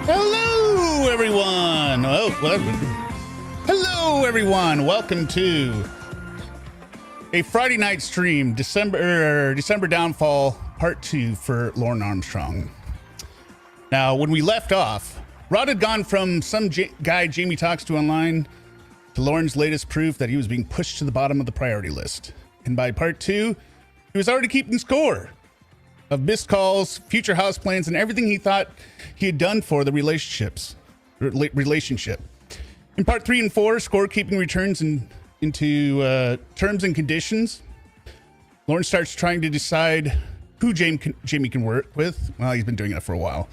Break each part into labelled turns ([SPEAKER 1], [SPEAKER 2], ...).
[SPEAKER 1] Hello, everyone. Hello, everyone. Welcome to a Friday night stream, December Downfall Part 2 for Lorne Armstrong. Now, when we left off, Rod had gone from some guy Jamie talks to online to Lorne's latest proof that he was being pushed to the bottom of the priority list. And by Part 2, he was already keeping score of missed calls, future house plans, and everything he thought he had done for the relationship. In Part 3 and 4, scorekeeping returns into terms and conditions. Lorne starts trying to decide who Jamie can work with. Well, he's been doing it for a while.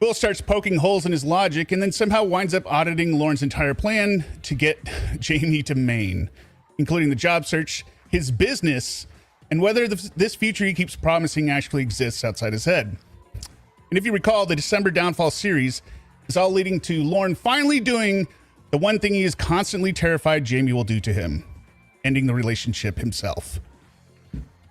[SPEAKER 1] Will starts poking holes in his logic and then somehow winds up auditing Lorne's entire plan to get Jamie to Maine, including the job search, his business, and whether this future he keeps promising actually exists outside his head. And if you recall, the December Downfall series is all leading to Lorne finally doing the one thing he is constantly terrified Jamie will do to him, ending the relationship himself.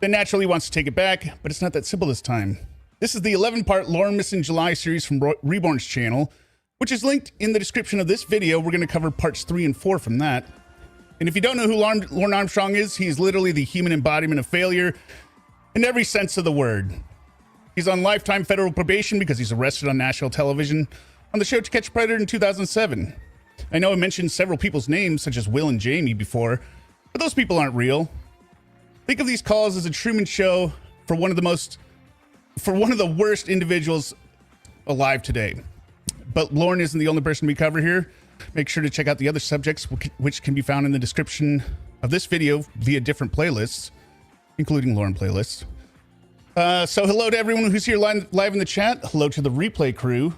[SPEAKER 1] Then naturally wants to take it back, but it's not that simple this time. This is the 11-part Lornemas in July series from Reborn's channel, which is linked in the description of this video. We're going to cover parts 3 and 4 from that. And if you don't know who Lorne Armstrong is, he's literally the human embodiment of failure in every sense of the word. He's on lifetime federal probation because he's arrested on national television on the show To Catch a Predator in 2007. I know I mentioned several people's names, such as Will and Jamie, before, but those people aren't real. Think of these calls as a Truman Show for one of the worst individuals alive today. But Lorne isn't the only person we cover here. Make sure to check out the other subjects, which can be found in the description of this video via different playlists, including Lorne playlists. So hello to everyone who's here live in the chat. Hello to the replay crew.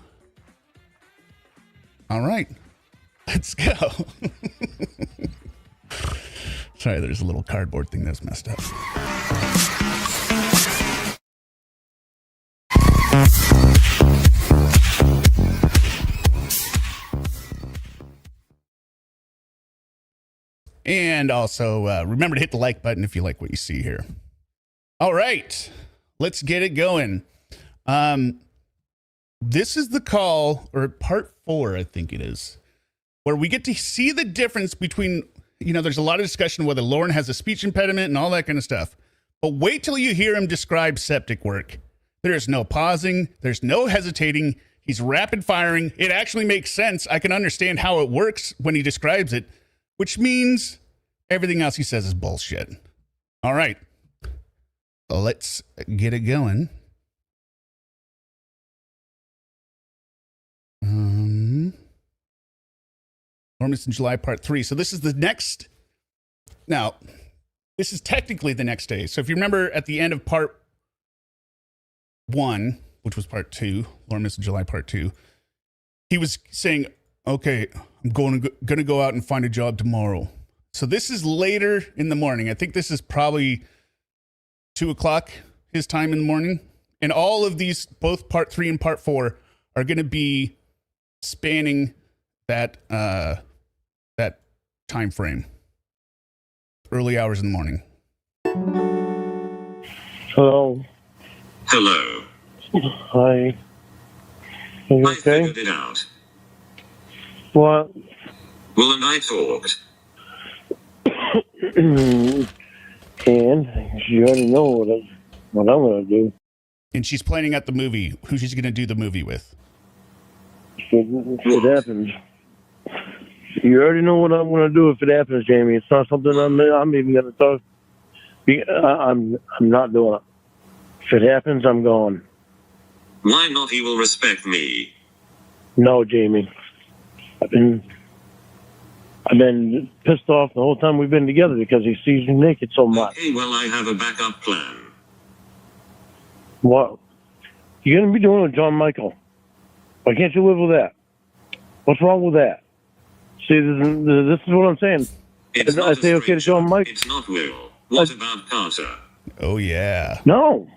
[SPEAKER 1] All right, let's go. Sorry, there's a little cardboard thing that's messed up. And also, remember to hit the like button if you like what you see here. All right, let's get it going. This is the call, or part 4, I think it is, where we get to see the difference between, there's a lot of discussion whether Lorne has a speech impediment and all that kind of stuff. But wait till you hear him describe septic work. There is no pausing. There's no hesitating. He's rapid firing. It actually makes sense. I can understand how it works when he describes it, which means everything else he says is bullshit. All right, let's get it going. Lornemas in July, part 3. So this is the next. Now, this is technically the next day. So if you remember at the end of part 1, which was part 2, Lornemas in July, part 2, he was saying, okay, I'm gonna go out and find a job tomorrow. So this is later in the morning. I think this is probably 2 o'clock his time in the morning. And all of these, both part 3 and part 4, are going to be spanning that time frame. Early hours in the morning.
[SPEAKER 2] Hello.
[SPEAKER 3] Hello.
[SPEAKER 2] Hi. Are you
[SPEAKER 3] I
[SPEAKER 2] okay?
[SPEAKER 3] figured it out.
[SPEAKER 2] What?
[SPEAKER 3] Will and I talked.
[SPEAKER 2] And you already know what I'm going to do.
[SPEAKER 1] And she's planning out the movie, who she's going to do the movie with.
[SPEAKER 2] If it happens. You already know what I'm going to do if it happens, Jamie. It's not something I'm even going to talk. I'm not doing it. If it happens, I'm gone.
[SPEAKER 3] Why not? He will respect me.
[SPEAKER 2] No, Jamie. I've been pissed off the whole time we've been together because he sees me naked so much.
[SPEAKER 3] Okay, well, I have a backup plan.
[SPEAKER 2] What? You're going to be doing it with John Michael. Why can't you live with that? What's wrong with that? See, this is what I'm saying. I say okay to John Michael.
[SPEAKER 3] It's not Will. What about Carter?
[SPEAKER 1] Oh, yeah.
[SPEAKER 2] No.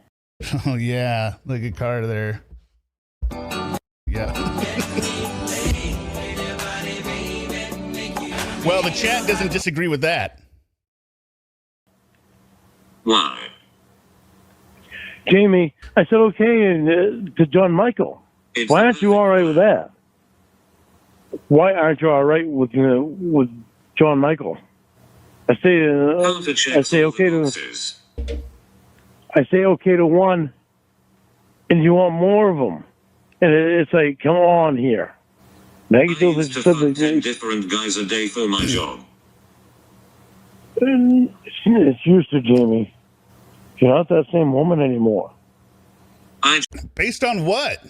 [SPEAKER 1] Oh, yeah. Look at Carter there. Yeah. Well, the chat doesn't disagree with that.
[SPEAKER 3] Why?
[SPEAKER 2] Jamie, I said okay to John Michael. Why aren't you all right with that? Why aren't you all right with John Michael? I say okay to one, and you want more of them, and it's like, come on here.
[SPEAKER 3] I used to fuck 10 different guys a day for my job.
[SPEAKER 2] It's used to, Jamie. You're not that same woman anymore.
[SPEAKER 1] Based on what?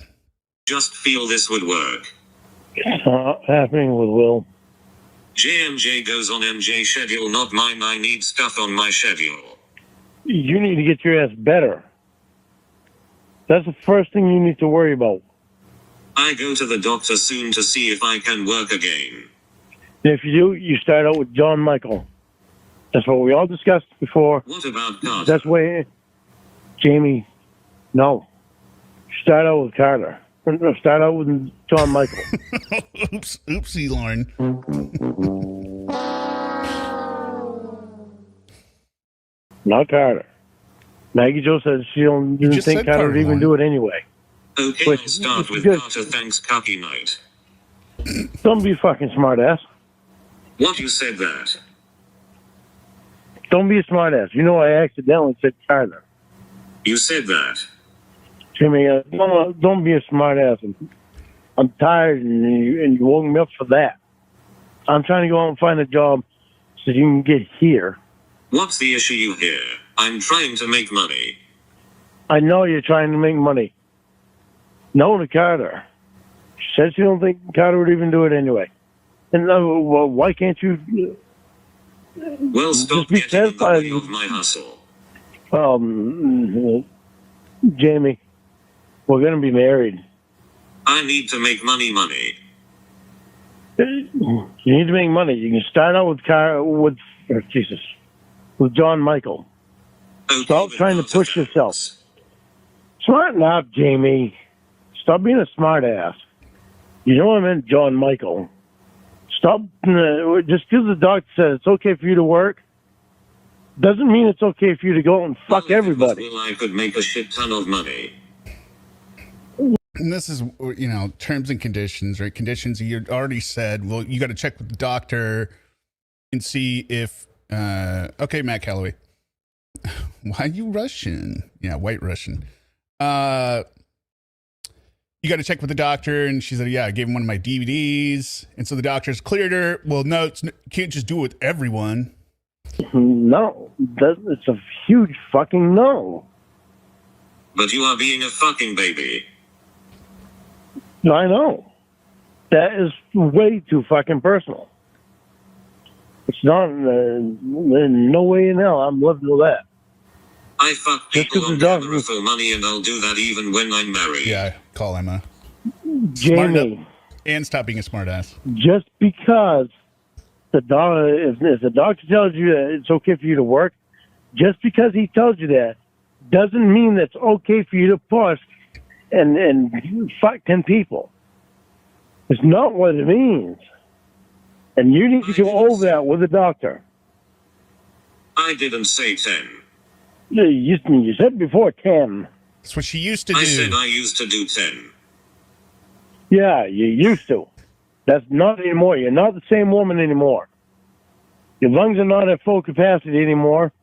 [SPEAKER 3] Just feel this would work.
[SPEAKER 2] It's not happening with Will.
[SPEAKER 3] JMJ goes on MJ schedule, not mine. I need stuff on my schedule.
[SPEAKER 2] You need to get your ass better. That's the first thing you need to worry about.
[SPEAKER 3] I go to the doctor soon to see if I can work again.
[SPEAKER 2] And if you do, you start out with John Michael. That's what we all discussed before.
[SPEAKER 3] What about Carter?
[SPEAKER 2] That's why, Jamie, no. Start out with Carter. No, start out with John Michael.
[SPEAKER 1] Oopsie, Lorne.
[SPEAKER 2] Not Carter. Maggie Jo said she didn't think Carter would even do it anyway.
[SPEAKER 3] Okay,
[SPEAKER 2] Which,
[SPEAKER 3] I'll start with
[SPEAKER 2] good.
[SPEAKER 3] Carter. Thanks, cocky night.
[SPEAKER 2] Don't be a fucking smartass.
[SPEAKER 3] What, you said that?
[SPEAKER 2] Don't be a smartass. You know I accidentally said Carter.
[SPEAKER 3] You said that.
[SPEAKER 2] Jimmy, don't be a smartass. I'm tired, and you woke me up for that. I'm trying to go out and find a job so you can get here.
[SPEAKER 3] What's the issue you hear? I'm trying to make money.
[SPEAKER 2] I know you're trying to make money. No to Carter. She said she don't think Carter would even do it anyway. And well, why can't you?
[SPEAKER 3] Well, stop
[SPEAKER 2] be
[SPEAKER 3] getting in the way
[SPEAKER 2] satisfied.
[SPEAKER 3] of my hustle.
[SPEAKER 2] Jamie, we're gonna be married.
[SPEAKER 3] I need to make money.
[SPEAKER 2] You need to make money. You can start out with John Michael.
[SPEAKER 3] Okay,
[SPEAKER 2] Stop
[SPEAKER 3] with
[SPEAKER 2] trying to
[SPEAKER 3] Carter
[SPEAKER 2] push yourself.
[SPEAKER 3] thanks.
[SPEAKER 2] Smarten up, Jamie. Stop being a smart ass. You know what I meant, John Michael. Stop. Just because the doctor said it's okay for you to work, doesn't mean it's okay for you to go out and fuck
[SPEAKER 3] Well, if it was
[SPEAKER 2] everybody.
[SPEAKER 3] Will, I could make a shit ton of money.
[SPEAKER 1] And this is, terms and conditions, right? Conditions you already said, well, you got to check with the doctor and see if, okay, Matt Calloway. Why are you Russian? Yeah, white Russian. You got to check with the doctor. And she said, yeah, I gave him one of my DVDs. And so the doctor's cleared her. Well, no, you can't just do it with everyone.
[SPEAKER 2] No, it's a huge fucking no.
[SPEAKER 3] But you are being a fucking baby.
[SPEAKER 2] I know. That is way too fucking personal. It's not, no way in hell I'm living with that.
[SPEAKER 3] I fuck
[SPEAKER 2] Just
[SPEAKER 3] people
[SPEAKER 2] 'cause
[SPEAKER 3] on
[SPEAKER 2] the dog-
[SPEAKER 3] camera for money, and I'll do that even when I'm married.
[SPEAKER 1] Yeah, call Emma.
[SPEAKER 2] Jamie,
[SPEAKER 1] And stop being a smartass.
[SPEAKER 2] just because the if the doctor tells you that it's okay for you to work, just because he tells you that, doesn't mean that it's okay for you to push and fuck 10 people. It's not what it means. And you need to go over that with the doctor.
[SPEAKER 3] I didn't say 10.
[SPEAKER 2] You said before 10.
[SPEAKER 1] That's what she used to do.
[SPEAKER 3] I said I used to do 10.
[SPEAKER 2] Yeah, you used to. That's not anymore. You're not the same woman anymore. Your lungs are not at full capacity anymore.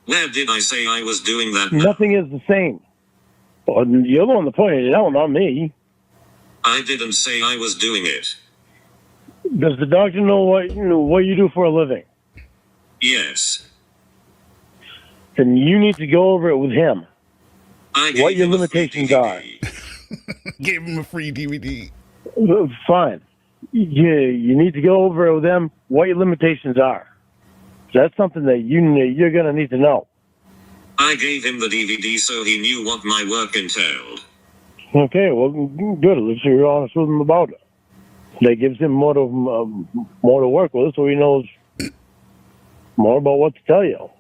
[SPEAKER 3] Where did I say I was doing that now?
[SPEAKER 2] Nothing is the same. Well, you're the one that pointed it out, not me.
[SPEAKER 3] I didn't say I was doing it.
[SPEAKER 2] Does the doctor know what you do for a living?
[SPEAKER 3] Yes.
[SPEAKER 2] Then you need to go over it with him.
[SPEAKER 3] I gave
[SPEAKER 2] What your
[SPEAKER 3] him a free
[SPEAKER 2] limitations are.
[SPEAKER 3] DVD.
[SPEAKER 1] Gave him a free DVD.
[SPEAKER 2] Fine. You need to go over it with them, what your limitations are. That's something that you're going to need to know.
[SPEAKER 3] I gave him the DVD so he knew what my work entailed.
[SPEAKER 2] Okay, well, good. At least you're honest with him about it. That gives him more to work with, so he knows more about what to tell you.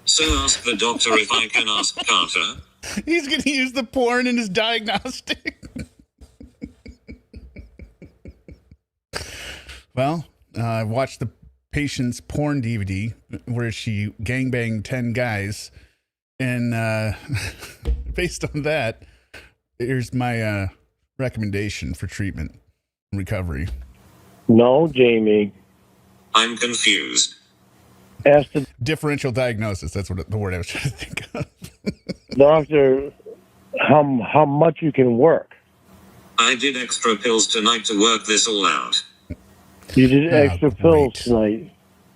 [SPEAKER 3] So ask the doctor if I can ask Carter.
[SPEAKER 1] He's going to use the porn in his diagnostic. Well, I watched the patient's porn DVD where she gangbanged 10 guys. And based on that, here's my recommendation for treatment and recovery.
[SPEAKER 2] No, Jamie.
[SPEAKER 3] I'm confused.
[SPEAKER 2] Ask the
[SPEAKER 1] Differential diagnosis. That's what the word I was trying to think of.
[SPEAKER 2] doctor how much you can work.
[SPEAKER 3] I did extra pills tonight to work this all out.
[SPEAKER 2] You did extra pills
[SPEAKER 1] great.
[SPEAKER 2] tonight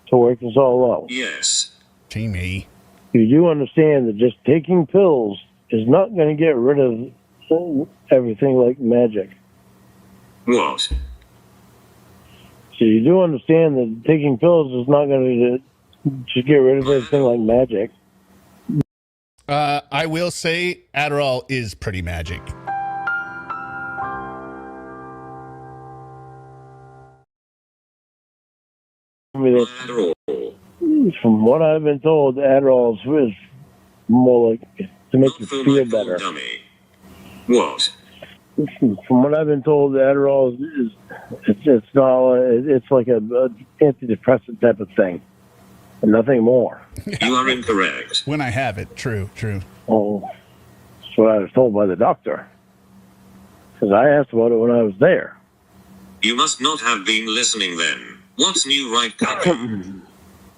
[SPEAKER 2] to work this all out.
[SPEAKER 3] Yes.
[SPEAKER 1] Jamie.
[SPEAKER 2] You do understand that just taking pills is not going to get rid of everything like magic.
[SPEAKER 3] What?
[SPEAKER 2] So you do understand that taking pills is not going to just get rid of everything like magic.
[SPEAKER 1] I will say Adderall is pretty magic.
[SPEAKER 2] I mean,
[SPEAKER 3] Adderall.
[SPEAKER 2] from what I've been told, Adderall is more like to make
[SPEAKER 3] Not
[SPEAKER 2] you
[SPEAKER 3] for
[SPEAKER 2] feel
[SPEAKER 3] my poor
[SPEAKER 2] better.
[SPEAKER 3] dummy. What?
[SPEAKER 2] From what I've been told, Adderall is it's not it's like a antidepressant type of thing, and nothing more.
[SPEAKER 3] You are incorrect.
[SPEAKER 1] When I have it. True.
[SPEAKER 2] Oh, that's what I was told by the doctor. Because I asked about it when I was there.
[SPEAKER 3] You must not have been listening then. What's new, right, copy?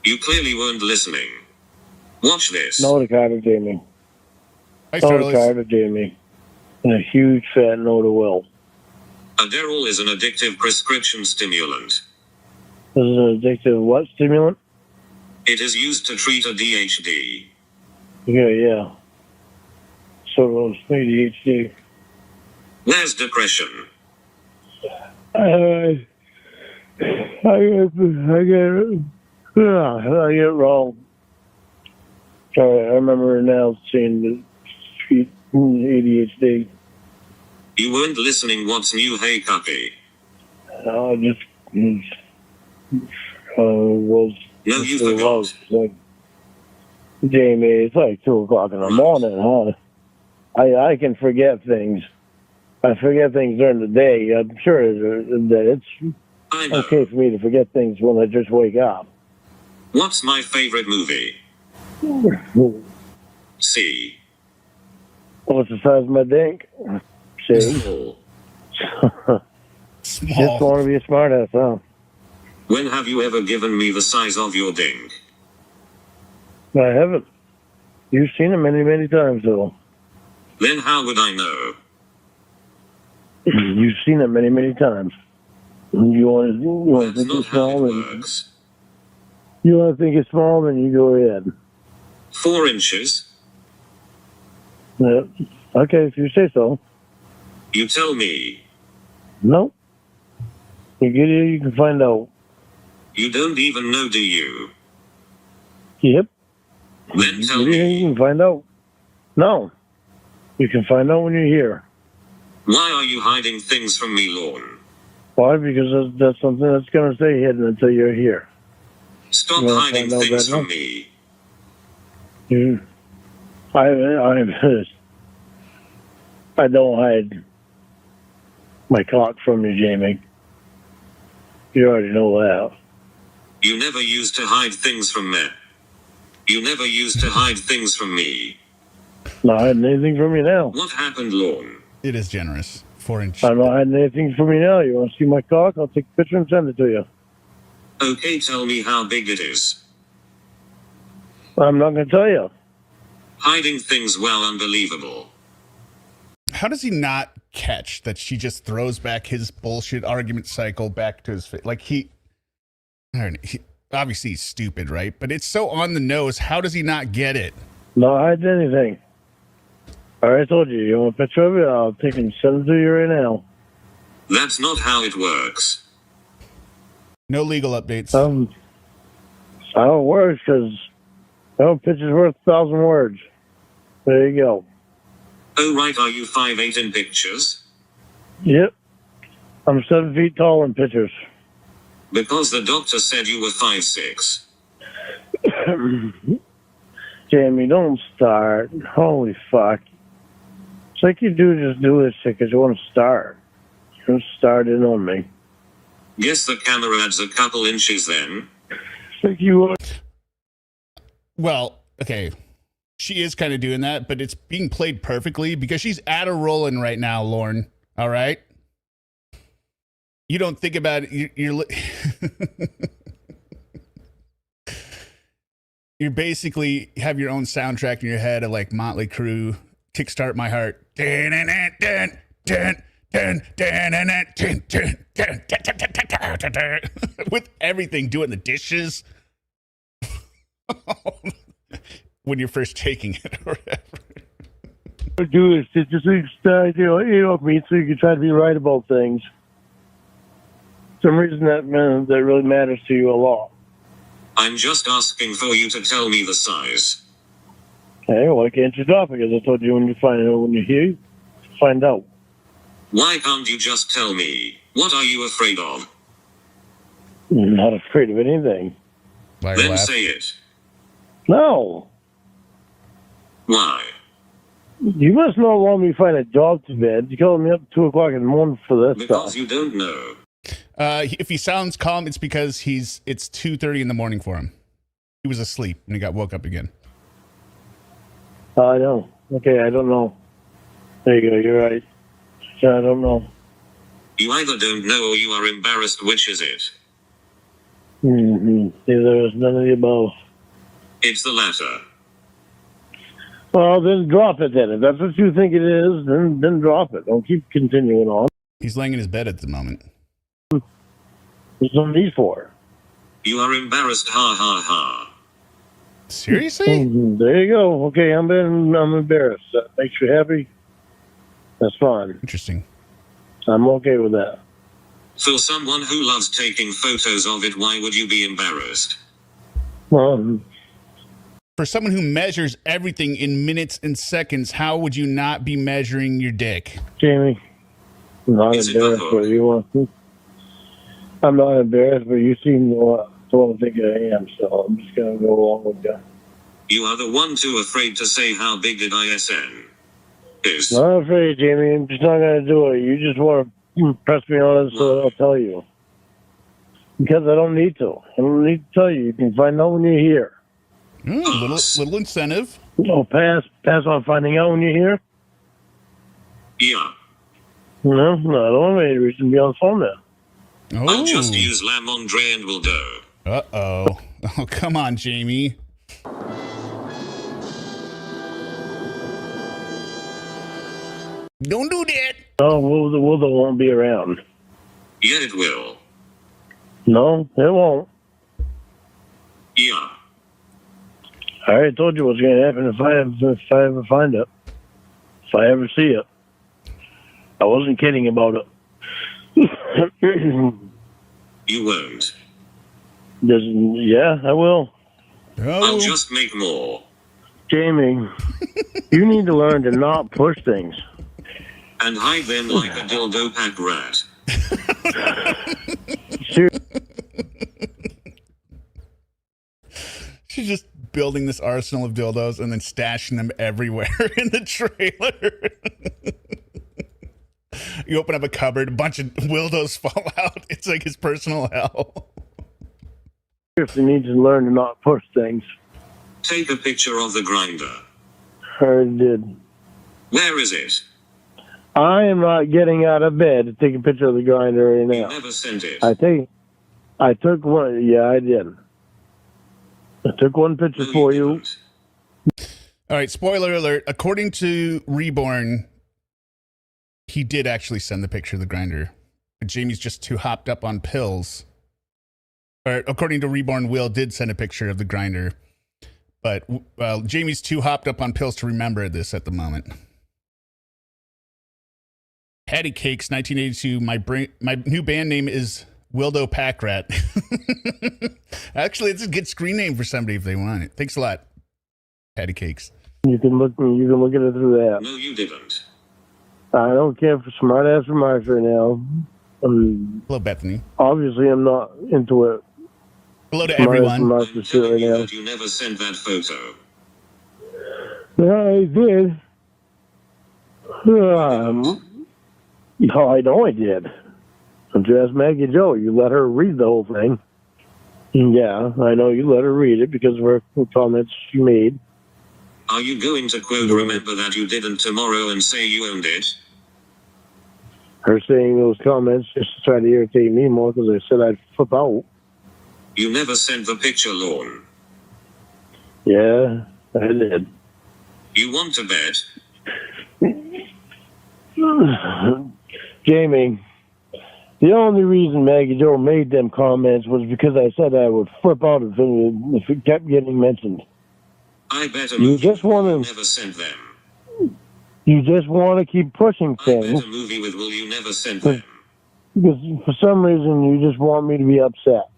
[SPEAKER 3] You clearly weren't listening. Watch this.
[SPEAKER 2] No to Carter, Jamie.
[SPEAKER 1] Hi,
[SPEAKER 2] No to
[SPEAKER 1] Starless.
[SPEAKER 2] Carter, Jamie. And a huge fat no to Will.
[SPEAKER 3] Adderall is an addictive prescription stimulant.
[SPEAKER 2] This is an addictive what stimulant?
[SPEAKER 3] It is used to treat ADHD.
[SPEAKER 2] Yeah. So it's ADHD.
[SPEAKER 3] There's depression.
[SPEAKER 2] I get it wrong. Sorry, I remember now seeing the street ADHD.
[SPEAKER 3] You weren't listening. What's new, hey copy?
[SPEAKER 2] Was
[SPEAKER 3] No, you
[SPEAKER 2] it
[SPEAKER 3] forgot.
[SPEAKER 2] was like, Jamie, it's like 2 o'clock in the morning, huh? I can forget things. I forget things during the day. I'm sure that it's
[SPEAKER 3] I know.
[SPEAKER 2] okay for me to forget things when I just wake up.
[SPEAKER 3] What's my favorite movie? C.
[SPEAKER 2] What's the size of my dink? See?
[SPEAKER 3] Small.
[SPEAKER 2] Just
[SPEAKER 1] Small.
[SPEAKER 2] want to be a smartass, huh?
[SPEAKER 3] When have you ever given me the size of your ding?
[SPEAKER 2] I haven't. You've seen it many, many times, though.
[SPEAKER 3] Then how would I know?
[SPEAKER 2] You've seen it many, many times. You want to
[SPEAKER 3] That's
[SPEAKER 2] think
[SPEAKER 3] not
[SPEAKER 2] it's
[SPEAKER 3] how it
[SPEAKER 2] small, and
[SPEAKER 3] works.
[SPEAKER 2] you want to think it's small, then you go ahead.
[SPEAKER 3] 4 inches?
[SPEAKER 2] Yeah. Okay, if you say so.
[SPEAKER 3] You tell me.
[SPEAKER 2] No. You get here, you can find out.
[SPEAKER 3] You don't even know, do you?
[SPEAKER 2] Yep.
[SPEAKER 3] Then tell
[SPEAKER 2] You get here, you
[SPEAKER 3] me.
[SPEAKER 2] can find out. No. You can find out when you're here.
[SPEAKER 3] Why are you hiding things from me, Lorne?
[SPEAKER 2] Why? Because that's something that's going to stay hidden until you're here.
[SPEAKER 3] Stop
[SPEAKER 2] You wanna
[SPEAKER 3] hiding
[SPEAKER 2] find out
[SPEAKER 3] things
[SPEAKER 2] that
[SPEAKER 3] from
[SPEAKER 2] now?
[SPEAKER 3] me.
[SPEAKER 2] I don't hide my cock from you, Jamie. You already know that.
[SPEAKER 3] You never used to hide things from me. You never used to hide things from me.
[SPEAKER 2] Not hiding anything from you now.
[SPEAKER 3] What happened, Lorne?
[SPEAKER 1] It is generous. 4-inch.
[SPEAKER 2] I'm not hiding anything from you now. You want to see my cock? I'll take a picture and send it to you.
[SPEAKER 3] Okay, tell me how big it is.
[SPEAKER 2] I'm not going to tell you.
[SPEAKER 3] Hiding things, well, unbelievable.
[SPEAKER 1] How does he not catch that she just throws back his bullshit argument cycle back to his face? Like I don't know, obviously he's stupid, right? But it's so on the nose. How does he not get it?
[SPEAKER 2] Not hiding anything. I already told you. You want a picture of it? I'll take and send it to you right now.
[SPEAKER 3] That's not how it works.
[SPEAKER 1] No legal updates.
[SPEAKER 2] That's how it works, because no picture's worth 1,000 words. There you go.
[SPEAKER 3] Oh, right, are you 5'8" in pictures?
[SPEAKER 2] Yep. I'm 7 feet tall in pictures.
[SPEAKER 3] Because the doctor said you were 5'6".
[SPEAKER 2] Jamie, don't start. Holy fuck. It's like you just do this shit because you want to start. You want to start in on me.
[SPEAKER 3] Guess the camera adds a couple inches then.
[SPEAKER 2] It's like you want...
[SPEAKER 1] Well, okay. She is kind of doing that, but it's being played perfectly because she's at a rolling right now, Lorne. All right. You don't think about it. You basically have your own soundtrack in your head of like Motley Crue, Kickstart My Heart. With everything, doing the dishes. When you're first taking it or whatever.
[SPEAKER 2] Do is just me so you can try to be right about things. For some reason that really matters to you a lot.
[SPEAKER 3] I'm just asking for you to tell me the size.
[SPEAKER 2] Okay, why can't you drop it? Because I told you when you find out.
[SPEAKER 3] Why can't you just tell me? What are you afraid of?
[SPEAKER 2] I'm not afraid of anything.
[SPEAKER 3] Then say it.
[SPEAKER 2] No.
[SPEAKER 3] Why?
[SPEAKER 2] You must not want me to find a job to bed. You called me up at 2 o'clock in the morning for this
[SPEAKER 3] Because
[SPEAKER 2] stuff.
[SPEAKER 3] you don't know.
[SPEAKER 1] If he sounds calm, it's because it's 2:30 in the morning for him. He was asleep and he got woke up again.
[SPEAKER 2] I know. Okay, I don't know. There you go. You're right. I don't know.
[SPEAKER 3] You either don't know or you are embarrassed. Which is it?
[SPEAKER 2] There's none of the above.
[SPEAKER 3] It's the latter.
[SPEAKER 2] Well, then drop it then. If that's what you think it is, then drop it. Don't keep continuing on.
[SPEAKER 1] He's laying in his bed at the moment.
[SPEAKER 2] There's no need for it.
[SPEAKER 3] You are embarrassed. Ha ha ha.
[SPEAKER 1] Seriously?
[SPEAKER 2] There you go. Okay, I'm embarrassed. That makes you happy? That's fine.
[SPEAKER 1] Interesting.
[SPEAKER 2] I'm okay with that.
[SPEAKER 3] For someone who loves taking photos of it, why would you be embarrassed?
[SPEAKER 2] Well,
[SPEAKER 1] For someone who measures everything in minutes and seconds, how would you not be measuring your dick?
[SPEAKER 2] Jamie, I'm not
[SPEAKER 3] Is it
[SPEAKER 2] embarrassed,
[SPEAKER 3] the
[SPEAKER 2] but you want to. I'm not embarrassed, but you seem to want to think I am, so I'm just going to go along with you.
[SPEAKER 3] You are the one too afraid to say how big did ISN is.
[SPEAKER 2] Not afraid, Jamie. I'm just not going to do it. You just want to press me on it so that I'll tell you. Because I don't need to. I don't need to tell you. You can find out when you're here.
[SPEAKER 1] Little incentive.
[SPEAKER 2] Oh, pass on finding out when you're here?
[SPEAKER 3] Yeah.
[SPEAKER 2] No, I don't have any reason to be on the phone now.
[SPEAKER 3] I'll just use La Mondre and will do.
[SPEAKER 1] Uh-oh. Oh, come on, Jamie. Don't do that.
[SPEAKER 2] No, Wilda won't be around.
[SPEAKER 3] Yeah, it will.
[SPEAKER 2] No, it won't.
[SPEAKER 3] Yeah.
[SPEAKER 2] I already told you what's going to happen if I ever find it. If I ever see it. I wasn't kidding about it.
[SPEAKER 3] You won't.
[SPEAKER 2] Yeah, I will.
[SPEAKER 3] I'll just make more.
[SPEAKER 2] Jamie, you need to learn to not push things.
[SPEAKER 3] And hide them like a dildo pack rat.
[SPEAKER 1] She's just building this arsenal of dildos and then stashing them everywhere in the trailer. You open up a cupboard, a bunch of dildos fall out. It's like his personal hell.
[SPEAKER 2] You need to learn to not push things.
[SPEAKER 3] Take a picture of the grinder.
[SPEAKER 2] I already did.
[SPEAKER 3] Where is it?
[SPEAKER 2] I am not getting out of bed to take a picture of the grinder right now.
[SPEAKER 3] You never sent it.
[SPEAKER 2] I took one. Yeah, I did. I took one picture for you.
[SPEAKER 1] All right, spoiler alert. According to Reborn, he did actually send the picture of the grinder. But Jamie's just too hopped up on pills. Or according to Reborn, Will did send a picture of the grinder. But Jamie's too hopped up on pills to remember this at the moment. Patty Cakes, 1982. My new band name is Wildo Pack Rat. Actually, it's a good screen name for somebody if they want it. Thanks a lot, Patty Cakes.
[SPEAKER 2] You can look at it through that.
[SPEAKER 3] No, you didn't.
[SPEAKER 2] I don't care for Smartass remarks right now.
[SPEAKER 1] Hello, Bethany.
[SPEAKER 2] Obviously, I'm not into it.
[SPEAKER 1] Hello to everyone.
[SPEAKER 3] I'm telling you that you never sent that photo.
[SPEAKER 2] I did. No, I know I did. Don't you ask Maggie Joe? You let her read the whole thing. Yeah, I know you let her read it because of her comments she made.
[SPEAKER 3] Are you going to quote remember that you didn't tomorrow and say you owned it?
[SPEAKER 2] her saying those comments just to try to irritate me more because I said I'd flip out.
[SPEAKER 3] You never sent the picture, Lorne.
[SPEAKER 2] Yeah, I did.
[SPEAKER 3] You want to bet?
[SPEAKER 2] Jamie, the only reason Maggie Joe made them comments was because I said I would flip out if it kept getting mentioned.
[SPEAKER 3] I bet a
[SPEAKER 2] You
[SPEAKER 3] movie
[SPEAKER 2] just want
[SPEAKER 3] you
[SPEAKER 2] to.
[SPEAKER 3] never sent them.
[SPEAKER 2] You just want to keep pushing
[SPEAKER 3] I
[SPEAKER 2] things.
[SPEAKER 3] bet a movie with will you never sent them.
[SPEAKER 2] Because for some reason you just want me to be upset.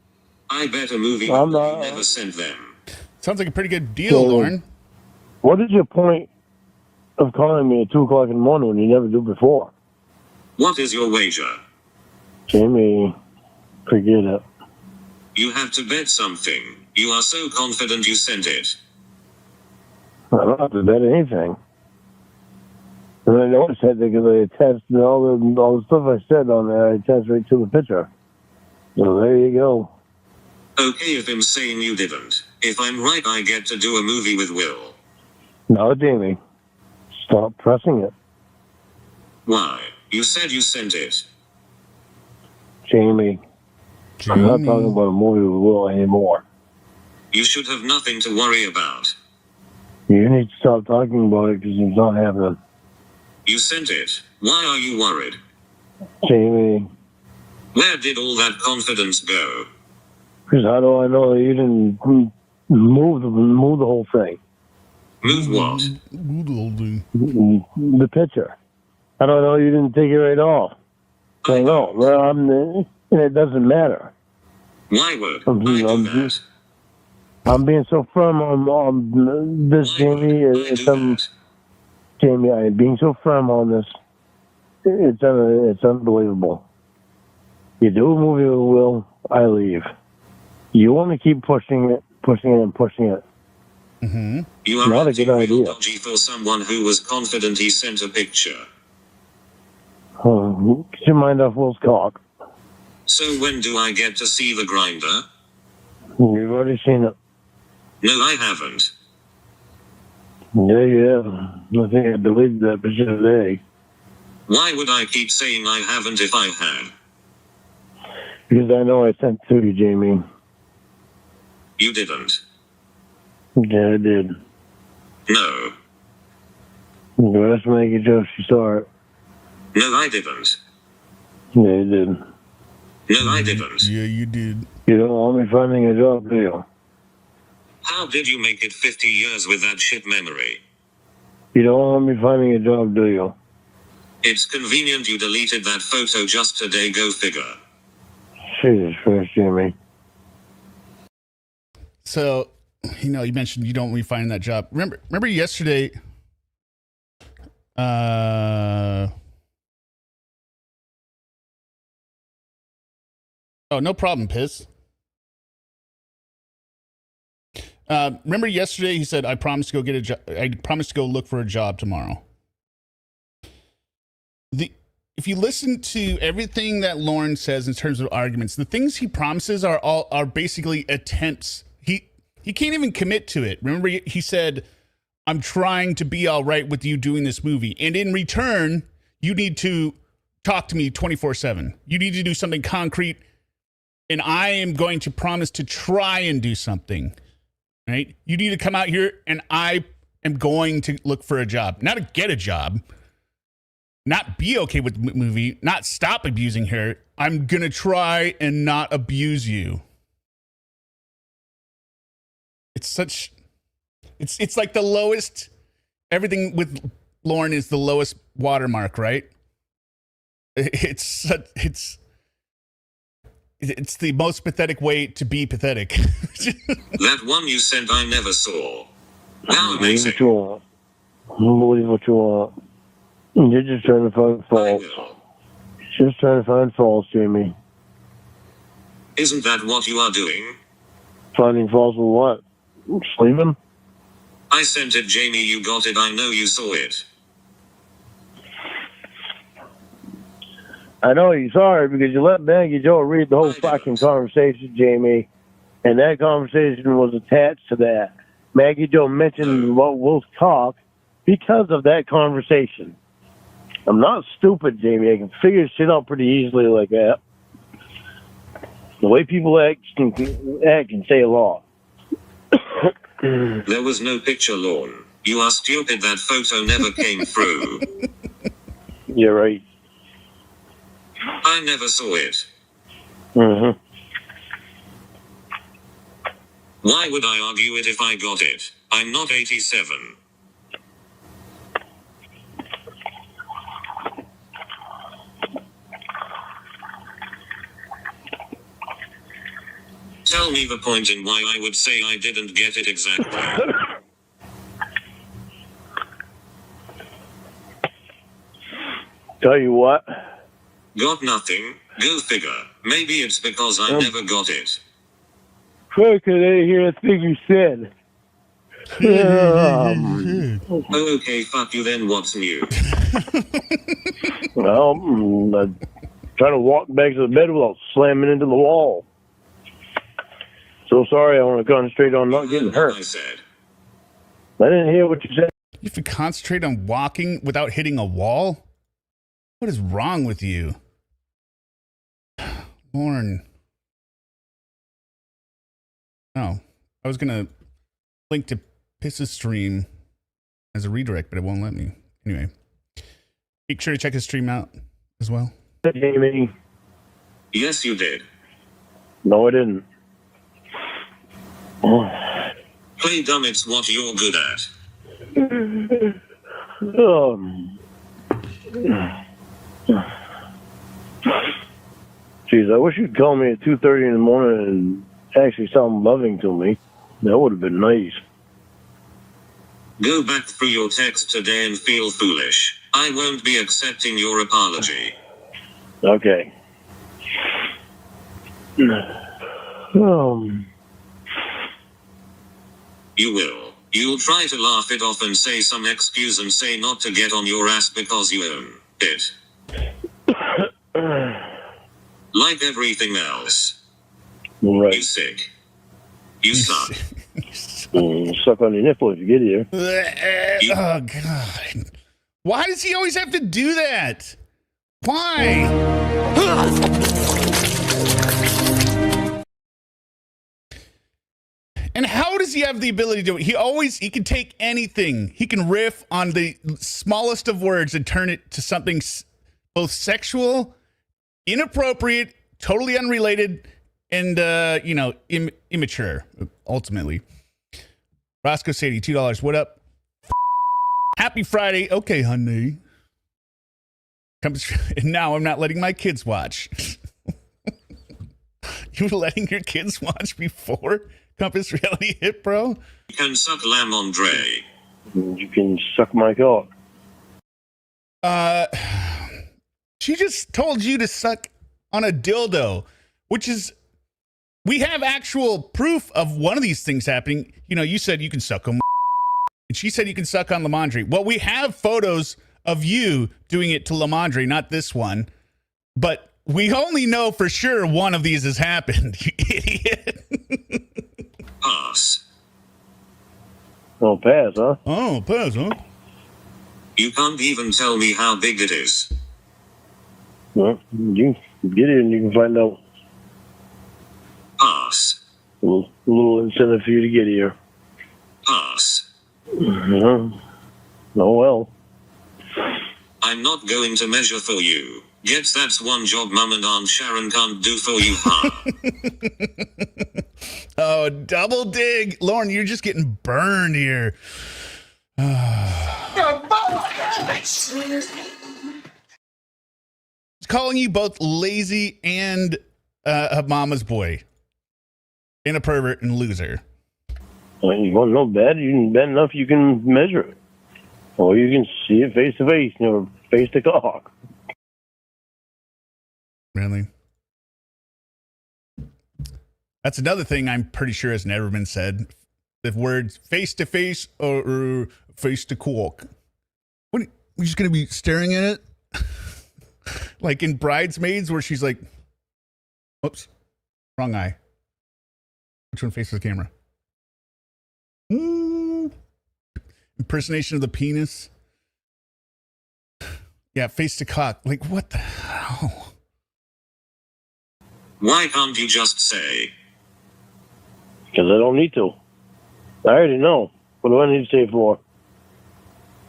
[SPEAKER 3] I bet a movie with will you never sent them.
[SPEAKER 1] Sounds like a pretty good deal, Lorne.
[SPEAKER 2] What is your point of calling me at 2 o'clock in the morning when you never do before?
[SPEAKER 3] What is your wager?
[SPEAKER 2] Jamie, forget it.
[SPEAKER 3] You have to bet something. You are so confident you sent it.
[SPEAKER 2] I don't have to bet anything. And I know I said that because I attached all the stuff I said on there, I attached right to the picture. So there you go.
[SPEAKER 3] Okay, if I'm saying you didn't. If I'm right, I get to do a movie with Will.
[SPEAKER 2] No, Jamie. Stop pressing it.
[SPEAKER 3] Why? You said you sent it.
[SPEAKER 2] Jamie. I'm not talking about a movie with Will anymore.
[SPEAKER 3] You should have nothing to worry about.
[SPEAKER 2] You need to stop talking about it because it's not happening.
[SPEAKER 3] You sent it. Why are you worried?
[SPEAKER 2] Jamie.
[SPEAKER 3] Where did all that confidence go?
[SPEAKER 2] Because how do I know that you didn't move the whole thing?
[SPEAKER 3] Move what?
[SPEAKER 2] The picture. How do I know you didn't take it right off? I know. Well, it doesn't matter.
[SPEAKER 3] Why would I do that?
[SPEAKER 2] I'm being so firm on this, Jamie. Jamie, I am being so firm on this. It's unbelievable. You do a movie with Will, I leave. You want to keep pushing it.
[SPEAKER 1] Mm-hmm.
[SPEAKER 3] You are
[SPEAKER 2] not a good idea.
[SPEAKER 3] Dodgy for someone who was confident he sent a picture.
[SPEAKER 2] Get your mind off Will's cock.
[SPEAKER 3] So when do I get to see the grinder?
[SPEAKER 2] You've already seen it.
[SPEAKER 3] No, I haven't.
[SPEAKER 2] Yeah, you have. I think I deleted that picture today.
[SPEAKER 3] Why would I keep saying I haven't if I had?
[SPEAKER 2] Because I know I sent it to you, Jamie.
[SPEAKER 3] You didn't.
[SPEAKER 2] Yeah, I did.
[SPEAKER 3] No.
[SPEAKER 2] Let's make it just she saw it.
[SPEAKER 3] No, I didn't.
[SPEAKER 2] Yeah, you did.
[SPEAKER 3] No, I didn't.
[SPEAKER 1] Yeah, you did.
[SPEAKER 2] You don't want me finding a job, do you?
[SPEAKER 3] How did you make it 50 years with that shit memory?
[SPEAKER 2] You don't want me finding a job, do you?
[SPEAKER 3] It's convenient you deleted that photo just today, go figure.
[SPEAKER 2] Jesus Christ, Jimmy.
[SPEAKER 1] So, you mentioned you don't want me finding that job. Remember yesterday, oh, no problem, Piss. Remember yesterday he said, I promised to go get a job. I promised to go look for a job tomorrow. If you listen to everything that Lorne says in terms of arguments, the things he promises are basically attempts. He can't even commit to it. Remember he said, I'm trying to be all right with you doing this movie. And in return, you need to talk to me 24/7. You need to do something concrete. And I am going to promise to try and do something. Right? You need to come out here and I am going to look for a job. Not to get a job. Not be okay with the movie. Not stop abusing her. I'm going to try and not abuse you. It's like the lowest. Everything with Lorne is the lowest watermark, right? It's the most pathetic way to be pathetic.
[SPEAKER 3] That one you sent I never saw. How
[SPEAKER 2] Believe
[SPEAKER 3] amazing.
[SPEAKER 2] what you want. Believe what you want. You're just trying to find faults. Just trying to find faults, Jamie.
[SPEAKER 3] Isn't that what you are doing?
[SPEAKER 2] Finding faults with what? Sleeping?
[SPEAKER 3] I sent it, Jamie, you got it, I know you saw it.
[SPEAKER 2] I know you saw it because you let Maggie Joe read the whole fucking conversation, Jamie. And that conversation was attached to that. Maggie Joe mentioned Will's cock because of that conversation. I'm not stupid, Jamie. I can figure shit out pretty easily like that. The way people act can say a lot.
[SPEAKER 3] There was no picture, Lorne. You are stupid. That photo never came through.
[SPEAKER 2] You're right.
[SPEAKER 3] I never saw it.
[SPEAKER 2] Mm-hmm.
[SPEAKER 3] Why would I argue it if I got it? I'm not 87. Tell me the point in why I would say I didn't get it exactly.
[SPEAKER 2] Tell you what.
[SPEAKER 3] Got nothing? Go figure. Maybe it's because I never got it.
[SPEAKER 2] Fuck, I didn't hear a thing you said.
[SPEAKER 3] Oh, okay, fuck you then. What's new?
[SPEAKER 2] Well, I'm trying to walk back to the bed without slamming into the wall. So sorry, I want to concentrate on not getting hurt.
[SPEAKER 3] I said.
[SPEAKER 2] I didn't hear what you said.
[SPEAKER 1] You have to concentrate on walking without hitting a wall? What is wrong with you? Lorne. Oh, I was going to link to Piss's stream as a redirect, but it won't let me. Anyway, make sure to check his stream out as well.
[SPEAKER 2] Jamie.
[SPEAKER 3] Yes, you did.
[SPEAKER 2] No, I didn't.
[SPEAKER 3] Play dumb, it's what you're good at.
[SPEAKER 2] Jeez, I wish you'd call me at 2:30 in the morning and actually sound loving to me. That would have been nice.
[SPEAKER 3] Go back through your text today and feel foolish. I won't be accepting your apology.
[SPEAKER 2] Okay.
[SPEAKER 3] You will. You'll try to laugh it off and say some excuse and say not to get on your ass because you own it. Like everything else.
[SPEAKER 2] Right.
[SPEAKER 3] You sick. You suck.
[SPEAKER 2] Suck on your nipple if you get here.
[SPEAKER 1] Oh, God. Why does he always have to do that? Why? And how does he have the ability to do it? He can take anything. He can riff on the smallest of words and turn it to something both sexual, inappropriate, totally unrelated, and, immature, ultimately. Roscoe Sadie, $2. What up? Happy Friday. Okay, honey. And now I'm not letting my kids watch. You were letting your kids watch before Compass Reality hit, bro?
[SPEAKER 3] You can suck lamb on Dre.
[SPEAKER 2] You can suck my cock.
[SPEAKER 1] She just told you to suck on a dildo, which is, we have actual proof of one of these things happening. You know, you said you can suck on, and she said you can suck on Lamondre. Well, we have photos of you doing it to Lamondre, not this one, but we only know for sure one of these has happened, you idiot.
[SPEAKER 3] Pass.
[SPEAKER 2] Oh, pass, huh?
[SPEAKER 1] Oh, pass, huh?
[SPEAKER 3] You can't even tell me how big it is.
[SPEAKER 2] Well, you can get it and you can find out.
[SPEAKER 3] Pass.
[SPEAKER 2] A little incentive for you to get here.
[SPEAKER 3] Pass.
[SPEAKER 2] Oh, well.
[SPEAKER 3] I'm not going to measure for you. Guess that's one job Mum and Aunt Sharon can't do for you, huh?
[SPEAKER 1] Oh, double dig. Lorne, you're just getting burned here. He's calling you both lazy and a mama's boy. Inappropriate and loser.
[SPEAKER 2] Well, you want to know bad? Bad enough you can measure it. Or you can see it face to face, face to cock.
[SPEAKER 1] Really? That's another thing I'm pretty sure has never been said. The words face to face or face to Cawk. What? We're just going to be staring at it? Like in Bridesmaids where she's like, oops, wrong eye. Which one faces the camera? Impersonation of the penis. Yeah, face to cock. Like, what the hell?
[SPEAKER 3] Why can't you just say?
[SPEAKER 2] Because I don't need to. I already know. What do I need to say for?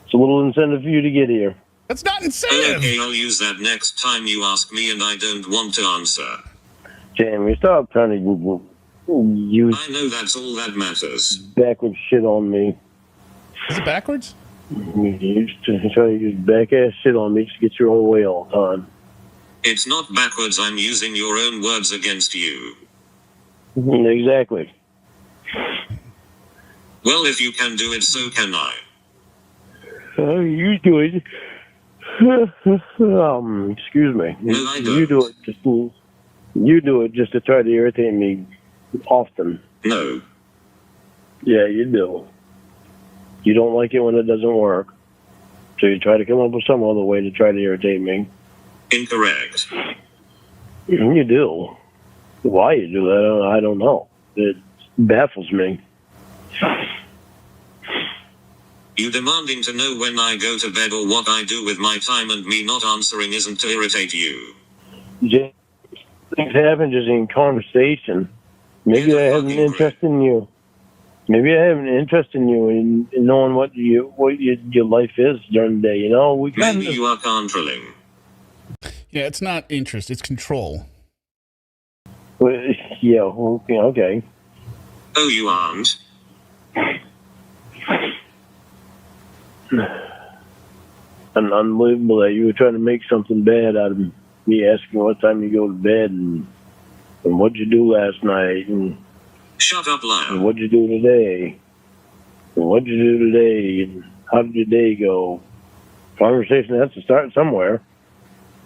[SPEAKER 2] It's a little incentive for you to get here.
[SPEAKER 1] That's not incentive.
[SPEAKER 3] Okay, I'll use that next time you ask me and I don't want to answer.
[SPEAKER 2] Jamie, stop trying to use
[SPEAKER 3] I know that's all that matters.
[SPEAKER 2] backward shit on me.
[SPEAKER 1] Is it backwards?
[SPEAKER 2] You used to try to use back-ass shit on me to get your own way all the time.
[SPEAKER 3] It's not backwards, I'm using your own words against you.
[SPEAKER 2] Exactly.
[SPEAKER 3] Well, if you can do it, so can I.
[SPEAKER 2] You do it. Excuse me.
[SPEAKER 3] No, I don't.
[SPEAKER 2] You do it just to try to irritate me often.
[SPEAKER 3] No.
[SPEAKER 2] Yeah, you do. You don't like it when it doesn't work. So you try to come up with some other way to try to irritate me.
[SPEAKER 3] Incorrect.
[SPEAKER 2] You do. Why you do that, I don't know. It baffles me.
[SPEAKER 3] You demanding to know when I go to bed or what I do with my time, and me not answering isn't to irritate you.
[SPEAKER 2] Things happen just in conversation. Maybe I have an interest in you. Maybe I have an interest in you in knowing what your life is during the day. You know, we
[SPEAKER 3] Maybe you are controlling.
[SPEAKER 1] Yeah, it's not interest. It's control.
[SPEAKER 2] Yeah, okay.
[SPEAKER 3] Oh, you aren't?
[SPEAKER 2] And unbelievable that you were trying to make something bad out of me asking what time you go to bed and what'd you do last night and
[SPEAKER 3] Shut up, liar.
[SPEAKER 2] and what'd you do today and what'd you do today and how did your day go? Conversation has to start somewhere.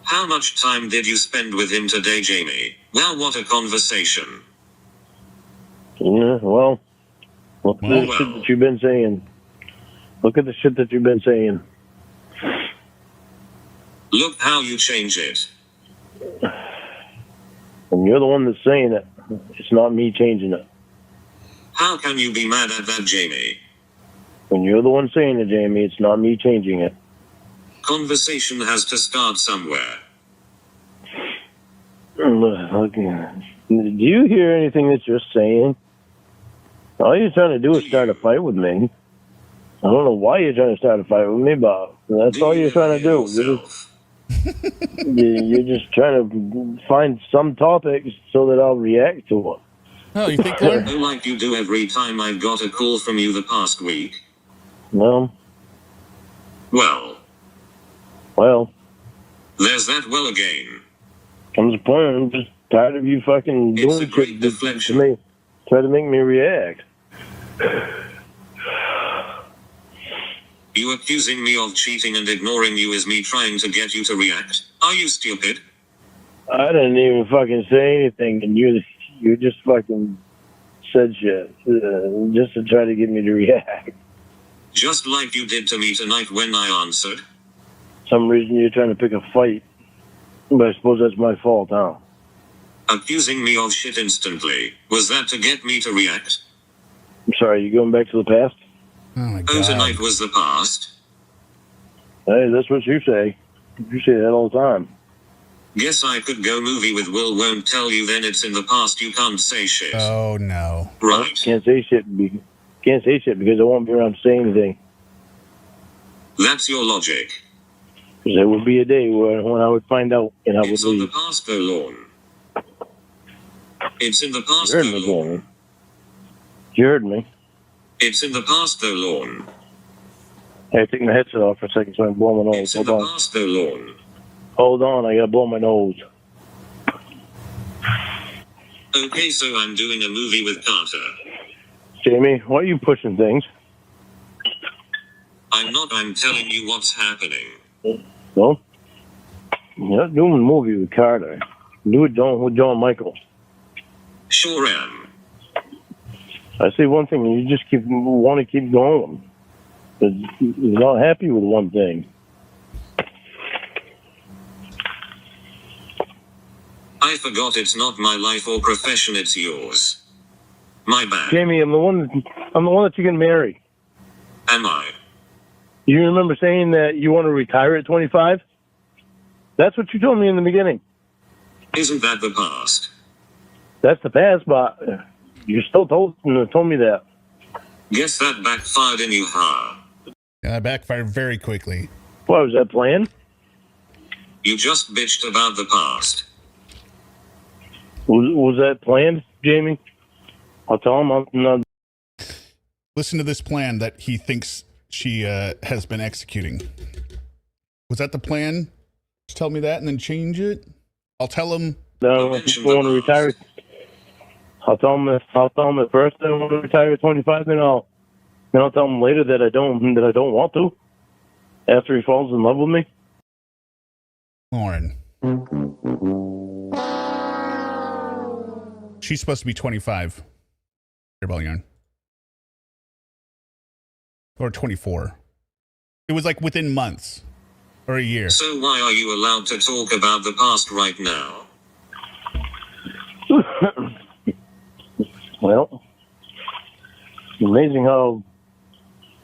[SPEAKER 3] How much time did you spend with him today, Jamie? Wow, what a conversation.
[SPEAKER 2] Yeah, well, look at the shit that you've been saying. Look at the shit that you've been saying.
[SPEAKER 3] Look how you change it.
[SPEAKER 2] And you're the one that's saying it. It's not me changing it.
[SPEAKER 3] How can you be mad at that, Jamie?
[SPEAKER 2] When you're the one saying it, Jamie, it's not me changing it.
[SPEAKER 3] Conversation has to start somewhere.
[SPEAKER 2] Look, do you hear anything that you're saying? All you're trying to do is start a fight with me. I don't know why you're trying to start a fight with me, but that's all you're trying to do. You're just trying to find some topic so that I'll react to it.
[SPEAKER 1] Oh, you think, Lorne?
[SPEAKER 3] Oh, like you do every time I got a call from you the past week?
[SPEAKER 2] Well,
[SPEAKER 3] there's that well again.
[SPEAKER 2] comes a point I'm just tired of you fucking
[SPEAKER 3] It's
[SPEAKER 2] doing
[SPEAKER 3] a great
[SPEAKER 2] shit
[SPEAKER 3] deflection.
[SPEAKER 2] to me. Try to make me react.
[SPEAKER 3] You accusing me of cheating and ignoring you is me trying to get you to react. Are you stupid?
[SPEAKER 2] I didn't even fucking say anything, and you just fucking said shit just to try to get me to react.
[SPEAKER 3] Just like you did to me tonight when I answered.
[SPEAKER 2] Some reason you're trying to pick a fight, but I suppose that's my fault, huh?
[SPEAKER 3] Accusing me of shit instantly. Was that to get me to react?
[SPEAKER 2] I'm sorry, you going back to the past?
[SPEAKER 1] Oh, my
[SPEAKER 3] Oh,
[SPEAKER 1] God.
[SPEAKER 3] tonight was the past?
[SPEAKER 2] Hey, that's what you say. You say that all the time.
[SPEAKER 3] Guess I could go movie with Will won't tell you then it's in the past you can't say shit.
[SPEAKER 1] Oh, no.
[SPEAKER 3] Right.
[SPEAKER 2] Can't say shit because I won't be around to say anything.
[SPEAKER 3] That's your logic.
[SPEAKER 2] Because there would be a day when I would find out and I would
[SPEAKER 3] It's on the
[SPEAKER 2] leave.
[SPEAKER 3] past though, Lorne. It's in the
[SPEAKER 2] You
[SPEAKER 3] past
[SPEAKER 2] heard
[SPEAKER 3] though,
[SPEAKER 2] me,
[SPEAKER 3] Lorne.
[SPEAKER 2] Jamie. You heard me.
[SPEAKER 3] It's in the past though, Lorne.
[SPEAKER 2] Hey, take my headset off for a second so I can blow my nose.
[SPEAKER 3] It's in
[SPEAKER 2] Hold
[SPEAKER 3] the
[SPEAKER 2] on.
[SPEAKER 3] past though, Lorne.
[SPEAKER 2] Hold on, I gotta blow my nose.
[SPEAKER 3] Okay, so I'm doing a movie with Carter.
[SPEAKER 2] Jamie, why are you pushing things?
[SPEAKER 3] I'm not, I'm telling you what's happening.
[SPEAKER 2] No? You're not doing a movie with Carter. Do it with John Michael.
[SPEAKER 3] Sure am.
[SPEAKER 2] I say one thing and you just want to keep going. But you're not happy with one thing.
[SPEAKER 3] I forgot it's not my life or profession, it's yours. My bad.
[SPEAKER 2] Jamie, I'm the one that you can marry.
[SPEAKER 3] Am I?
[SPEAKER 2] You remember saying that you want to retire at 25? That's what you told me in the beginning.
[SPEAKER 3] Isn't that the past?
[SPEAKER 2] That's the past, but you still told me that.
[SPEAKER 3] Guess that backfired in you, huh?
[SPEAKER 1] Backfired very quickly.
[SPEAKER 2] What, was that planned?
[SPEAKER 3] You just bitched about the past.
[SPEAKER 2] Was that planned, Jamie? I'll tell him I'm not.
[SPEAKER 1] Listen to this plan that he thinks she has been executing. Was that the plan? Just tell me that and then change it. I'll tell him.
[SPEAKER 2] No, I want to retire. I'll tell him at first I want to retire at 25, then I'll tell him later that I don't want to. After he falls in love with me.
[SPEAKER 1] Lorne. She's supposed to be 25. Hairball yarn. Or 24. It was like within months. Or a year.
[SPEAKER 3] So why are you allowed to talk about the past right now?
[SPEAKER 2] Well, it's amazing how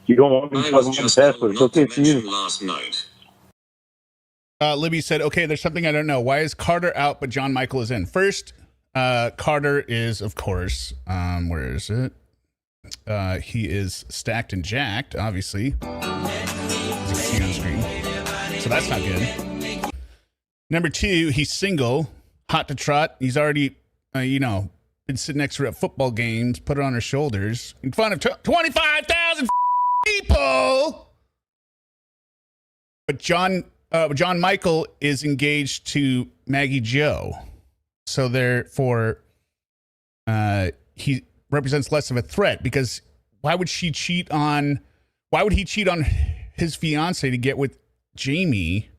[SPEAKER 2] you don't want me to
[SPEAKER 3] I
[SPEAKER 2] talk
[SPEAKER 3] was
[SPEAKER 2] about the
[SPEAKER 3] just
[SPEAKER 2] past, but
[SPEAKER 3] told
[SPEAKER 2] it's
[SPEAKER 3] not
[SPEAKER 2] okay
[SPEAKER 3] to
[SPEAKER 2] for you.
[SPEAKER 3] mention last night.
[SPEAKER 1] Libby said, okay, there's something I don't know. Why is Carter out, but John Michael is in? First, Carter is, of course, where is it? He is stacked and jacked, obviously. As you see on screen. So that's not good. Number two, he's single, hot to trot. He's already, been sitting next to her at football games, put her on her shoulders, in front of 25,000 people. But John Michael is engaged to Maggie Joe. So therefore, he represents less of a threat because why would he cheat on his fiance to get with Jamie?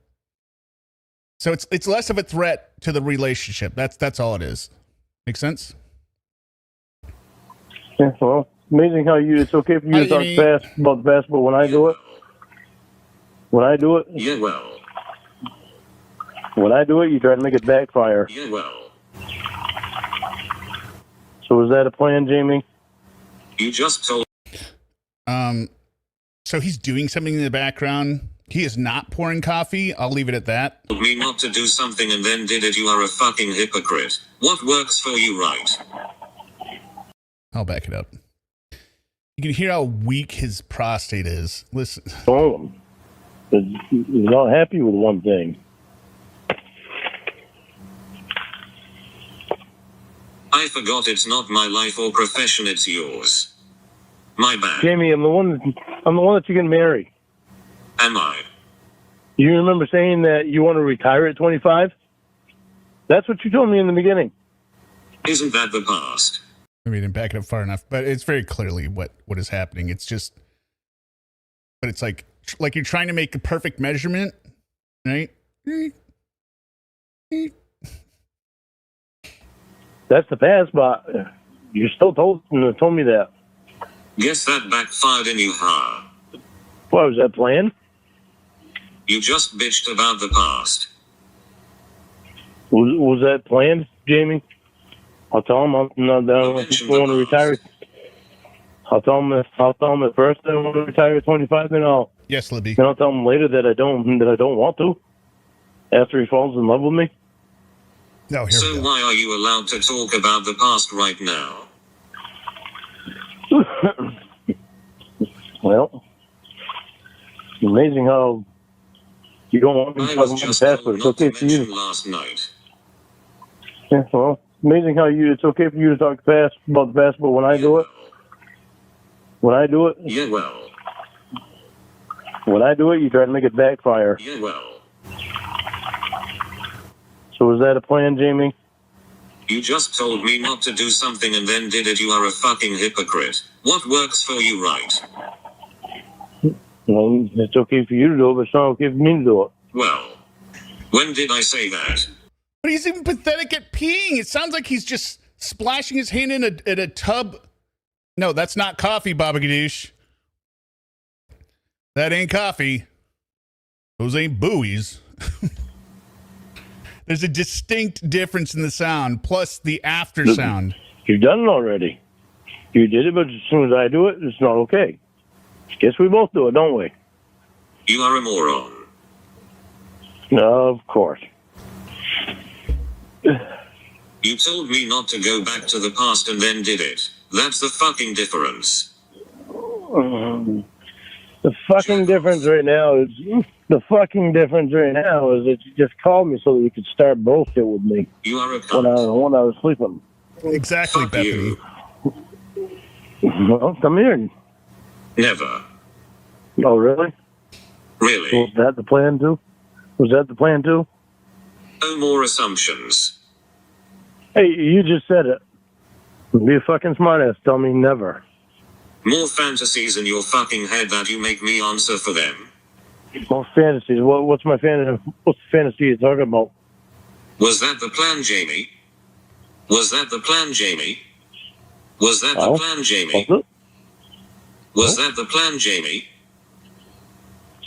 [SPEAKER 1] So it's less of a threat to the relationship. That's all it is. Make sense?
[SPEAKER 2] Yeah, well, amazing how it's okay for you to talk fast about the past, but when I do it,
[SPEAKER 3] Yeah, well.
[SPEAKER 2] When I do it, you try to make it backfire.
[SPEAKER 3] Yeah, well.
[SPEAKER 2] So was that a plan, Jamie?
[SPEAKER 3] You just told.
[SPEAKER 1] So he's doing something in the background. He is not pouring coffee. I'll leave it at that.
[SPEAKER 3] Me not to do something and then did it. You are a fucking hypocrite. What works for you, right?
[SPEAKER 1] I'll back it up. You can hear how weak his prostate is. Listen.
[SPEAKER 2] Told him. He's not happy with one thing.
[SPEAKER 3] I forgot it's not my life or profession, it's yours. My bad.
[SPEAKER 2] Jamie, I'm the one that you can marry.
[SPEAKER 3] Am I?
[SPEAKER 2] You remember saying that you want to retire at 25? That's what you told me in the beginning.
[SPEAKER 3] Isn't that the past?
[SPEAKER 1] Maybe I didn't back it up far enough, but it's very clearly what is happening. It's just, but it's like you're trying to make a perfect measurement, right?
[SPEAKER 2] That's the past, but you still told me that.
[SPEAKER 3] Guess that backfired in you, huh?
[SPEAKER 2] What, was that planned?
[SPEAKER 3] You just bitched about the past.
[SPEAKER 2] Was that planned, Jamie? I'll tell him I'm not want to retire. I'll tell him at first I want to retire at 25, then I'll tell him later that I don't want to. After he falls in love with me.
[SPEAKER 1] No, here
[SPEAKER 3] so why are you allowed to talk about the past right now?
[SPEAKER 2] Well, it's amazing how you don't want me to talk about the past, but it's okay for you.
[SPEAKER 3] Last night.
[SPEAKER 2] Yeah, well, amazing how it's okay for you to talk about the past, but when I do it,
[SPEAKER 3] Yeah, well.
[SPEAKER 2] When I do it, you try to make it backfire.
[SPEAKER 3] Yeah, well.
[SPEAKER 2] So was that a plan, Jamie?
[SPEAKER 3] You just told me not to do something and then did it. You are a fucking hypocrite. What works for you, right?
[SPEAKER 2] Well, it's okay for you to do it, but it's not okay for me to do it.
[SPEAKER 3] Well, when did I say that?
[SPEAKER 1] But he's even pathetic at peeing. It sounds like he's just splashing his hand in a tub. No, that's not coffee, Baba Gadoosh. That ain't coffee. Those ain't buoys. There's a distinct difference in the sound, plus the after sound.
[SPEAKER 2] You've done it already. You did it, but as soon as I do it, it's not okay. Guess we both do it, don't we?
[SPEAKER 3] You are a moron.
[SPEAKER 2] Of course.
[SPEAKER 3] You told me not to go back to the past and then did it. That's the fucking difference.
[SPEAKER 2] The fucking difference right now is that you just called me so that you could start bullshit with me
[SPEAKER 3] You are a
[SPEAKER 2] when I
[SPEAKER 3] cunt.
[SPEAKER 2] was sleeping.
[SPEAKER 1] Exactly,
[SPEAKER 3] Fuck
[SPEAKER 1] Bethany.
[SPEAKER 3] you.
[SPEAKER 2] Well, come here.
[SPEAKER 3] Never.
[SPEAKER 2] Oh, really?
[SPEAKER 3] Really?
[SPEAKER 2] Was that the plan too?
[SPEAKER 3] No more assumptions.
[SPEAKER 2] Hey, you just said it. Be a fucking smartass. Tell me never.
[SPEAKER 3] More fantasies in your fucking head that you make me answer for them.
[SPEAKER 2] More fantasies. What's my fantasy? What's the fantasy you're talking about?
[SPEAKER 3] Was that the plan, Jamie? Was that the plan, Jamie? Was that the plan, Jamie?
[SPEAKER 2] Was it?
[SPEAKER 3] Was that the plan, Jamie?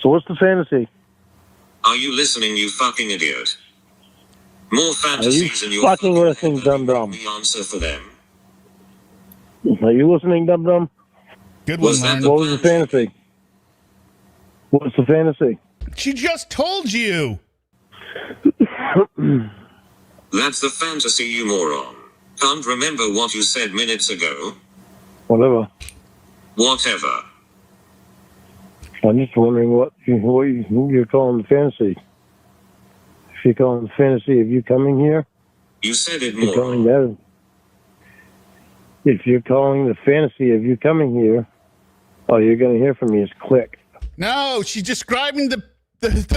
[SPEAKER 2] So what's the fantasy?
[SPEAKER 3] Are you listening, you fucking idiot? More fantasies in your
[SPEAKER 2] fucking
[SPEAKER 3] fucking
[SPEAKER 2] listening,
[SPEAKER 3] head that you
[SPEAKER 2] dum-dum?
[SPEAKER 3] make me answer for them.
[SPEAKER 2] Are you listening, dum dum?
[SPEAKER 1] Good one,
[SPEAKER 3] Was that
[SPEAKER 1] Lauren.
[SPEAKER 3] the
[SPEAKER 2] What was the fantasy? What's the fantasy?
[SPEAKER 1] She just told you.
[SPEAKER 3] That's the fantasy, you moron. Can't remember what you said minutes ago?
[SPEAKER 2] Whatever.
[SPEAKER 3] Whatever.
[SPEAKER 2] I'm just wondering what you're calling the fantasy. If you're calling the fantasy of you coming here,
[SPEAKER 3] You said it,
[SPEAKER 2] you're calling
[SPEAKER 3] moron.
[SPEAKER 2] that. If you're calling the fantasy of you coming here, all you're going to hear from me is click.
[SPEAKER 1] No, she's describing the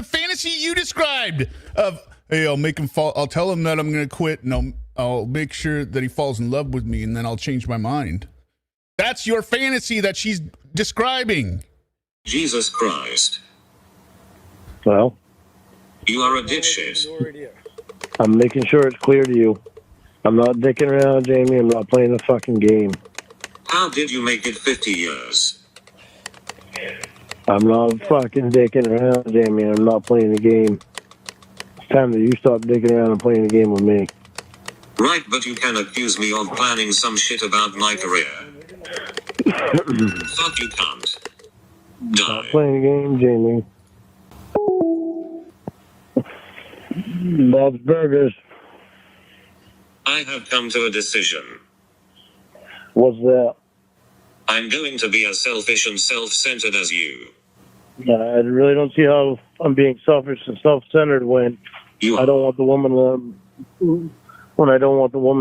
[SPEAKER 1] fantasy you described of, hey, I'll make him fall. I'll tell him that I'm going to quit, and I'll make sure that he falls in love with me, and then I'll change my mind. That's your fantasy that she's describing.
[SPEAKER 3] Jesus Christ.
[SPEAKER 2] Well,
[SPEAKER 3] You are a dipshit.
[SPEAKER 2] I'm making sure it's clear to you. I'm not dicking around, Jamie. I'm not playing a fucking game.
[SPEAKER 3] How did you make it 50 years?
[SPEAKER 2] I'm not fucking dicking around, Jamie. I'm not playing a game. It's time that you stop dicking around and playing a game with me.
[SPEAKER 3] Right, but you can accuse me of planning some shit about my career. Fuck you, cunt.
[SPEAKER 2] Not
[SPEAKER 3] Die.
[SPEAKER 2] playing a game, Jamie. Bob's Burgers.
[SPEAKER 3] I have come to a decision.
[SPEAKER 2] What's that?
[SPEAKER 3] I'm going to be as selfish and self-centered as you.
[SPEAKER 2] I really don't see how I'm being selfish and self-centered when
[SPEAKER 3] You
[SPEAKER 2] I
[SPEAKER 3] are.
[SPEAKER 2] don't want the woman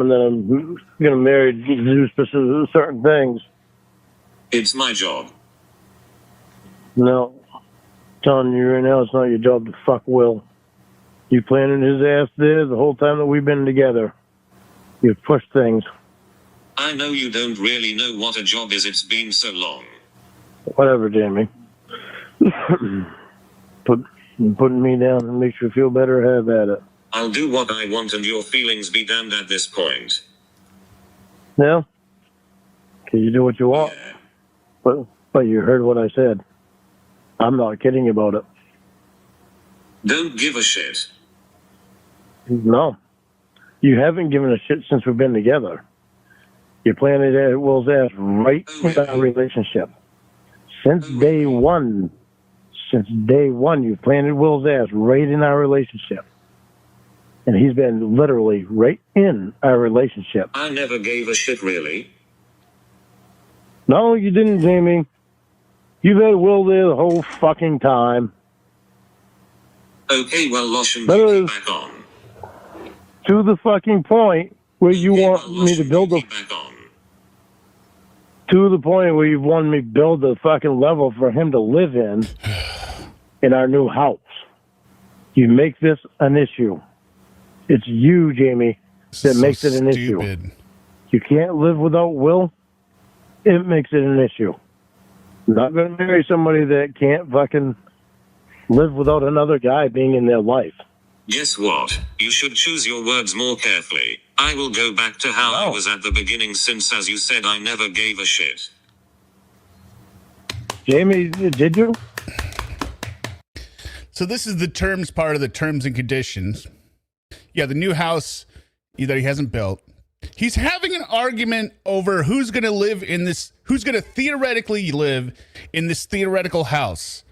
[SPEAKER 2] that I'm going to marry to do specific certain things.
[SPEAKER 3] It's my job.
[SPEAKER 2] No, I'm telling you right now, it's not your job to fuck Will. You planted his ass there the whole time that we've been together. You've pushed things.
[SPEAKER 3] I know you don't really know what a job is, it's been so long.
[SPEAKER 2] Whatever, Jamie. Putting me down and makes you feel better, have at it.
[SPEAKER 3] I'll do what I want and your feelings be damned at this point.
[SPEAKER 2] Yeah? Can you do what you want?
[SPEAKER 3] Yeah.
[SPEAKER 2] But you heard what I said. I'm not kidding about it.
[SPEAKER 3] Don't give a shit.
[SPEAKER 2] No. You haven't given a shit since we've been together. You planted Will's ass right in our relationship. Since day one, you've planted Will's ass right in our relationship. And he's been literally right in our relationship.
[SPEAKER 3] I never gave a shit, really.
[SPEAKER 2] No, you didn't, Jamie. You've had Will there the whole fucking time.
[SPEAKER 3] Okay, well, Loshin,
[SPEAKER 2] That
[SPEAKER 3] keep
[SPEAKER 2] is-
[SPEAKER 3] back on.
[SPEAKER 2] To the fucking point where you
[SPEAKER 3] Okay,
[SPEAKER 2] want
[SPEAKER 3] well,
[SPEAKER 2] me to
[SPEAKER 3] Loshin,
[SPEAKER 2] build a...
[SPEAKER 3] keep back on.
[SPEAKER 2] To the point where you wanted me to build a fucking level for him to live in our new house. You make this an issue. It's you, Jamie, that makes it an issue.
[SPEAKER 1] Stupid.
[SPEAKER 2] You can't live without Will. It makes it an issue. I'm not going to marry somebody that can't fucking live without another guy being in their life.
[SPEAKER 3] Guess what? You should choose your words more carefully. I will go back to how I
[SPEAKER 2] No.
[SPEAKER 3] was at the beginning since, as you said, I never gave a shit.
[SPEAKER 2] Jamie, did you?
[SPEAKER 1] So this is the terms part of the terms and conditions. Yeah, the new house that he hasn't built. He's having an argument over who's going to live in this, who's going to theoretically live in this theoretical house.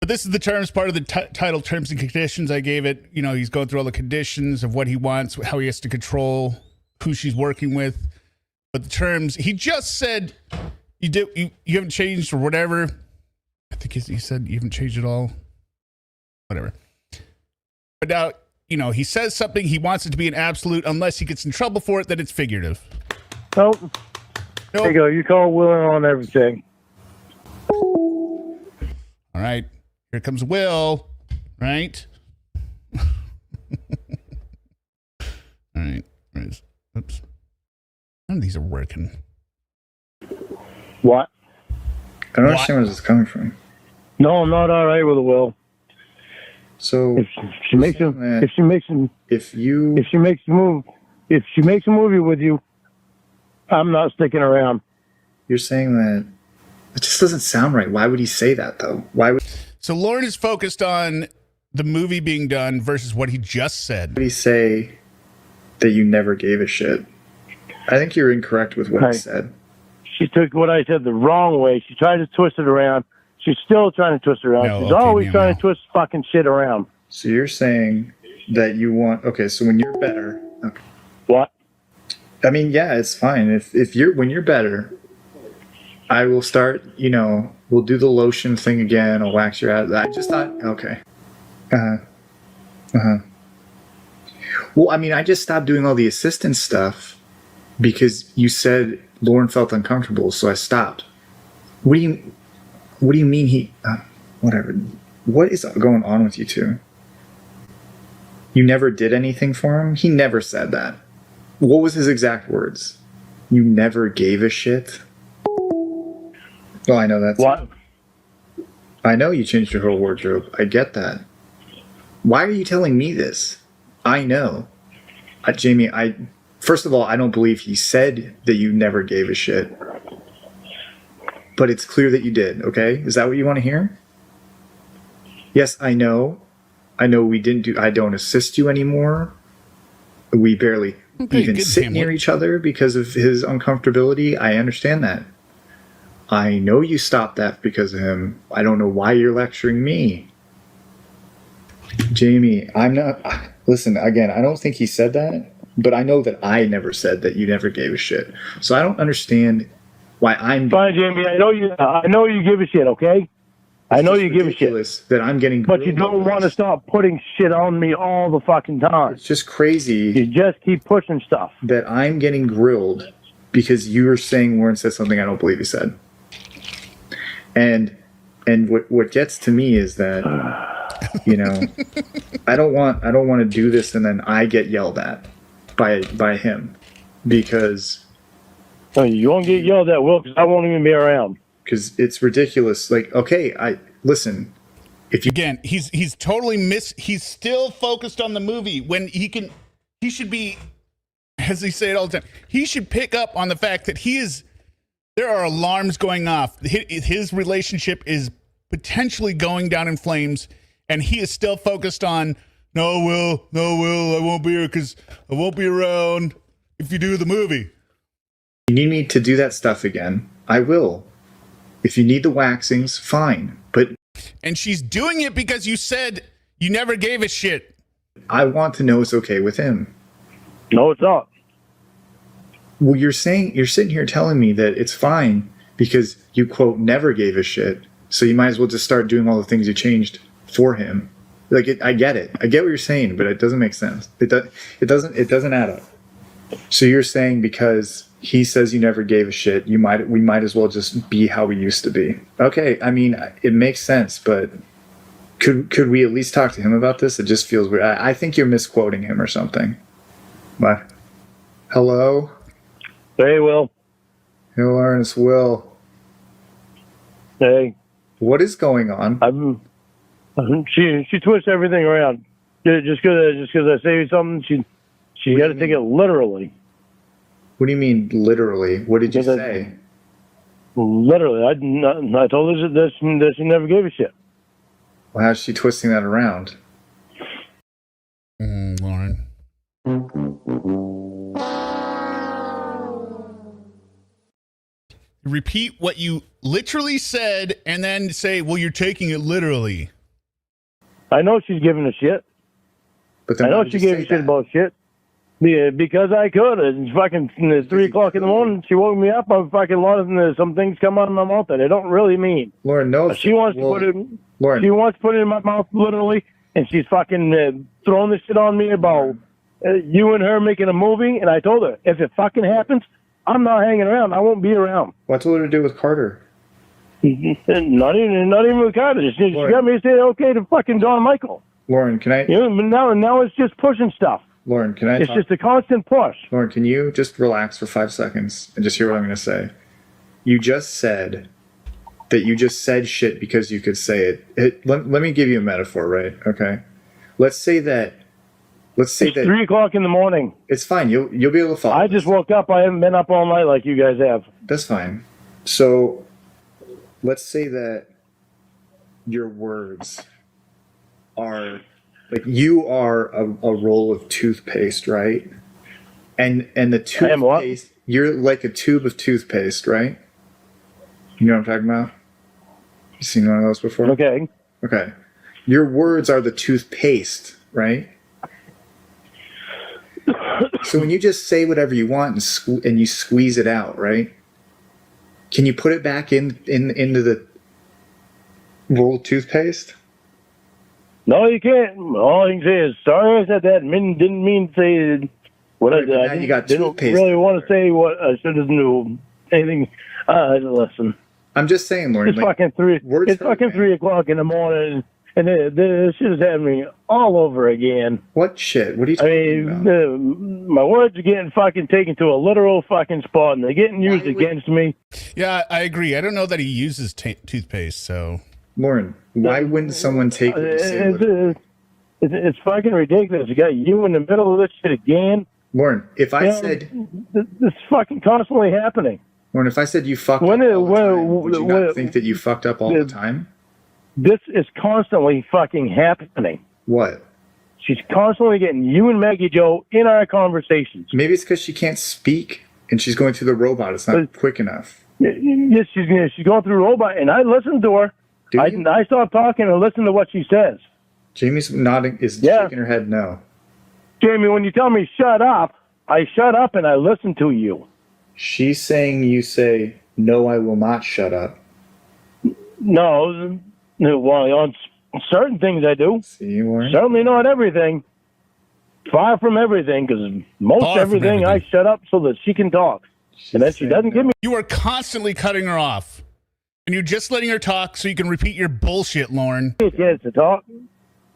[SPEAKER 1] But this is the terms part of the title, terms and conditions. I gave it. You know, he's going through all the conditions of what he wants, how he has to control who she's working with. But the terms, he just said you haven't changed or whatever. I think he said you haven't changed at all. Whatever. But now, you know, he says something, he wants it to be an absolute, unless he gets in trouble for it, then it's figurative.
[SPEAKER 2] Nope.
[SPEAKER 1] Nope.
[SPEAKER 2] There you go. You call Will on everything.
[SPEAKER 1] All right. Here comes Will. Right? All right. Oops. None of these are working.
[SPEAKER 2] What?
[SPEAKER 4] I don't understand where this is coming from.
[SPEAKER 2] No, I'm not all right with it, Will.
[SPEAKER 4] So
[SPEAKER 2] If she makes a movie with you, I'm not sticking around.
[SPEAKER 4] you're saying that it just doesn't sound right. Why would he say that though? Why would
[SPEAKER 1] So Lorne is focused on the movie being done versus what he just said.
[SPEAKER 4] he say that you never gave a shit? I think you're incorrect with what he said.
[SPEAKER 2] She took what I said the wrong way. She tried to twist it around. She's still trying to twist it around.
[SPEAKER 1] No,
[SPEAKER 2] She's
[SPEAKER 1] okay,
[SPEAKER 2] always
[SPEAKER 1] no,
[SPEAKER 2] trying
[SPEAKER 1] no.
[SPEAKER 2] to twist fucking shit around.
[SPEAKER 4] So you're saying that you want so when you're better. Okay.
[SPEAKER 2] What?
[SPEAKER 4] I mean, yeah, it's fine. If you're when you're better, I will start, we'll do the lotion thing again, I'll wax your ass. I just thought okay. Well, I mean, I just stopped doing all the assistant stuff because you said Lorne felt uncomfortable, so I stopped. What do you mean he whatever. What is going on with you two? You never did anything for him? He never said that. What was his exact words? You never gave a shit? Well, I know that's
[SPEAKER 2] What?
[SPEAKER 4] I know you changed your whole wardrobe. I get that. Why are you telling me this? I know. Jamie, first of all, I don't believe he said that you never gave a shit. But it's clear that you did, okay? Is that what you want to hear? Yes, I know. I don't assist you anymore. We barely even sit near each other because of his uncomfortability. I understand that. I know you stopped that because of him. I don't know why you're lecturing me. Jamie, I'm not... Listen, again, I don't think he said that, but I know that I never said that you never gave a shit. So I don't understand why I'm...
[SPEAKER 2] Fine, Jamie. I know you give a shit, okay? I know you give a shit.
[SPEAKER 4] That I'm getting...
[SPEAKER 2] But you don't want to stop putting shit on me all the fucking time.
[SPEAKER 4] It's just crazy.
[SPEAKER 2] You just keep pushing stuff.
[SPEAKER 4] That I'm getting grilled because you were saying Warren said something I don't believe he said. And what gets to me is that, I don't want to do this and then I get yelled at by him because...
[SPEAKER 2] You won't get yelled at, Will, because I won't even be around.
[SPEAKER 4] Because it's ridiculous. Like, okay, listen. If you
[SPEAKER 1] Again, he's totally he's still focused on the movie when he should be, as they say it all the time, he should pick up on the fact that there are alarms going off. His relationship is potentially going down in flames, and he is still focused on, no, Will, I won't be here because I won't be around if you do the movie.
[SPEAKER 4] you need me to do that stuff again, I will. If you need the waxings, fine. But
[SPEAKER 1] And she's doing it because you said you never gave a shit.
[SPEAKER 4] I want to know it's okay with him.
[SPEAKER 2] No, it's not.
[SPEAKER 4] Well, you're sitting here telling me that it's fine because you, quote, never gave a shit. So you might as well just start doing all the things you changed for him. Like, I get it. I get what you're saying, but it doesn't make sense. It doesn't add up. So you're saying because he says you never gave a shit, we might as well just be how we used to be. Okay, I mean, it makes sense, but could we at least talk to him about this? It just feels weird. I think you're misquoting him or something. What? Hello?
[SPEAKER 2] Hey, Will.
[SPEAKER 4] Hey, Lawrence, Will.
[SPEAKER 2] Hey.
[SPEAKER 4] What is going on?
[SPEAKER 2] She twists everything around. Just because I say something, she got to take it literally.
[SPEAKER 4] What do you mean, literally? What did you say?
[SPEAKER 2] Literally. I told her that she never gave a shit.
[SPEAKER 4] Well, how's she twisting that around?
[SPEAKER 1] Lauren. repeat what you literally said and then say, well, you're taking it literally.
[SPEAKER 2] I know she's giving a shit.
[SPEAKER 4] But then
[SPEAKER 2] I
[SPEAKER 4] why
[SPEAKER 2] know
[SPEAKER 4] would
[SPEAKER 2] she
[SPEAKER 4] you
[SPEAKER 2] gave
[SPEAKER 4] say
[SPEAKER 2] a shit
[SPEAKER 4] that?
[SPEAKER 2] about shit. Yeah, because I could. It's fucking 3 o'clock in the morning. She woke me up. I'm fucking lost. Some things come out of my mouth that I don't really mean.
[SPEAKER 4] Lauren, no.
[SPEAKER 2] She wants to put it.
[SPEAKER 4] Lauren,
[SPEAKER 2] She wants to put it in my mouth literally, and she's fucking throwing this shit on me about you and her making a movie. And I told her, if it fucking happens, I'm not hanging around. I won't be around.
[SPEAKER 4] what's it to do with Carter?
[SPEAKER 2] Not even with Carter. She got me to say okay to fucking Don Michael.
[SPEAKER 4] Lauren, can I?
[SPEAKER 2] You know, now it's just pushing stuff.
[SPEAKER 4] Lauren, can I?
[SPEAKER 2] It's just a constant push.
[SPEAKER 4] Lauren, can you just relax for 5 seconds and just hear what I'm going to say? You just said that you just said shit because you could say it. Let me give you a metaphor, right? Okay. Let's say that.
[SPEAKER 2] It's 3 o'clock in the morning.
[SPEAKER 4] It's fine. You'll be able to follow.
[SPEAKER 2] I just woke up. I haven't been up all night like you guys have.
[SPEAKER 4] That's fine. So, let's say that your words are like you are a roll of toothpaste, right? And the
[SPEAKER 2] I am what?
[SPEAKER 4] toothpaste, you're like a tube of toothpaste, right? You know what I'm talking about? You seen one of those before?
[SPEAKER 2] Okay.
[SPEAKER 4] Okay. Your words are the toothpaste, right? So when you just say whatever you want and you squeeze it out, right? Can you put it back into the roll of toothpaste?
[SPEAKER 2] No, you can't. All you can say is, sorry I said that. Didn't mean to say what
[SPEAKER 4] Right,
[SPEAKER 2] I
[SPEAKER 4] now
[SPEAKER 2] did.
[SPEAKER 4] you got
[SPEAKER 2] Didn't
[SPEAKER 4] toothpaste
[SPEAKER 2] really want to
[SPEAKER 4] everywhere.
[SPEAKER 2] say what I should have knew. Anything. Listen.
[SPEAKER 4] I'm just saying, Lauren.
[SPEAKER 2] It's fucking 3.
[SPEAKER 4] words
[SPEAKER 2] It's
[SPEAKER 4] hurt,
[SPEAKER 2] fucking
[SPEAKER 4] man.
[SPEAKER 2] 3 o'clock in the morning, and this shit is happening all over again.
[SPEAKER 4] What shit? What are you
[SPEAKER 2] I
[SPEAKER 4] talking
[SPEAKER 2] mean,
[SPEAKER 4] about?
[SPEAKER 2] my words are getting fucking taken to a literal fucking spot, and they're getting used against me.
[SPEAKER 1] Yeah, I agree. I don't know that he uses toothpaste, so.
[SPEAKER 4] Lauren, why wouldn't someone take what you say literally?
[SPEAKER 2] It's fucking ridiculous. You got you in the middle of this shit again.
[SPEAKER 4] Lauren, if I
[SPEAKER 2] You know,
[SPEAKER 4] said,
[SPEAKER 2] It's fucking constantly happening.
[SPEAKER 4] Lauren, if I said you fucked
[SPEAKER 2] When
[SPEAKER 4] up
[SPEAKER 2] it-
[SPEAKER 4] all the
[SPEAKER 2] when-
[SPEAKER 4] time, would you
[SPEAKER 2] when-
[SPEAKER 4] not think that you fucked up all the time?
[SPEAKER 2] This is constantly fucking happening.
[SPEAKER 4] What?
[SPEAKER 2] She's constantly getting you and Maggie Joe in our conversations.
[SPEAKER 4] Maybe it's because she can't speak and she's going through the robot. It's not quick enough.
[SPEAKER 2] Yes, she's going through robot, and I listen to her.
[SPEAKER 4] Do you?
[SPEAKER 2] I stop talking and listen to what she says.
[SPEAKER 4] Jamie's nodding, is
[SPEAKER 2] Yeah.
[SPEAKER 4] shaking her head no.
[SPEAKER 2] Jamie, when you tell me shut up, I shut up and I listen to you.
[SPEAKER 4] She's saying you say, no, I will not shut up.
[SPEAKER 2] No, well, on certain things I do.
[SPEAKER 4] See, Lauren?
[SPEAKER 2] Certainly not everything. Far from everything, because most
[SPEAKER 1] Far from
[SPEAKER 2] everything I
[SPEAKER 1] everything.
[SPEAKER 2] shut up so that she can talk.
[SPEAKER 4] She's
[SPEAKER 2] And then she
[SPEAKER 4] saying
[SPEAKER 2] doesn't
[SPEAKER 4] no.
[SPEAKER 2] give me.
[SPEAKER 1] You are constantly cutting her off. And you're just letting her talk so you can repeat your bullshit, Lauren.
[SPEAKER 2] A chance to talk.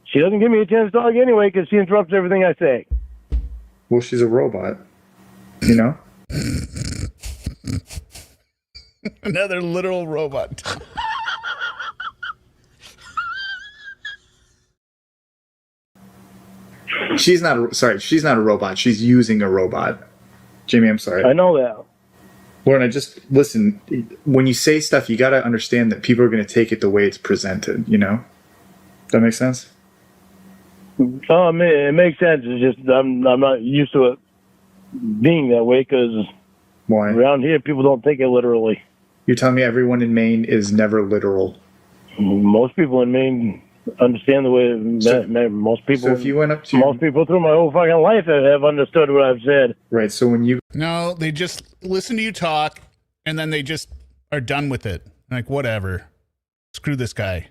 [SPEAKER 2] She doesn't give me a chance to talk anyway because she interrupts everything I say.
[SPEAKER 4] Well, she's a robot. You know?
[SPEAKER 1] Another literal robot.
[SPEAKER 4] She's not a robot. She's using a robot. Jamie, I'm sorry.
[SPEAKER 2] I know that.
[SPEAKER 4] Lauren, I just listen. When you say stuff, you got to understand that people are going to take it the way it's presented. You know, that makes sense.
[SPEAKER 2] Oh, man, it makes sense. It's just I'm not used to it being that way because
[SPEAKER 4] Why?
[SPEAKER 2] around here people don't take it literally.
[SPEAKER 4] You're telling me everyone in Maine is never literal.
[SPEAKER 2] Most people in Maine understand the way most people.
[SPEAKER 4] So if you went up to
[SPEAKER 2] most people through my whole fucking life have understood what I've said.
[SPEAKER 4] right, so when you
[SPEAKER 1] No, they just listen to you talk and then they just are done with it. Like, whatever. Screw this guy.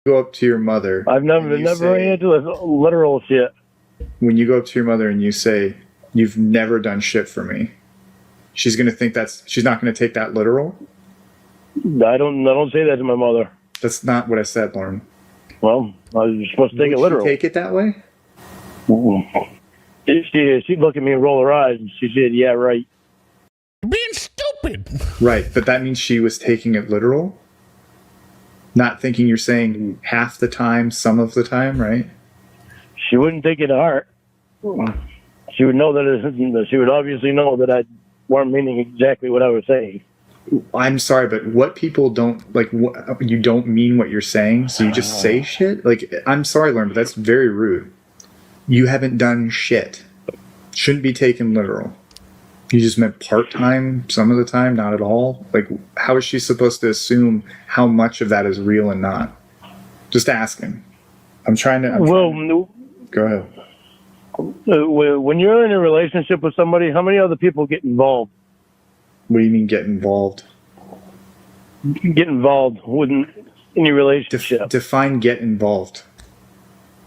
[SPEAKER 4] go up to your mother,
[SPEAKER 2] I've never
[SPEAKER 4] and you
[SPEAKER 2] ran
[SPEAKER 4] say-
[SPEAKER 2] into this literal shit.
[SPEAKER 4] when you go up to your mother and you say, "You've never done shit for me," she's gonna think she's not gonna take that literal.
[SPEAKER 2] I don't say that to my mother.
[SPEAKER 4] That's not what I said, Lauren.
[SPEAKER 2] Well, I was supposed to take
[SPEAKER 4] Would
[SPEAKER 2] it
[SPEAKER 4] she
[SPEAKER 2] literal.
[SPEAKER 4] take it that way?
[SPEAKER 2] She'd look at me and roll her eyes, and she said, "Yeah, right."
[SPEAKER 1] You're being stupid.
[SPEAKER 4] Right, but that means she was taking it literal, not thinking you're saying half the time, some of the time, right?
[SPEAKER 2] She wouldn't take it to heart. She would know that she would obviously know that I weren't meaning exactly what I was saying.
[SPEAKER 4] I'm sorry, but what people don't like, you don't mean what you're saying, so you just say shit. Like, I'm sorry, Lauren, but that's very rude. You haven't done shit. Shouldn't be taken literal. You just meant part-time some of the time, not at all? Like, how is she supposed to assume how much of that is real and not? Just asking. I'm trying to... Go ahead.
[SPEAKER 2] When you're in a relationship with somebody, how many other people get involved?
[SPEAKER 4] What do you mean get involved?
[SPEAKER 2] Get involved in your relationship.
[SPEAKER 4] Define get involved.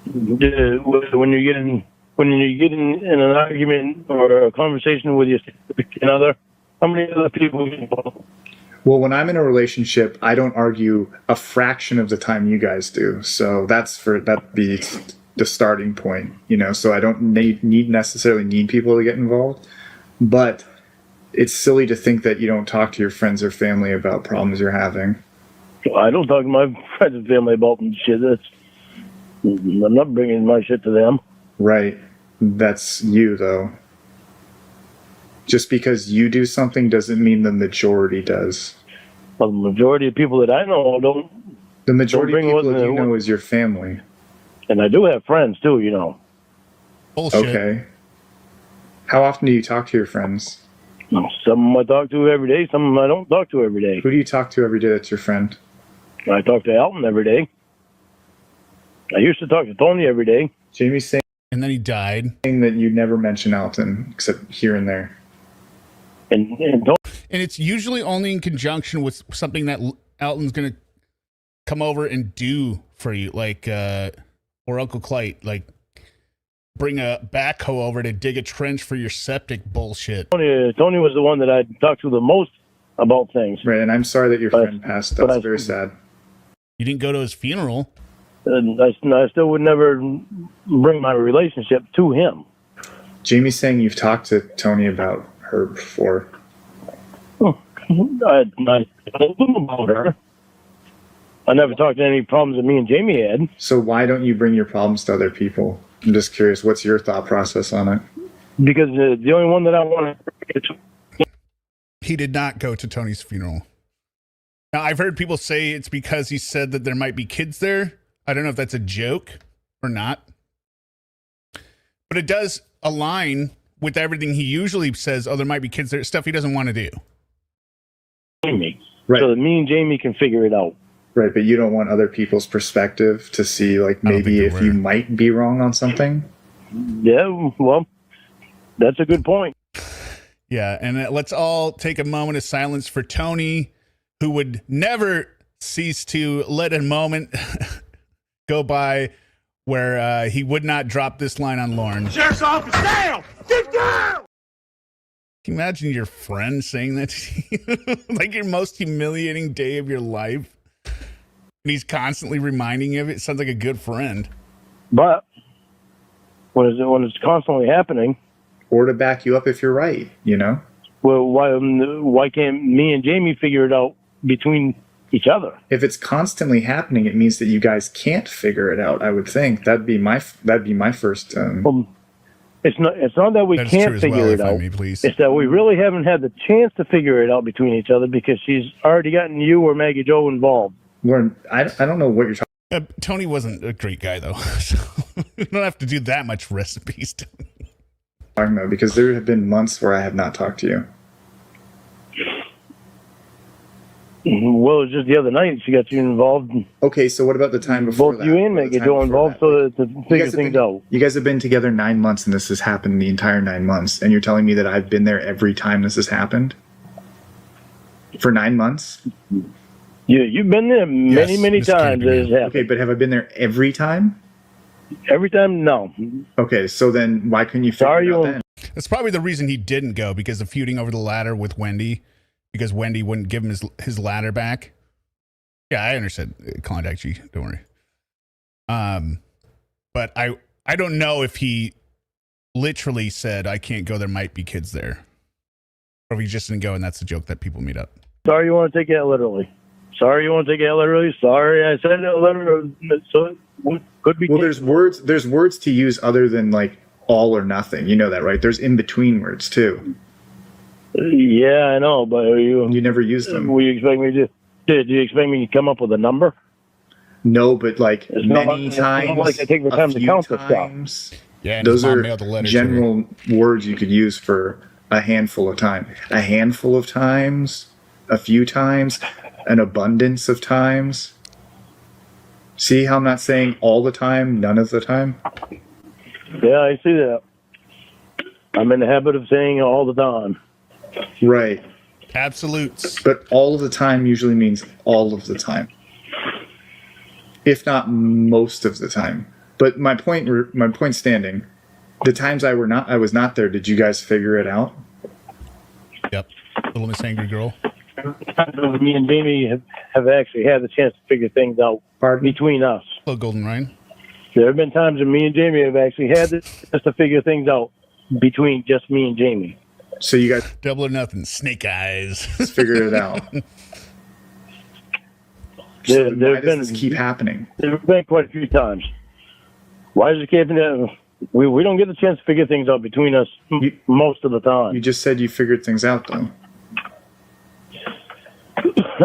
[SPEAKER 2] When you're getting in an argument or a conversation with your significant other, how many other people get involved?
[SPEAKER 4] Well, when I'm in a relationship, I don't argue a fraction of the time you guys do. So that'd be the starting point, so I don't necessarily need people to get involved. But it's silly to think that you don't talk to your friends or family about problems you're having.
[SPEAKER 2] I don't talk to my friends and family about shit. I'm not bringing my shit to them.
[SPEAKER 4] Right. That's you, though. Just because you do something doesn't mean the majority does.
[SPEAKER 2] Well, the majority of people that I know don't.
[SPEAKER 4] The majority of people that you know is your family.
[SPEAKER 2] And I do have friends, too,
[SPEAKER 1] Bullshit.
[SPEAKER 4] Okay. How often do you talk to your friends?
[SPEAKER 2] Some of them I talk to every day. Some of them I don't talk to every day.
[SPEAKER 4] Who do you talk to every day that's your friend?
[SPEAKER 2] I talk to Alton every day. I used to talk to Tony every day.
[SPEAKER 4] Jamie's saying
[SPEAKER 1] And then he died.
[SPEAKER 4] that you never mention Alton, except here and there.
[SPEAKER 2] And
[SPEAKER 1] it's usually only in conjunction with something that Alton's going to come over and do for you, like, or Uncle Clyde, like, bring a backhoe over to dig a trench for your septic bullshit.
[SPEAKER 2] Tony was the one that I talked to the most about things.
[SPEAKER 4] Right, and I'm sorry that your friend passed. That's very sad.
[SPEAKER 1] You didn't go to his funeral.
[SPEAKER 2] And I still would never bring my relationship to him.
[SPEAKER 4] Jamie's saying you've talked to Tony about her before.
[SPEAKER 2] I told him about her. I never talked to any problems that me and Jamie had.
[SPEAKER 4] So why don't you bring your problems to other people? I'm just curious, what's your thought process on it?
[SPEAKER 2] Because the only one that I want to...
[SPEAKER 1] He did not go to Tony's funeral. Now, I've heard people say it's because he said that there might be kids there. I don't know if that's a joke or not. But it does align with everything he usually says. Oh, there might be kids there. Stuff he doesn't want to do.
[SPEAKER 2] Jamie.
[SPEAKER 4] Right.
[SPEAKER 2] So that me and Jamie can figure it out.
[SPEAKER 4] Right, but you don't want other people's perspective to see, like, maybe if you might be wrong on something?
[SPEAKER 2] Yeah, well, that's a good point.
[SPEAKER 1] Yeah, and let's all take a moment of silence for Tony, who would never cease to let a moment go by where he would not drop this line on Lorne.
[SPEAKER 5] Sheriff's office, down! Get down!
[SPEAKER 1] Can you imagine your friend saying that to you? Like your most humiliating day of your life? And he's constantly reminding you of it. It sounds like a good friend.
[SPEAKER 2] But when it's constantly happening...
[SPEAKER 4] Or to back you up if you're right,
[SPEAKER 2] Well, why can't me and Jamie figure it out between each other?
[SPEAKER 4] If it's constantly happening, it means that you guys can't figure it out, I would think. That'd be my first...
[SPEAKER 2] It's not that we can't figure it out. It's that we really haven't had the chance to figure it out between each other because she's already gotten you or Maggie Joe involved.
[SPEAKER 4] Lauren, I don't know what you're talking
[SPEAKER 1] Tony wasn't a great guy, though. So you don't have to do that much recipes, Tony.
[SPEAKER 4] About, because there have been months where I have not talked to you.
[SPEAKER 2] Well, it was just the other night she got you involved.
[SPEAKER 4] Okay, so what about the time before
[SPEAKER 2] both you and Maggie Joe involved to figure things out?
[SPEAKER 4] You guys have been together 9 months, and this has happened the entire 9 months, and you're telling me that I've been there every time this has happened? For 9 months?
[SPEAKER 2] Yeah, you've been there many times.
[SPEAKER 4] Okay, but have I been there every time?
[SPEAKER 2] Every time, no.
[SPEAKER 4] Okay, so then why couldn't you figure it out then?
[SPEAKER 1] That's probably the reason he didn't go, because of feuding over the ladder with Wendy, because Wendy wouldn't give him his ladder back. Yeah, I understand. Contact you, don't worry. But I don't know if he literally said, I can't go, there might be kids there. Or if he just didn't go, and that's the joke that people made up.
[SPEAKER 2] Sorry you want to take that literally. Sorry I said it literally. So it could be.
[SPEAKER 4] Well, there's words to use other than like all or nothing. You know that, right? There's in between words too.
[SPEAKER 2] Yeah, I know, but
[SPEAKER 4] you never use them.
[SPEAKER 2] Will you expect me to? Did you expect me to come up with a number?
[SPEAKER 4] No, but like
[SPEAKER 2] it's
[SPEAKER 4] many
[SPEAKER 2] not,
[SPEAKER 4] times.
[SPEAKER 2] It's not like I take the time to count the stuff.
[SPEAKER 1] Yeah,
[SPEAKER 4] those are general words you could use for a handful of times. A handful of times, a few times, an abundance of times. See how I'm not saying all the time, none of the time?
[SPEAKER 2] Yeah, I see that. I'm in the habit of saying it all the time.
[SPEAKER 4] Right.
[SPEAKER 1] Absolutes.
[SPEAKER 4] But all of the time usually means all of the time. If not most of the time. But my point standing, the times I was not there, did you guys figure it out?
[SPEAKER 1] Yep. Little Miss Angry Girl.
[SPEAKER 2] Me and Jamie have actually had the chance to figure things out between us.
[SPEAKER 1] Hello, Golden Ryan.
[SPEAKER 2] There have been times when me and Jamie have actually had just to figure things out between just me and Jamie.
[SPEAKER 4] So you guys
[SPEAKER 1] Double or nothing. Snake eyes.
[SPEAKER 4] figured it out. So why does this keep happening?
[SPEAKER 2] There have been quite a few times. Why does it keep happening? We don't get the chance to figure things out between us most of the time.
[SPEAKER 4] You just said you figured things out, though.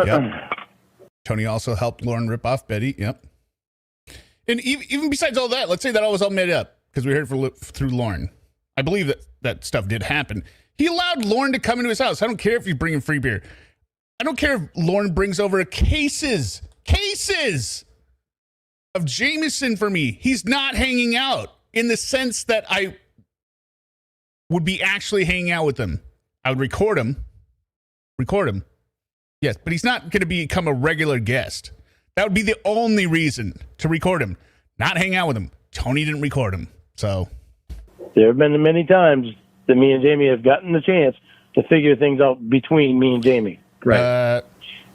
[SPEAKER 1] Yep. Tony also helped Lorne rip off Betty. Yep. And even besides all that, let's say that all was all made up because we heard through Lorne. I believe that stuff did happen. He allowed Lorne to come into his house. I don't care if you bring him free beer. I don't care if Lorne brings over cases of Jameson for me. He's not hanging out in the sense that I would be actually hanging out with him. I would record him. Yes, but he's not going to become a regular guest. That would be the only reason to record him, not hang out with him. Tony didn't record him, so.
[SPEAKER 2] There have been many times that me and Jamie have gotten the chance to figure things out between me and Jamie.
[SPEAKER 4] Right.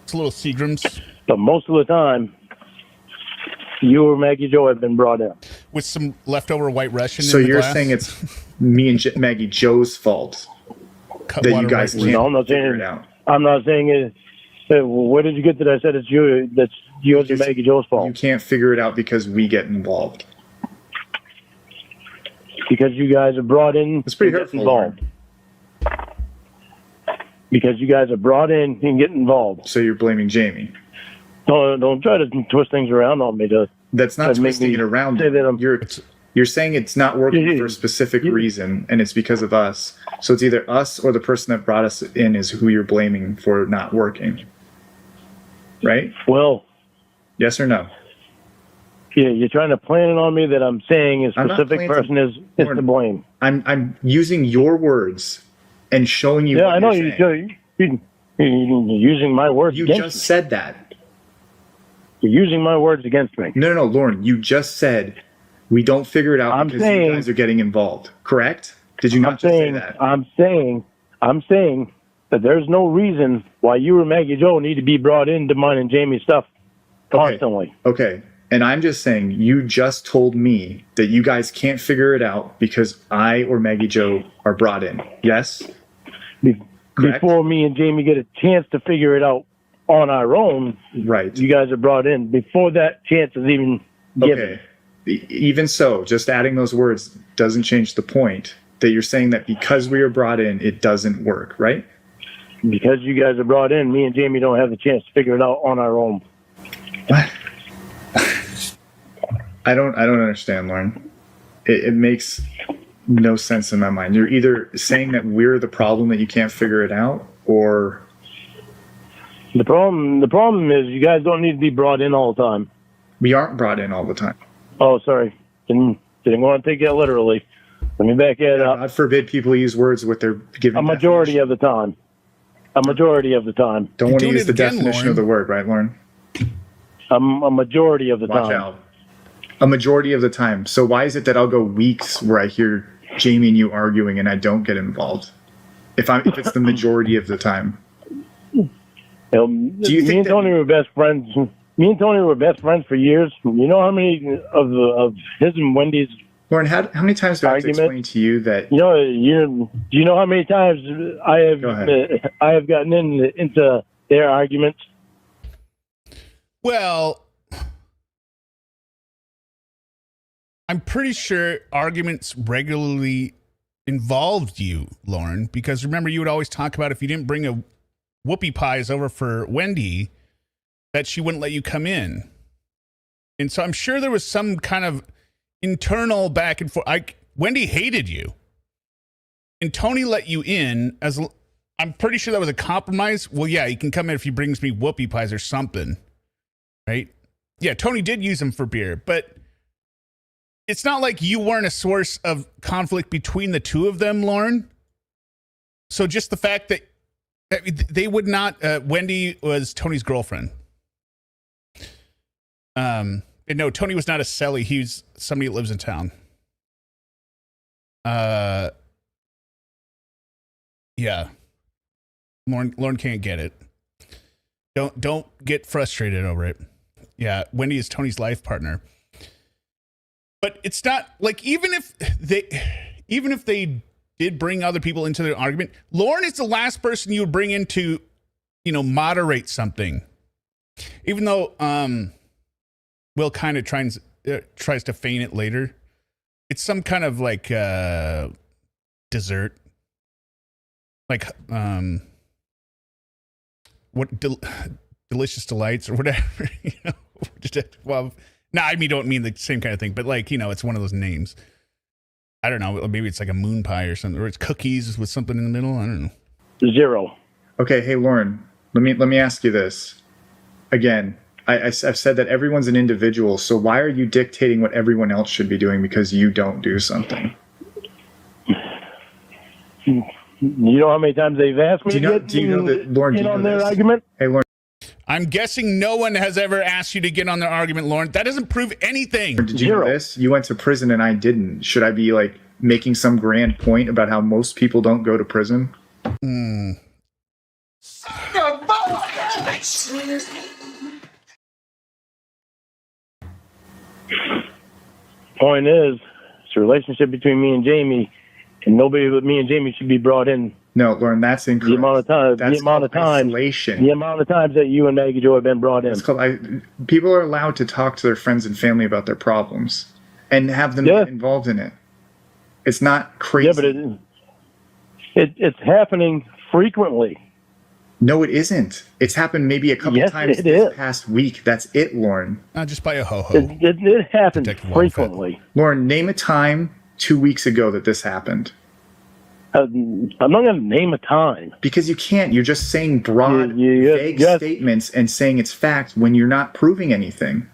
[SPEAKER 1] It's a little Seagrams.
[SPEAKER 2] But most of the time, you or Maggie Jo have been brought in.
[SPEAKER 1] With some leftover White Russian
[SPEAKER 4] So
[SPEAKER 1] in the
[SPEAKER 4] you're
[SPEAKER 1] glass.
[SPEAKER 4] saying it's me and Maggie Jo's fault that you guys can't
[SPEAKER 2] No, I'm not saying
[SPEAKER 4] figure
[SPEAKER 2] it.
[SPEAKER 4] it out.
[SPEAKER 2] I'm not saying it. Where did you get that I said it's you? That's yours and Maggie Jo's fault.
[SPEAKER 4] You can't figure it out because we get involved.
[SPEAKER 2] Because you guys are brought in.
[SPEAKER 4] It's pretty
[SPEAKER 2] and get
[SPEAKER 4] hurtful.
[SPEAKER 2] involved. Because you guys are brought in and get involved.
[SPEAKER 4] So you're blaming Jamie.
[SPEAKER 2] Don't try to twist things around on me.
[SPEAKER 4] That's not
[SPEAKER 2] That make
[SPEAKER 4] twisting
[SPEAKER 2] me
[SPEAKER 4] it around.
[SPEAKER 2] say that I'm-
[SPEAKER 4] You're saying it's not working for a specific reason, and it's because of us. So it's either us or the person that brought us in is who you're blaming for not working. Right?
[SPEAKER 2] Well,
[SPEAKER 4] Yes or no?
[SPEAKER 2] yeah, you're trying to plan it on me that I'm saying a
[SPEAKER 4] I'm not
[SPEAKER 2] specific
[SPEAKER 4] planning to-
[SPEAKER 2] person is to blame.
[SPEAKER 4] I'm using your words and showing you.
[SPEAKER 2] Yeah,
[SPEAKER 4] what
[SPEAKER 2] I know
[SPEAKER 4] you're saying.
[SPEAKER 2] you're using my words
[SPEAKER 4] You
[SPEAKER 2] against
[SPEAKER 4] just
[SPEAKER 2] me.
[SPEAKER 4] said that.
[SPEAKER 2] You're using my words against me.
[SPEAKER 4] No, Lauren. You just said we don't figure it out
[SPEAKER 2] I'm
[SPEAKER 4] because
[SPEAKER 2] saying-
[SPEAKER 4] you guys are getting involved. Correct? Did you not
[SPEAKER 2] I'm
[SPEAKER 4] just
[SPEAKER 2] saying,
[SPEAKER 4] say that?
[SPEAKER 2] I'm saying that there's no reason why you or Maggie Jo need to be brought into mine and Jamie's stuff constantly.
[SPEAKER 4] Okay. And I'm just saying, you just told me that you guys can't figure it out because I or Maggie Jo are brought in. Yes? Correct?
[SPEAKER 2] Before me and Jamie get a chance to figure it out on our own,
[SPEAKER 4] Right.
[SPEAKER 2] you guys are brought in before that chance is even given.
[SPEAKER 4] Okay. Even so, just adding those words doesn't change the point that you're saying that because we are brought in, it doesn't work, right?
[SPEAKER 2] Because you guys are brought in, me and Jamie don't have the chance to figure it out on our own.
[SPEAKER 4] What? I don't understand, Lauren. It makes no sense in my mind. You're either saying that we're the problem that you can't figure it out, or
[SPEAKER 2] The problem is you guys don't need to be brought in all the time.
[SPEAKER 4] we aren't brought in all the time.
[SPEAKER 2] Oh, sorry. Didn't want to take that literally. Let me back it up.
[SPEAKER 4] God forbid people use words with their given
[SPEAKER 2] A majority of the time. Don't
[SPEAKER 1] You're
[SPEAKER 4] want to
[SPEAKER 1] doing
[SPEAKER 4] use
[SPEAKER 1] it
[SPEAKER 4] the
[SPEAKER 1] again,
[SPEAKER 4] definition
[SPEAKER 1] Lauren.
[SPEAKER 4] of the word, right, Lauren?
[SPEAKER 2] A majority of the
[SPEAKER 4] Watch
[SPEAKER 2] time.
[SPEAKER 4] out. A majority of the time. So why is it that I'll go weeks where I hear Jamie and you arguing and I don't get involved? If it's the majority of the time.
[SPEAKER 2] Do
[SPEAKER 4] you
[SPEAKER 2] me
[SPEAKER 4] think
[SPEAKER 2] and
[SPEAKER 4] that-
[SPEAKER 2] Tony were best friends. Me and Tony were best friends for years. You know how many of his and Wendy's?
[SPEAKER 4] Lauren, how many times do I have to
[SPEAKER 2] Argument?
[SPEAKER 4] explain to you that
[SPEAKER 2] Do you know how many times I
[SPEAKER 4] Go ahead.
[SPEAKER 2] have gotten into their arguments?
[SPEAKER 1] Well, I'm pretty sure arguments regularly involved you, Lauren, because remember you would always talk about if you didn't bring a whoopie pies over for Wendy, that she wouldn't let you come in. And so I'm sure there was some kind of internal back and forth. Wendy hated you. and Tony let you in I'm pretty sure that was a compromise. Well, yeah, he can come in if he brings me whoopie pies or something, right? Yeah, Tony did use them for beer, but it's not like you weren't a source of conflict between the two of them, Lorne. So just the fact that they would not, Wendy was Tony's girlfriend. And no, Tony was not a cellie. He was somebody that lives in town. Yeah. Lorne can't get it. Don't get frustrated over it. Yeah, Wendy is Tony's life partner. But it's not like even if they did bring other people into the argument, Lorne is the last person you would bring in to, moderate something. Even though Will kind of tries to feign it later. It's some kind of like dessert. Like delicious delights or whatever, well, I don't mean the same kind of thing, but like, it's one of those names. I don't know, maybe it's like a moon pie or something, or it's cookies with something in the middle. I don't know.
[SPEAKER 2] 0.
[SPEAKER 4] Okay, hey Lorne, let me ask you this again. I've said that everyone's an individual, so why are you dictating what everyone else should be doing because you don't do something?
[SPEAKER 2] You know how many times they've asked me
[SPEAKER 4] do you know that, Lorne,
[SPEAKER 2] get on their argument?
[SPEAKER 4] Hey, Lorne.
[SPEAKER 1] I'm guessing no one has ever asked you to get on their argument, Lorne. That doesn't prove anything.
[SPEAKER 4] Did you know this? You went to prison and I didn't. Should I be like making some grand point about how most people don't go to prison?
[SPEAKER 2] Point is, it's a relationship between me and Jamie, and nobody but me and Jamie should be brought in.
[SPEAKER 4] No, Lorne, that's incorrect.
[SPEAKER 2] The amount of time,
[SPEAKER 4] that's
[SPEAKER 2] the amount of times,
[SPEAKER 4] isolation.
[SPEAKER 2] the amount of times that you and Maggie Jo have been brought in.
[SPEAKER 4] People are allowed to talk to their friends and family about their problems and have them get involved in it. It's not crazy.
[SPEAKER 2] Yeah, but it's happening frequently.
[SPEAKER 4] No, it isn't. It's happened maybe a couple times this past week. That's it, Lorne.
[SPEAKER 1] Just buy a ho-ho.
[SPEAKER 2] It happens frequently.
[SPEAKER 4] Lorne, name a time 2 weeks ago that this happened.
[SPEAKER 2] I'm not going to name a time.
[SPEAKER 4] Because you can't. You're just saying broad, vague statements and saying it's fact when you're not proving anything.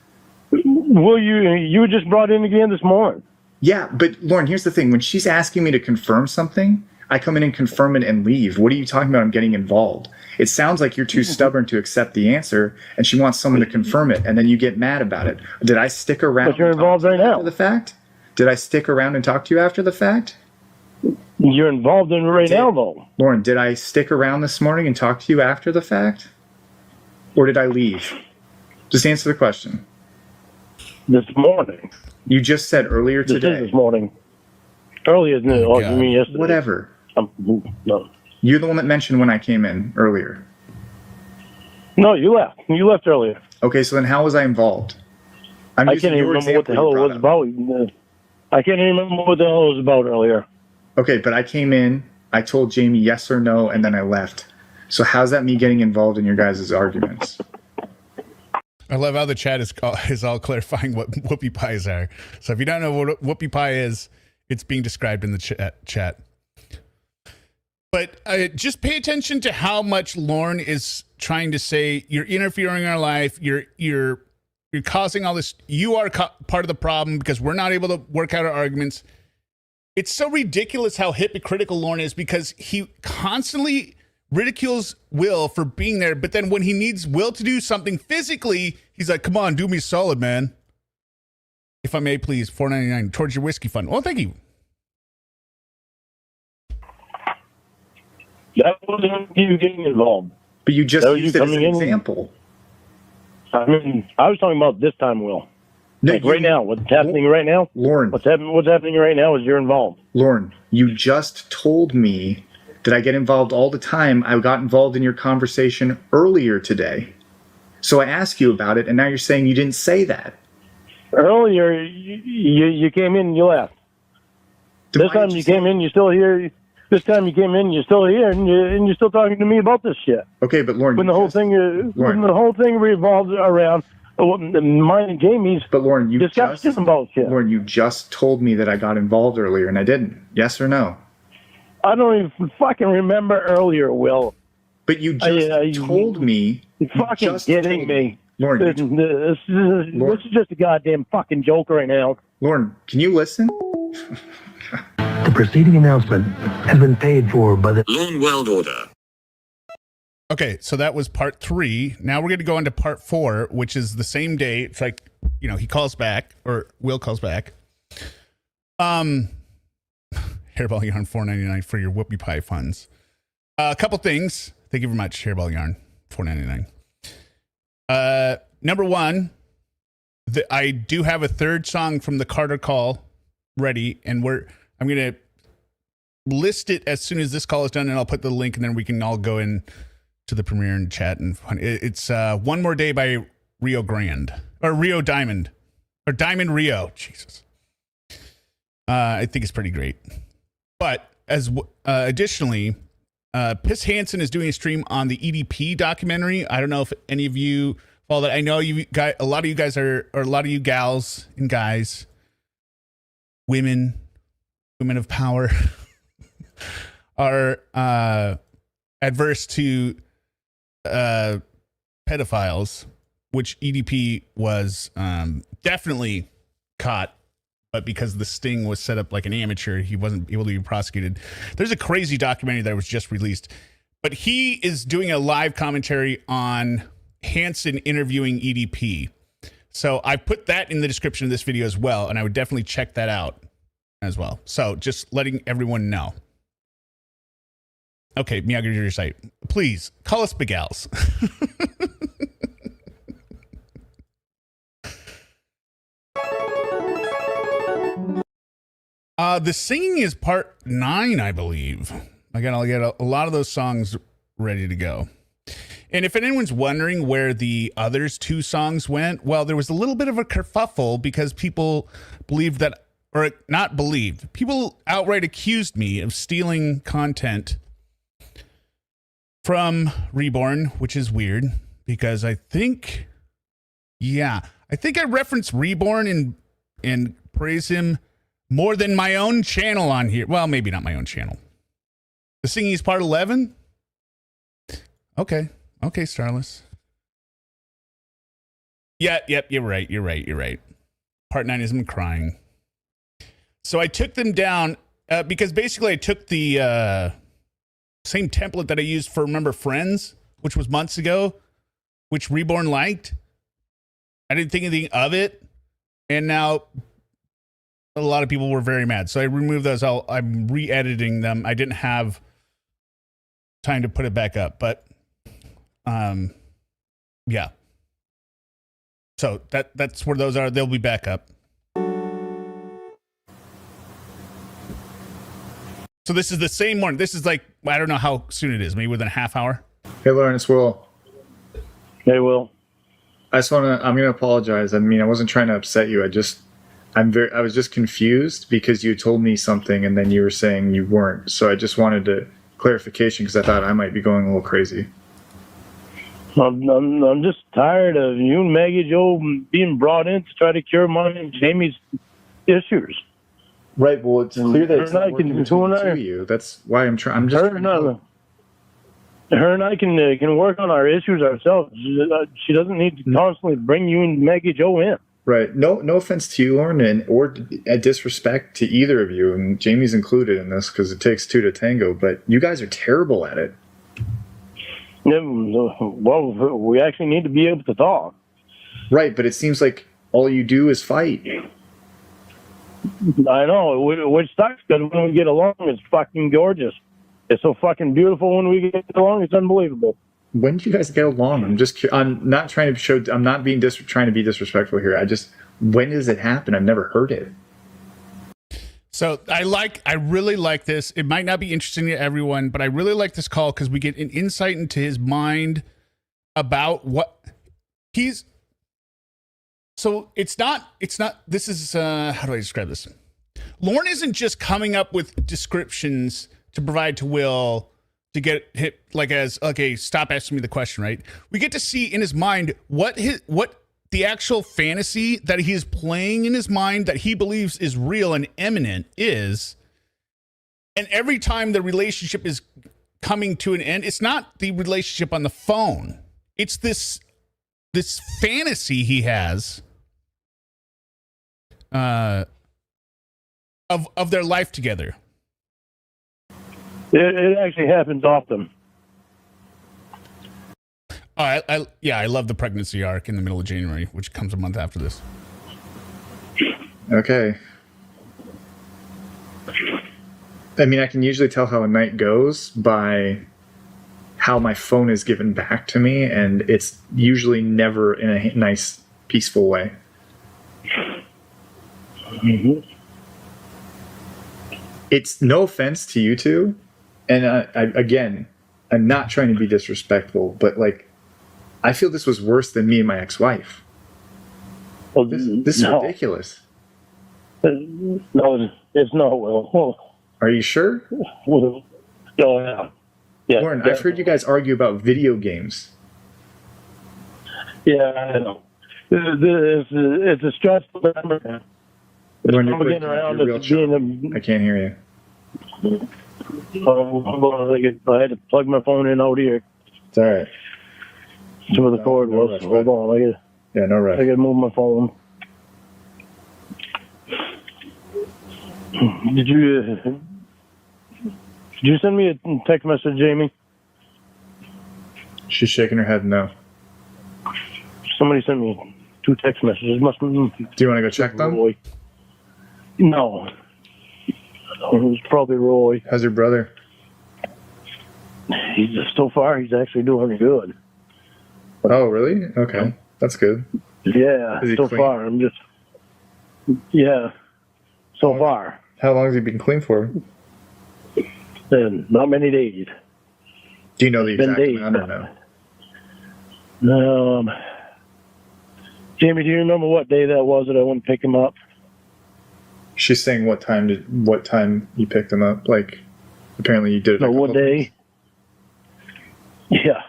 [SPEAKER 2] Well, you were just brought in again this morning.
[SPEAKER 4] Yeah, but Lorne, here's the thing. When she's asking me to confirm something, I come in and confirm it and leave. What are you talking about? I'm getting involved. It sounds like you're too stubborn to accept the answer, and she wants someone to confirm it, and then you get mad about it. Did I stick around?
[SPEAKER 2] But you're involved right now.
[SPEAKER 4] After the fact? Did I stick around and talk to you after the fact?
[SPEAKER 2] You're involved in it right now, though.
[SPEAKER 4] Lorne, did I stick around this morning and talk to you after the fact? Or did I leave? Just answer the question.
[SPEAKER 2] This morning.
[SPEAKER 4] You just said earlier today.
[SPEAKER 2] This morning. Earlier, you mean yesterday?
[SPEAKER 4] Whatever.
[SPEAKER 2] No.
[SPEAKER 4] You're the one that mentioned when I came in earlier.
[SPEAKER 2] No, you left. You left earlier.
[SPEAKER 4] Okay, so then how was I involved?
[SPEAKER 2] I can't even remember what the hell it was about. I can't even remember what the hell it was about earlier.
[SPEAKER 4] Okay, but I came in, I told Jamie yes or no, and then I left. So how's that me getting involved in your guys' arguments?
[SPEAKER 1] I love how the chat is all clarifying what whoopie pies are. So if you don't know what whoopie pie is, it's being described in the chat. But just pay attention to how much Lorne is trying to say, you're interfering in our life, you're causing all this, you are part of the problem because we're not able to work out our arguments. It's so ridiculous how hypocritical Lorne is because he constantly ridicules Will for being there, but then when he needs Will to do something physically, he's like, come on, do me a solid, man. If I may, please, $4.99 towards your whiskey fund. Well, thank you.
[SPEAKER 2] That wasn't you getting involved.
[SPEAKER 4] But you just used it as an example.
[SPEAKER 2] I mean, I was talking about this time, Will. No, like right now, what's happening right now?
[SPEAKER 4] Lorne.
[SPEAKER 2] What's happening right now is you're involved.
[SPEAKER 4] Lorne, you just told me that I get involved all the time. I got involved in your conversation earlier today. So I asked you about it, and now you're saying you didn't say that.
[SPEAKER 2] Earlier, you came in and you left. This time you came in, you're still here. This time you came in, you're still here, and you're still talking to me about this shit.
[SPEAKER 4] Okay, but Lorne,
[SPEAKER 2] when the whole thing revolves around mine and Jamie's.
[SPEAKER 4] But Lorne,
[SPEAKER 2] discussion about shit.
[SPEAKER 4] Lorne, you just told me that I got involved earlier, and I didn't. Yes or no?
[SPEAKER 2] I don't even fucking remember earlier, Will.
[SPEAKER 4] But you just told me.
[SPEAKER 2] You're fucking kidding me.
[SPEAKER 4] Lauren,
[SPEAKER 2] this is just a goddamn fucking joke right now.
[SPEAKER 4] Lauren, can you listen?
[SPEAKER 6] The preceding announcement has been paid for by the
[SPEAKER 3] Lorne World Order.
[SPEAKER 1] Okay, so that was part 3. Now we're going to go into part 4, which is the same day. It's like, he calls back, or Will calls back. Hairball Yarn $4.99 for your whoopie pie funds. A couple things. Thank you very much, Hairball Yarn $4.99. Number 1, I do have a third song from the Carter call ready, and I'm going to list it as soon as this call is done, and I'll put the link, and then we can all go in to the premiere and chat. And it's One More Day by Rio Grande, or Rio Diamond, or Diamond Rio. Jesus. I think it's pretty great. But as additionally, Piss Hansen is doing a stream on the EDP documentary. I don't know if any of you follow that. I know you guys, a lot of you guys are, or a lot of you gals and guys, women of power, are adverse to pedophiles, which EDP was definitely caught. But because the sting was set up like an amateur, he wasn't able to be prosecuted. There's a crazy documentary that was just released. But he is doing a live commentary on Hansen interviewing EDP. So I put that in the description of this video as well, and I would definitely check that out as well. So just letting everyone know. Okay, Meow, get your site. Please, call us Big Al's. The singing is part 9, I believe. Again, I'll get a lot of those songs ready to go. And if anyone's wondering where the others 2 songs went, well, there was a little bit of a kerfuffle because people believed that, or not believed, people outright accused me of stealing content from Reborn, which is weird because I think I referenced Reborn and praise him more than my own channel on here. Well, maybe not my own channel. The singing is part 11? Okay, Starless. Yep, you're right. Part 9 is him crying. So I took them down because basically I took the same template that I used for Remember Friends, which was months ago, which Reborn liked. I didn't think anything of it. And now a lot of people were very mad. So I removed those. I'm re-editing them. I didn't have time to put it back up, but yeah. So that's where those are. They'll be back up. So this is the same one. This is like, I don't know how soon it is. Maybe within a half hour.
[SPEAKER 4] Hey, Lauren, it's Will.
[SPEAKER 2] Hey, Will.
[SPEAKER 4] I'm going to apologize. I mean, I wasn't trying to upset you. I was just confused because you told me something and then you were saying you weren't. So I just wanted clarification because I thought I might be going a little crazy.
[SPEAKER 2] I'm just tired of you and Maggie Joe being brought in to try to cure mine and Jamie's issues.
[SPEAKER 4] Right. Well, it's clear that it's not
[SPEAKER 2] working
[SPEAKER 4] to you. That's why I'm trying. I'm just.
[SPEAKER 2] Her and I can work on our issues ourselves. She doesn't need to constantly bring you and Maggie Joe in.
[SPEAKER 4] Right. No offense to you, Lauren, or disrespect to either of you, and Jamie's included in this because it takes 2 to tango. But you guys are terrible at it.
[SPEAKER 2] Yeah, well, we actually need to be able to talk.
[SPEAKER 4] Right, but it seems like all you do is fight.
[SPEAKER 2] I know, which sucks because when we get along, it's fucking gorgeous. It's so fucking beautiful when we get along. It's unbelievable.
[SPEAKER 4] When do you guys get along? I'm not trying to show. I'm not being trying to be disrespectful here. When does it happen? I've never heard it.
[SPEAKER 1] So I really like this. It might not be interesting to everyone, but I really like this call because we get an insight into his mind about what he's. So it's not, this is, how do I describe this? Lorne isn't just coming up with descriptions to provide to Will to get hit like as, okay, stop asking me the question, right? We get to see in his mind what the actual fantasy that he is playing in his mind that he believes is real and imminent is. And every time the relationship is coming to an end, it's not the relationship on the phone. It's this fantasy he has of their life together.
[SPEAKER 2] It actually happens often.
[SPEAKER 1] I love the pregnancy arc in the middle of January, which comes a month after this.
[SPEAKER 4] Okay. I mean, I can usually tell how a night goes by how my phone is given back to me, and it's usually never in a nice, peaceful way.
[SPEAKER 2] Mm-hmm.
[SPEAKER 4] It's no offense to you two, and again, I'm not trying to be disrespectful, but like, I feel this was worse than me and my ex-wife.
[SPEAKER 2] Well,
[SPEAKER 4] This is ridiculous.
[SPEAKER 2] No, it's not. Well,
[SPEAKER 4] Are you sure?
[SPEAKER 2] oh, yeah. Yeah.
[SPEAKER 4] Lauren, I've heard you guys argue about video games.
[SPEAKER 2] Yeah, I know. It's a stressful time.
[SPEAKER 4] Lauren,
[SPEAKER 2] I'm getting around to being
[SPEAKER 4] I can't hear you.
[SPEAKER 2] I had to plug my phone in out here.
[SPEAKER 4] It's all right.
[SPEAKER 2] That's where the cord was.
[SPEAKER 4] rush,
[SPEAKER 2] Hold on,
[SPEAKER 4] No rush.
[SPEAKER 2] I gotta move my phone. Did you send me a text message, Jamie?
[SPEAKER 4] She's shaking her head no.
[SPEAKER 2] Somebody sent me 2 text messages. Must.
[SPEAKER 4] Do you want to go check them?
[SPEAKER 2] Roy. No. It was probably Roy.
[SPEAKER 4] How's your brother?
[SPEAKER 2] So far, he's actually doing good.
[SPEAKER 4] Oh, really? Okay. That's good.
[SPEAKER 2] Yeah,
[SPEAKER 4] Is he
[SPEAKER 2] so
[SPEAKER 4] clean?
[SPEAKER 2] far. Yeah, so far.
[SPEAKER 4] How long has he been clean for?
[SPEAKER 2] And not many days.
[SPEAKER 4] Do you know the
[SPEAKER 2] Been
[SPEAKER 4] exact
[SPEAKER 2] days.
[SPEAKER 4] amount or no?
[SPEAKER 2] Jamie, do you remember what day that was that I went to pick him up?
[SPEAKER 4] She's saying what time you picked him up. Like, apparently you did it.
[SPEAKER 2] No, what day? Yeah,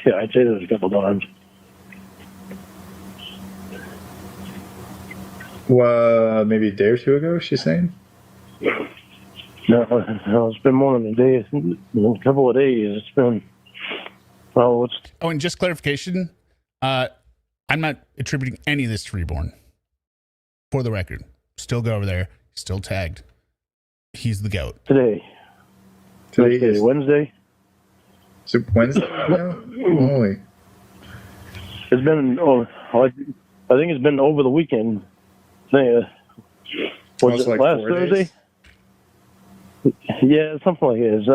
[SPEAKER 2] I'd say that a couple times.
[SPEAKER 4] Well, maybe a day or 2 ago. She's saying.
[SPEAKER 2] No, it's been more than a day. A couple of days. It's been. Oh,
[SPEAKER 1] and just clarification, I'm not attributing any of this to Reborn. For the record, still go over there. Still tagged. He's the goat.
[SPEAKER 2] Today is Wednesday.
[SPEAKER 4] Is it Wednesday right now? Holy.
[SPEAKER 2] It's been. I think it's been over the weekend. Was it
[SPEAKER 4] like
[SPEAKER 2] last
[SPEAKER 4] 4
[SPEAKER 2] Thursday?
[SPEAKER 4] days?
[SPEAKER 2] Yeah, something like it.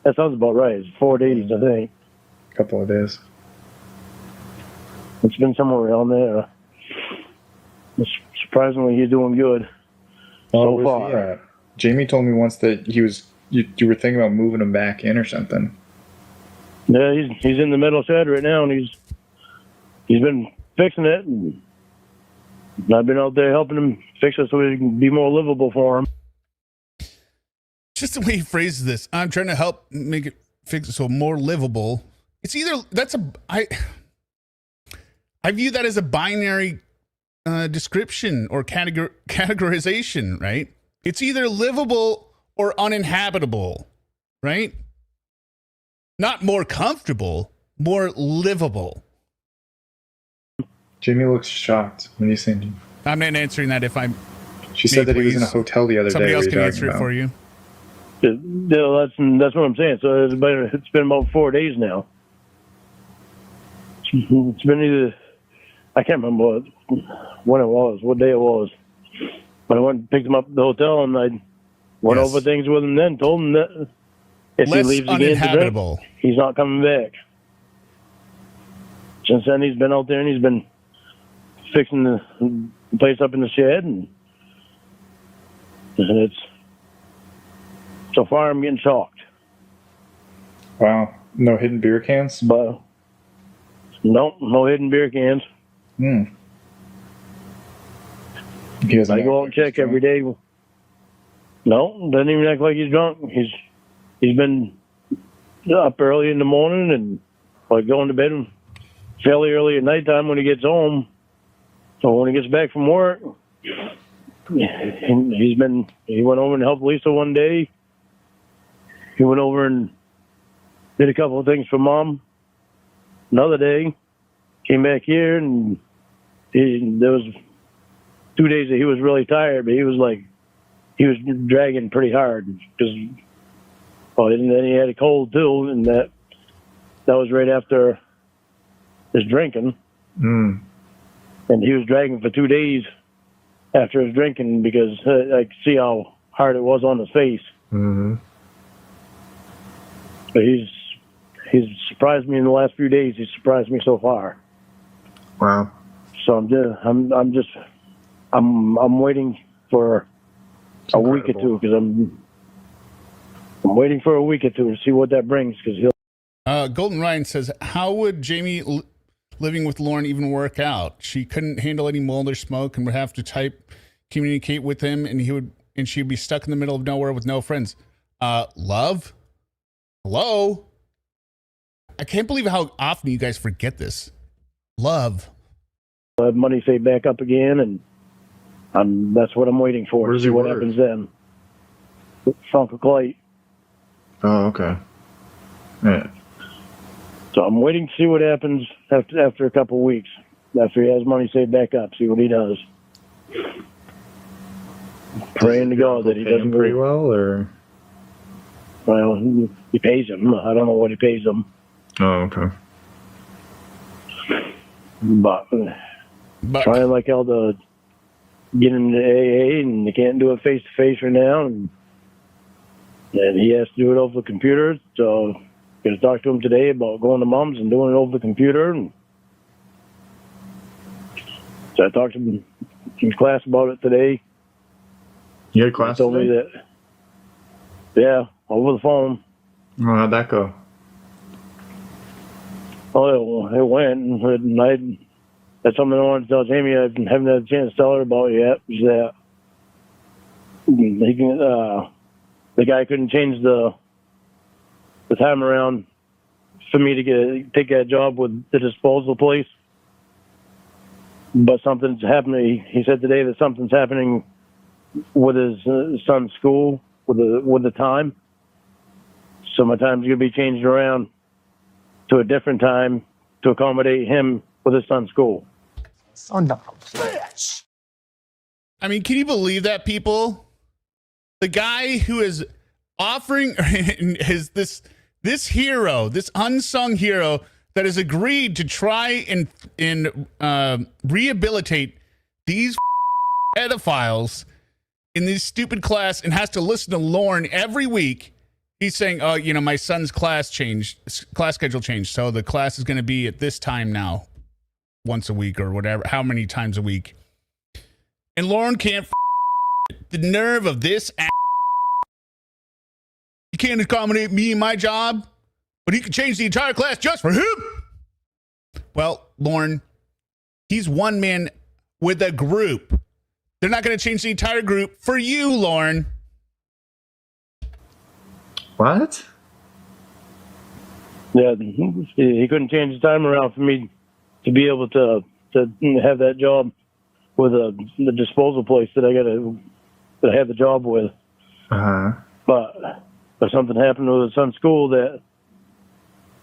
[SPEAKER 2] That sounds about right. It's 4 days, I think.
[SPEAKER 4] A couple of days.
[SPEAKER 2] It's been somewhere around there. Surprisingly, he's doing good so far.
[SPEAKER 4] Jamie told me once that you were thinking about moving him back in or something.
[SPEAKER 2] Yeah, he's in the metal shed right now, and he's been fixing it, and I've been out there helping him fix it so it can be more livable for him.
[SPEAKER 1] Just the way he phrases this, I'm trying to help make it fix it so more livable. It's either I view that as a binary description or categorization, right? It's either livable or uninhabitable, right? Not more comfortable, more livable.
[SPEAKER 4] Jamie looks shocked when you say.
[SPEAKER 1] I'm not answering that if I'm.
[SPEAKER 4] She said that he was in a hotel the other
[SPEAKER 1] Somebody
[SPEAKER 4] day.
[SPEAKER 1] else can answer it for you.
[SPEAKER 2] Yeah, that's what I'm saying. So it's been about 4 days now. It's been either, I can't remember when it was, what day it was, but I went and picked him up at the hotel, and I went over things with him. Then told him that if he leaves again to drink, he's not coming back. Since then, he's been out there and he's been fixing the place up in the shed, and it's. So far, I'm getting shocked.
[SPEAKER 4] Wow. No hidden beer cans?
[SPEAKER 2] But no hidden beer cans.
[SPEAKER 4] I
[SPEAKER 2] go out and check every day. No, doesn't even act like he's drunk. He's been up early in the morning and like going to bed fairly early at nighttime when he gets home. So when he gets back from work, he went over and helped Lisa one day. He went over and did a couple of things for Mom. Another day, came back here, and there was 2 days that he was really tired, but he was dragging pretty hard because, and then he had a cold too, and that was right after his drinking. And he was dragging for 2 days after his drinking because I could see how hard it was on his face. But he's surprised me in the last few days. He's surprised me so far.
[SPEAKER 4] Wow.
[SPEAKER 2] So I'm waiting for a week or two because I'm waiting for a week or two to see what that brings because he'll.
[SPEAKER 1] Golden Ryan says, how would Jamie living with Lorne even work out? She couldn't handle any mold or smoke and would have to communicate with him, and she'd be stuck in the middle of nowhere with no friends. Love? Hello? I can't believe how often you guys forget this. Love.
[SPEAKER 2] Have money saved back up again, and that's what I'm waiting for.
[SPEAKER 4] Where's
[SPEAKER 2] see
[SPEAKER 4] he
[SPEAKER 2] what
[SPEAKER 4] work?
[SPEAKER 2] happens then. Funk of Clay.
[SPEAKER 4] Oh, okay. Yeah.
[SPEAKER 2] So I'm waiting to see what happens after a couple of weeks. After he has money saved back up, see what he does. Praying to God that he doesn't
[SPEAKER 4] pretty well, or.
[SPEAKER 2] Well, he pays him. I don't know what he pays him.
[SPEAKER 4] Oh, okay.
[SPEAKER 2] But trying like hell to get him to AA, and they can't do it face to face right now, and he has to do it over the computer. So I'm going to talk to him today about going to Mom's and doing it over the computer. And so I talked to him in class about it today.
[SPEAKER 4] You had class
[SPEAKER 2] He told me
[SPEAKER 4] today?
[SPEAKER 2] that, yeah, over the phone.
[SPEAKER 4] Oh, how'd that go?
[SPEAKER 2] Oh, it went, and that's something I wanted to tell Jamie. I haven't had a chance to tell her about yet. Is that the guy couldn't change the time around for me to take that job with the disposal place, but something's happening. He said today that something's happening with his son's school with the time, so my time's gonna be changed around to a different time to accommodate him with his son's school.
[SPEAKER 5] Son of a bitch.
[SPEAKER 1] I mean, can you believe that, people? The guy who is offering this hero, this unsung hero that has agreed to try and rehabilitate these pedophiles in this stupid class and has to listen to Lorne every week. He's saying, oh, my son's class schedule changed. So the class is going to be at this time now, once a week or whatever, how many times a week. And Lorne can't the nerve of this he can't accommodate me in my job, but he can change the entire class just for him. Well, Lorne, he's one man with a group. They're not going to change the entire group for you, Lorne.
[SPEAKER 4] What?
[SPEAKER 2] Yeah, he couldn't change the time around for me to be able to have that job with the disposal place that I had the job with. But something happened with his son's school that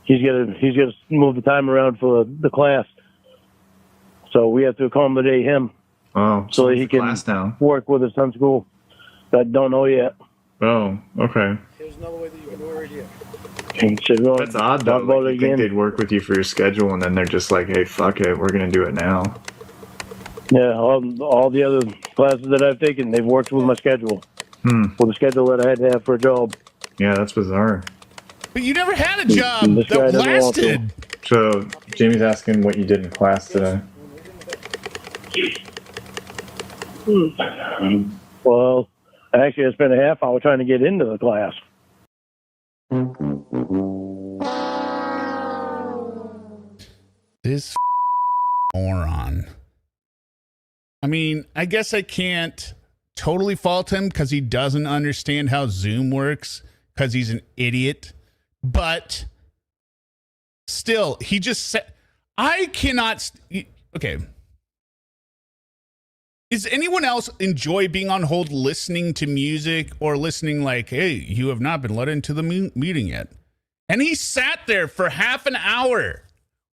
[SPEAKER 2] he's gonna move the time around for the class. So we have to accommodate him.
[SPEAKER 4] Oh,
[SPEAKER 2] so that he can
[SPEAKER 4] class now.
[SPEAKER 2] Work with his son's school. I don't know yet.
[SPEAKER 4] Oh, okay.
[SPEAKER 5] There's another way that you can do it here.
[SPEAKER 4] That's odd though. Like, you think they'd work with you for your schedule, and then they're just like, "Hey, fuck it, we're gonna do it now."
[SPEAKER 2] Yeah, all the other classes that I've taken, they've worked with my schedule. With the schedule that I had to have for a job.
[SPEAKER 4] Yeah, that's bizarre.
[SPEAKER 1] But you never had a job
[SPEAKER 2] This guy
[SPEAKER 1] that
[SPEAKER 2] doesn't want to.
[SPEAKER 1] lasted.
[SPEAKER 4] So Jamie's asking what you did in class today.
[SPEAKER 2] Well, actually, I spent a half hour trying to get into the class.
[SPEAKER 1] This moron. I mean, I guess I can't totally fault him because he doesn't understand how Zoom works because he's an idiot. But still, he just said, I cannot. Okay. Does anyone else enjoy being on hold listening to music or listening like, hey, you have not been let into the meeting yet? And he sat there for half an hour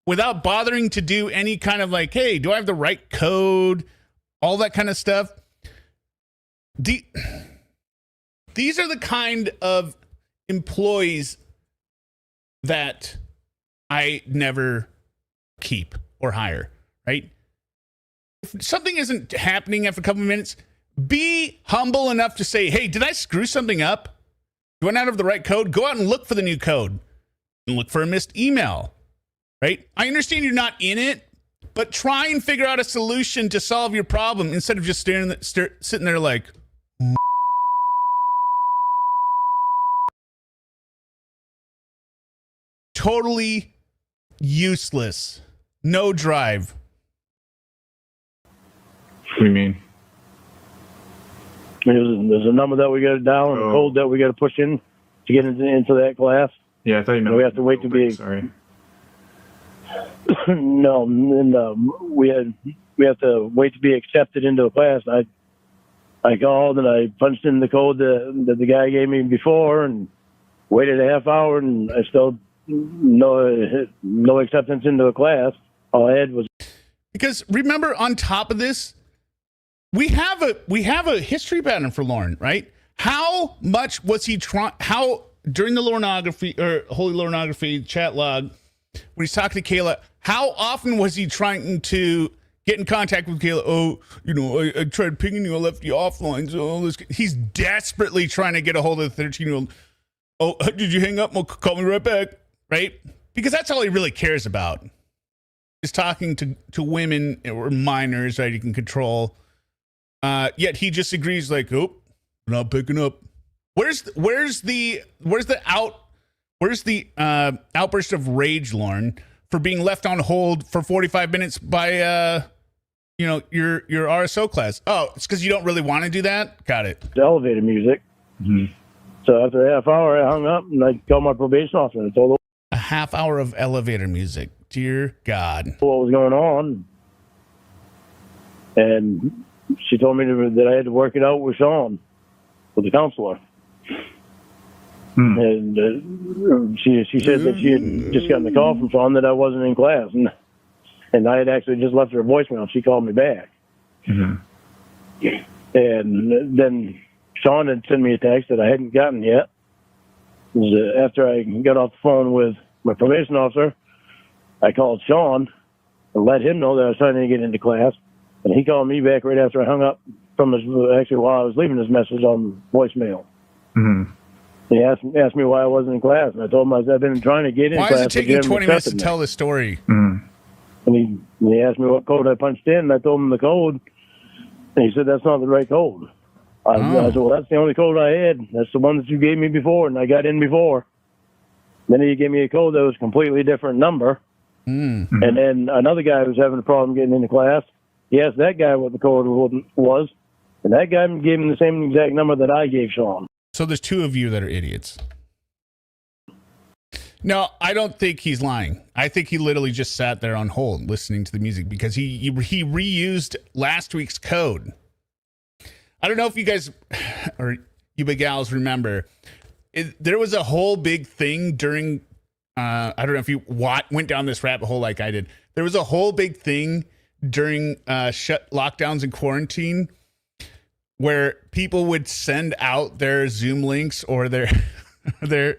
[SPEAKER 1] without bothering to do any kind of like, hey, do I have the right code? All that kind of stuff. These are the kind of employees that I never keep or hire, right? If something isn't happening after a couple of minutes, be humble enough to say, hey, did I screw something up? Do I not have the right code? Go out and look for the new code and look for a missed email, right? I understand you're not in it, but try and figure out a solution to solve your problem instead of just sitting there like, totally useless. No drive.
[SPEAKER 4] What do you mean?
[SPEAKER 2] There's a number that we got to dial and a code that we got to push in to get into that class.
[SPEAKER 4] Yeah, I thought you meant
[SPEAKER 2] we have to wait to be.
[SPEAKER 4] Sorry.
[SPEAKER 2] No, and we have to wait to be accepted into a class. I called and I punched in the code that the guy gave me before and waited a half hour and I still no acceptance into a class. All I had was
[SPEAKER 1] because remember, on top of this, we have a history pattern for Lorne, right? How much was he trying? How during the Lorneography or Holy Lorneography chat log when he's talking to Kayla? How often was he trying to get in contact with Kayla? Oh, I tried pinging you, I left you offline. So all this, he's desperately trying to get a hold of the 13-year-old. Oh, did you hang up? Well, call me right back, right? Because that's all he really cares about. Is talking to women or minors that he can control. Yet he just agrees like, oh, not picking up. Where's the outburst of rage, Lorne, for being left on hold for 45 minutes by your RSO class? Oh, it's because you don't really want to do that? Got it.
[SPEAKER 2] the elevator music.
[SPEAKER 4] Mm-hmm.
[SPEAKER 2] So after a half hour, I hung up and I called my probation officer and told her
[SPEAKER 1] A half hour of elevator music. Dear God.
[SPEAKER 2] what was going on. And she told me that I had to work it out with Sean, with the counselor. And she said that she had just gotten a call from Sean that I wasn't in class. And I had actually just left her a voicemail. She called me back.
[SPEAKER 4] Mm-hmm.
[SPEAKER 2] And then Sean had sent me a text that I hadn't gotten yet. It was, after I got off the phone with my probation officer, I called Sean and let him know that I was trying to get into class. And he called me back right after I hung up from actually while I was leaving his message on voicemail.
[SPEAKER 4] Mm-hmm.
[SPEAKER 2] He asked me why I wasn't in class. And I told him I've been trying to get in
[SPEAKER 1] Why
[SPEAKER 2] class.
[SPEAKER 1] is it taking 20 minutes to tell the story?
[SPEAKER 4] Mm-hmm.
[SPEAKER 2] And he asked me what code I punched in, and I told him the code. And he said, that's not the right code. I said, well, that's the only code I had. That's the one that you gave me before, and I got in before. Then he gave me a code that was a completely different number.
[SPEAKER 1] Mm.
[SPEAKER 2] And then another guy was having a problem getting into class. He asked that guy what the code was, and that guy gave him the same exact number that I gave Sean.
[SPEAKER 1] So there's two of you that are idiots. No, I don't think he's lying. I think he literally just sat there on hold listening to the music because he reused last week's code. I don't know if you guys or you big gals remember. There was a whole big thing during, I don't know if you went down this rabbit hole like I did. There was a whole big thing during lockdowns and quarantine where people would send out their Zoom links or their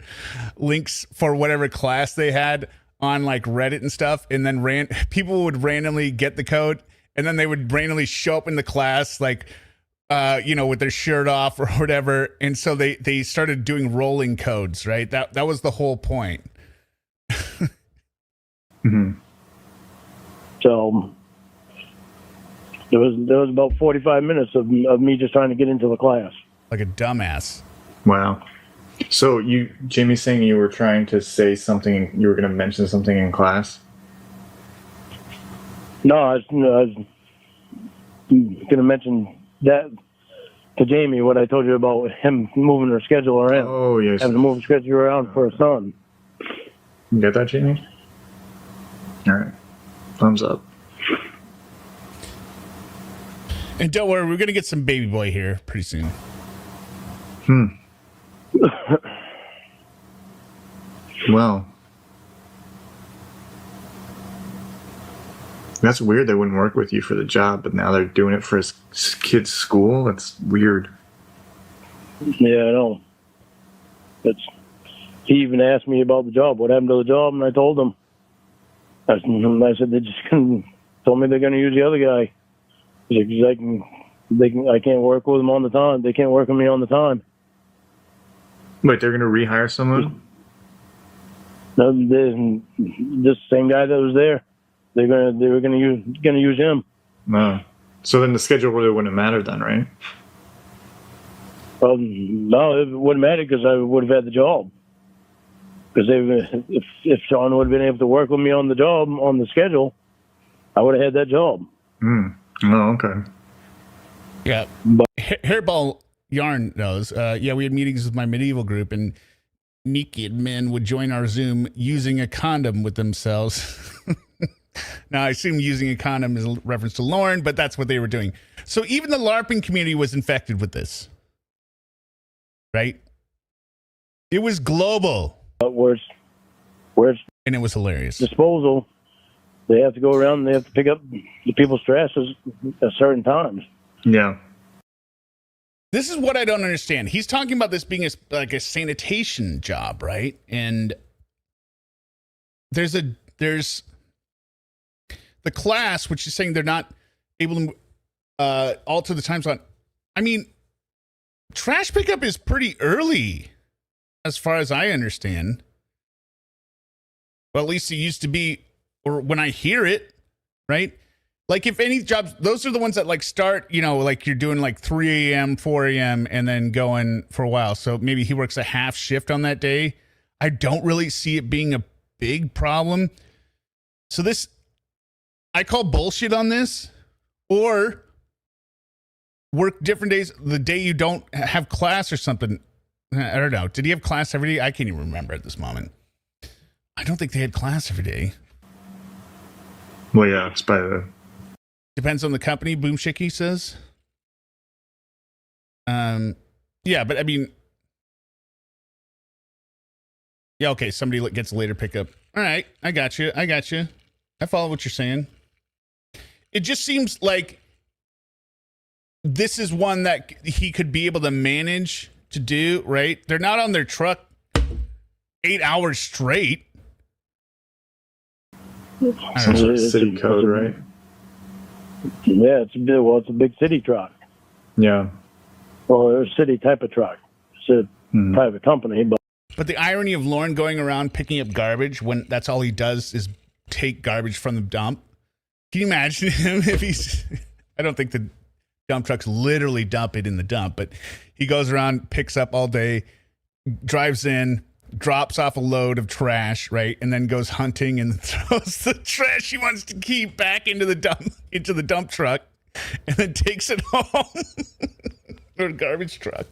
[SPEAKER 1] links for whatever class they had on like Reddit and stuff, and then people would randomly get the code, and then they would randomly show up in the class like with their shirt off or whatever, and so they started doing rolling codes, right? That was the whole point.
[SPEAKER 4] Mm-hmm.
[SPEAKER 2] So there was about 45 minutes of me just trying to get into the class.
[SPEAKER 1] Like a dumbass.
[SPEAKER 4] Wow. So Jamie's saying you were trying to say something, you were going to mention something in class?
[SPEAKER 2] No, I was going to mention that to Jamie, what I told you about him moving her schedule around.
[SPEAKER 4] Oh, yes.
[SPEAKER 2] Having to move her schedule around for her son.
[SPEAKER 4] You get that, Jamie? All right. Thumbs up.
[SPEAKER 1] And don't worry, we're gonna get some baby boy here pretty soon.
[SPEAKER 4] Well, that's weird. They wouldn't work with you for the job, but now they're doing it for his kid's school. That's weird.
[SPEAKER 2] Yeah, I know. He even asked me about the job. What happened to the job? And I told him. I said they just told me they're going to use the other guy. I can't work with them on the time. They can't work with me on the time.
[SPEAKER 4] Wait, they're going to rehire someone?
[SPEAKER 2] No, this same guy that was there. They were going to use him.
[SPEAKER 4] No. So then the schedule really wouldn't matter then, right?
[SPEAKER 2] No, it wouldn't matter because I would have had the job. Because if Sean would have been able to work with me on the job, on the schedule, I would have had that job.
[SPEAKER 4] Oh, okay.
[SPEAKER 1] Yeah. Hairball Yarn knows. Yeah, we had meetings with my medieval group, and naked men would join our Zoom using a condom with themselves. Now, I assume using a condom is a reference to Lorne, but that's what they were doing. So even the LARPing community was infected with this. Right? It was global.
[SPEAKER 2] Where's
[SPEAKER 1] and it was hilarious.
[SPEAKER 2] Disposal? They have to go around and they have to pick up the people's trashes at certain times.
[SPEAKER 4] Yeah.
[SPEAKER 1] This is what I don't understand. He's talking about this being like a sanitation job, right? And there's the class, which is saying they're not able to alter the time slot. I mean, trash pickup is pretty early, as far as I understand. Well, at least it used to be, or when I hear it, right? Like if any jobs, those are the ones that like start, like you're doing like 3 a.m., 4 a.m. and then going for a while. So maybe he works a half shift on that day. I don't really see it being a big problem. So this, I call bullshit on this, or work different days, the day you don't have class or something. I don't know. Did he have class every day? I can't even remember at this moment. I don't think they had class every day.
[SPEAKER 4] Well, yeah, it's by the...
[SPEAKER 1] Depends on the company, Boom Shicky says. Yeah, but I mean... Yeah, okay, somebody gets a later pickup. All right, I got you. I follow what you're saying. It just seems like this is one that he could be able to manage to do, right? They're not on their truck 8 hours straight.
[SPEAKER 4] Some sort of city code, right?
[SPEAKER 2] Yeah, it's a big city truck.
[SPEAKER 4] Yeah.
[SPEAKER 2] Or a city type of truck. It's a private company,
[SPEAKER 1] But the irony of Lorne going around picking up garbage when that's all he does is take garbage from the dump. Can you imagine him if he's... I don't think the dump trucks literally dump it in the dump, but he goes around, picks up all day, drives in, drops off a load of trash, right? And then goes hunting and throws the trash he wants to keep back into the dump truck, and then takes it home. Or a garbage truck.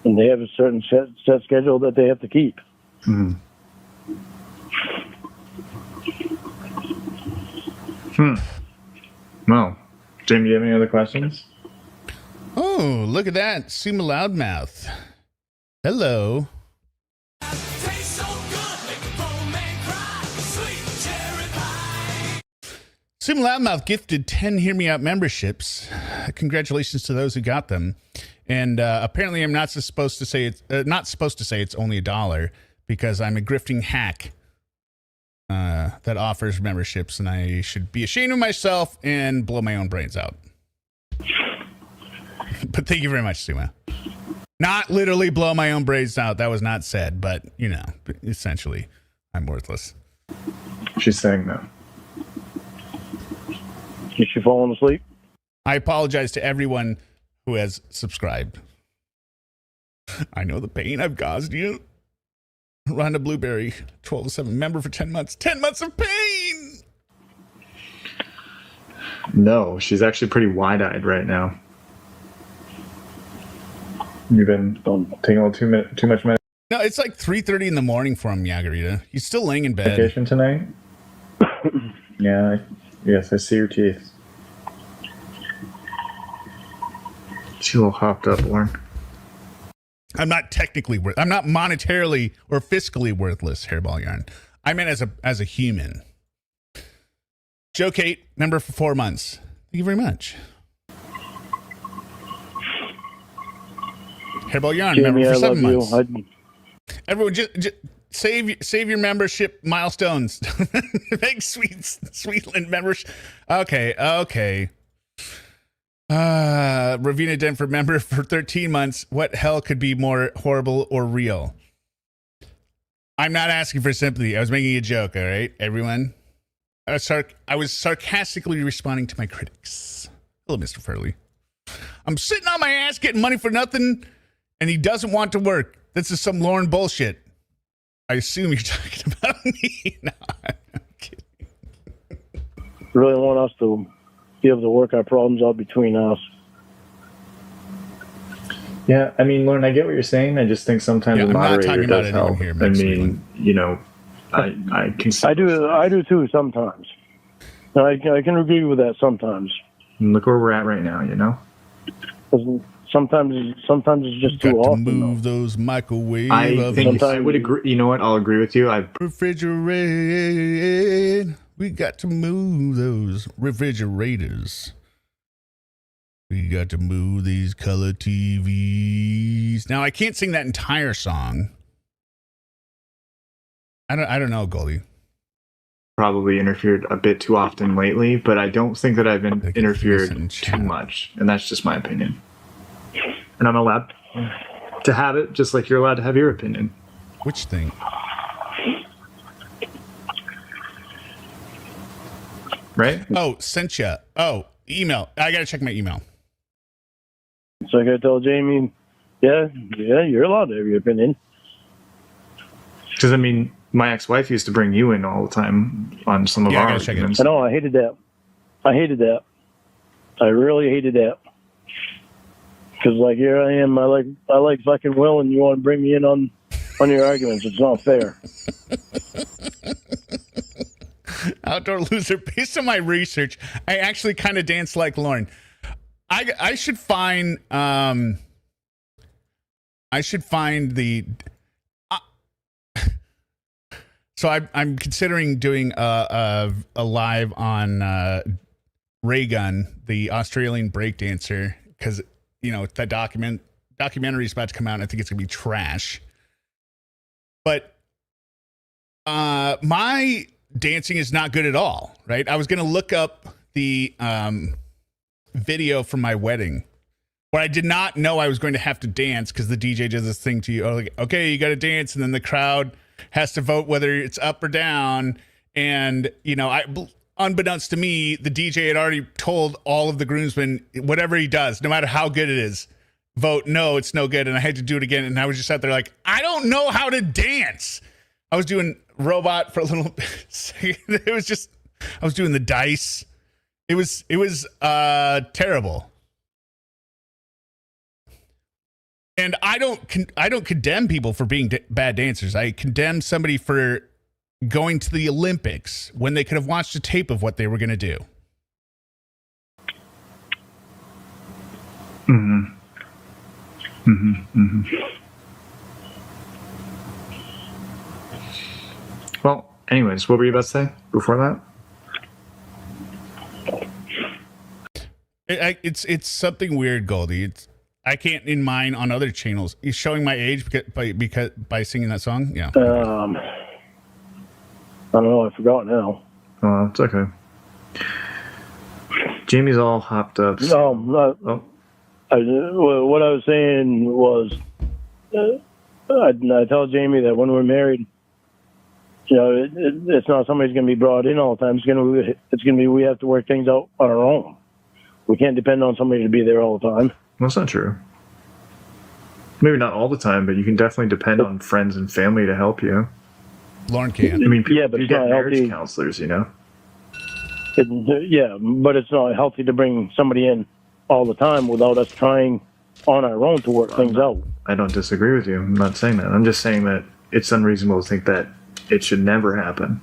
[SPEAKER 2] and they have a certain set schedule that they have to keep.
[SPEAKER 4] Well, Jim, do you have any other questions?
[SPEAKER 1] Oh, look at that. Suma Loudmouth. Hello. Suma Loudmouth gifted 10 Hear Me Out memberships. Congratulations to those who got them. And apparently I'm not supposed to say it's only $1 because I'm a grifting hack that offers memberships, and I should be ashamed of myself and blow my own brains out. But thank you very much, Suma. Not literally blow my own brains out. That was not said, but, you know, essentially, I'm worthless.
[SPEAKER 4] She's saying that.
[SPEAKER 2] Is she falling asleep?
[SPEAKER 1] I apologize to everyone who has subscribed. I know the pain I've caused you. Rhonda Blueberry, 1207, member for 10 months. 10 months of pain!
[SPEAKER 4] No, she's actually pretty wide-eyed right now. You've been taking a little too much medicine.
[SPEAKER 1] No, it's like 3:30 in the morning for him, Yagarita. He's still laying in bed.
[SPEAKER 4] Vacation tonight? Yeah, yes, I see your teeth. She's a little hopped up, Lorne.
[SPEAKER 1] I'm not technically I'm not monetarily or fiscally worthless, Hairball Yarn. I meant as a human. Joe Kate, member for 4 months. Thank you very much. Hairball Yarn,
[SPEAKER 2] Jamie,
[SPEAKER 1] member for
[SPEAKER 2] I
[SPEAKER 1] 7
[SPEAKER 2] love
[SPEAKER 1] months.
[SPEAKER 2] you.
[SPEAKER 1] Everyone, just save your membership milestones. Thanks, Sweetland membership. Okay. Ravina Denver, member for 13 months. What hell could be more horrible or real? I'm not asking for sympathy. I was making a joke, all right, everyone? I was sarcastically responding to my critics. Hello, Mr. Furley. I'm sitting on my ass getting money for nothing, and he doesn't want to work. This is some Lorne bullshit. I assume you're talking about me. No, I'm kidding.
[SPEAKER 2] Really want us to be able to work our problems out between us.
[SPEAKER 4] Yeah, I mean, Lorne, I get what you're saying. I just think sometimes
[SPEAKER 1] Yeah,
[SPEAKER 4] the
[SPEAKER 1] I'm not
[SPEAKER 4] moderator
[SPEAKER 1] talking about
[SPEAKER 4] does
[SPEAKER 1] anyone
[SPEAKER 4] help.
[SPEAKER 1] here,
[SPEAKER 4] I
[SPEAKER 1] Max
[SPEAKER 4] mean, you know, I can.
[SPEAKER 2] I do too sometimes. I can agree with that sometimes.
[SPEAKER 4] Look where we're at right now, you know.
[SPEAKER 2] 'Cause sometimes it's just
[SPEAKER 1] Got
[SPEAKER 2] too
[SPEAKER 1] to
[SPEAKER 2] often.
[SPEAKER 1] move those microwave
[SPEAKER 4] I
[SPEAKER 1] ovens.
[SPEAKER 4] think I would agree. You know what? I'll agree with you.
[SPEAKER 1] Refrigerate. We got to move those refrigerators. We got to move these color TVs. Now I can't sing that entire song. I don't know, Goldie.
[SPEAKER 4] probably interfered a bit too often lately, but I don't think that I've been
[SPEAKER 1] Like
[SPEAKER 4] interfered
[SPEAKER 1] listen,
[SPEAKER 4] too
[SPEAKER 1] chat.
[SPEAKER 4] much, and that's just my opinion. And I'm allowed to have it, just like you're allowed to have your opinion.
[SPEAKER 1] Which thing?
[SPEAKER 4] Right?
[SPEAKER 1] Oh, sent ya. Oh, email. I gotta check my email.
[SPEAKER 2] So I gotta tell Jamie, yeah, you're allowed to have your opinion.
[SPEAKER 4] Because, I mean, my ex-wife used to bring you in all the time on some of
[SPEAKER 1] Yeah, I
[SPEAKER 4] our
[SPEAKER 1] gotta check it.
[SPEAKER 4] arguments.
[SPEAKER 2] I know, I hated that. I really hated that. Because, like, here I am, I like fucking Will, and you want to bring me in on your arguments. It's not fair.
[SPEAKER 1] Outdoor loser. Based on my research, I actually kind of dance like Lorne. I should find the. So I'm considering doing a live on Raygun, the Australian breakdancer, because you know that documentary is about to come out, and I think it's gonna be trash. But my dancing is not good at all, right? I was gonna look up the video from my wedding, where I did not know I was going to have to dance because the DJ does this thing to you. Oh, like, okay, you got to dance, and then the crowd has to vote whether it's up or down. And you know, unbeknownst to me, the DJ had already told all of the groomsmen, whatever he does, no matter how good it is, vote no, it's no good. And I had to do it again, and I was just out there like, I don't know how to dance. I was doing robot for a little bit. It was just, I was doing the dice. It was terrible. And I don't condemn people for being bad dancers. I condemn somebody for going to the Olympics when they could have watched a tape of what they were going to do.
[SPEAKER 4] Mm-hmm. Mm-hmm. Mm-hmm. Well, anyways, what were you about to say before that?
[SPEAKER 1] It's something weird, Goldie. I can't in mine on other channels. He's showing my age by singing that song. Yeah.
[SPEAKER 2] I don't know. I forgot now.
[SPEAKER 4] Oh, it's okay. Jamie's all hopped up.
[SPEAKER 2] No, not,
[SPEAKER 4] Oh,
[SPEAKER 2] what I was saying was, I tell Jamie that when we're married, you know, it's not somebody's going to be brought in all the time. It's going to be we have to work things out on our own. We can't depend on somebody to be there all the time.
[SPEAKER 4] that's not true. Maybe not all the time, but you can definitely depend on friends and family to help you.
[SPEAKER 1] Lauren can.
[SPEAKER 4] I mean,
[SPEAKER 2] Yeah, but
[SPEAKER 4] you
[SPEAKER 2] it's
[SPEAKER 4] get
[SPEAKER 2] not
[SPEAKER 4] marriage
[SPEAKER 2] healthy.
[SPEAKER 4] counselors, you know?
[SPEAKER 2] Yeah, but it's not healthy to bring somebody in all the time without us trying on our own to work things out.
[SPEAKER 4] I don't disagree with you. I'm not saying that. I'm just saying that it's unreasonable to think that it should never happen.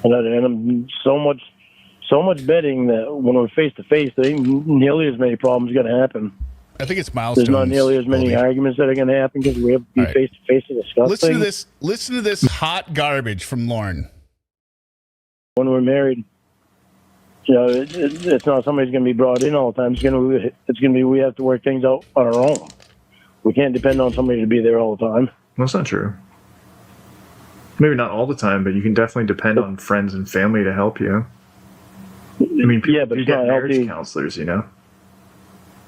[SPEAKER 2] And I'm so so much betting that when we're face to face, there ain't nearly as many problems going to happen.
[SPEAKER 1] I think it's milestones.
[SPEAKER 2] There's not nearly as many arguments that are going to happen because we have to be face to face to discuss
[SPEAKER 1] Listen
[SPEAKER 2] things.
[SPEAKER 1] to this. Listen to this hot garbage from Lorne.
[SPEAKER 2] When we're married, you know, it's not somebody's going to be brought in all the time. It's going to be we have to work things out on our own. We can't depend on somebody to be there all the time.
[SPEAKER 4] That's not true. Maybe not all the time, but you can definitely depend on friends and family to help you. I mean,
[SPEAKER 2] yeah, but
[SPEAKER 4] you
[SPEAKER 2] it's
[SPEAKER 4] get
[SPEAKER 2] not
[SPEAKER 4] marriage
[SPEAKER 2] healthy.
[SPEAKER 4] counselors, you know.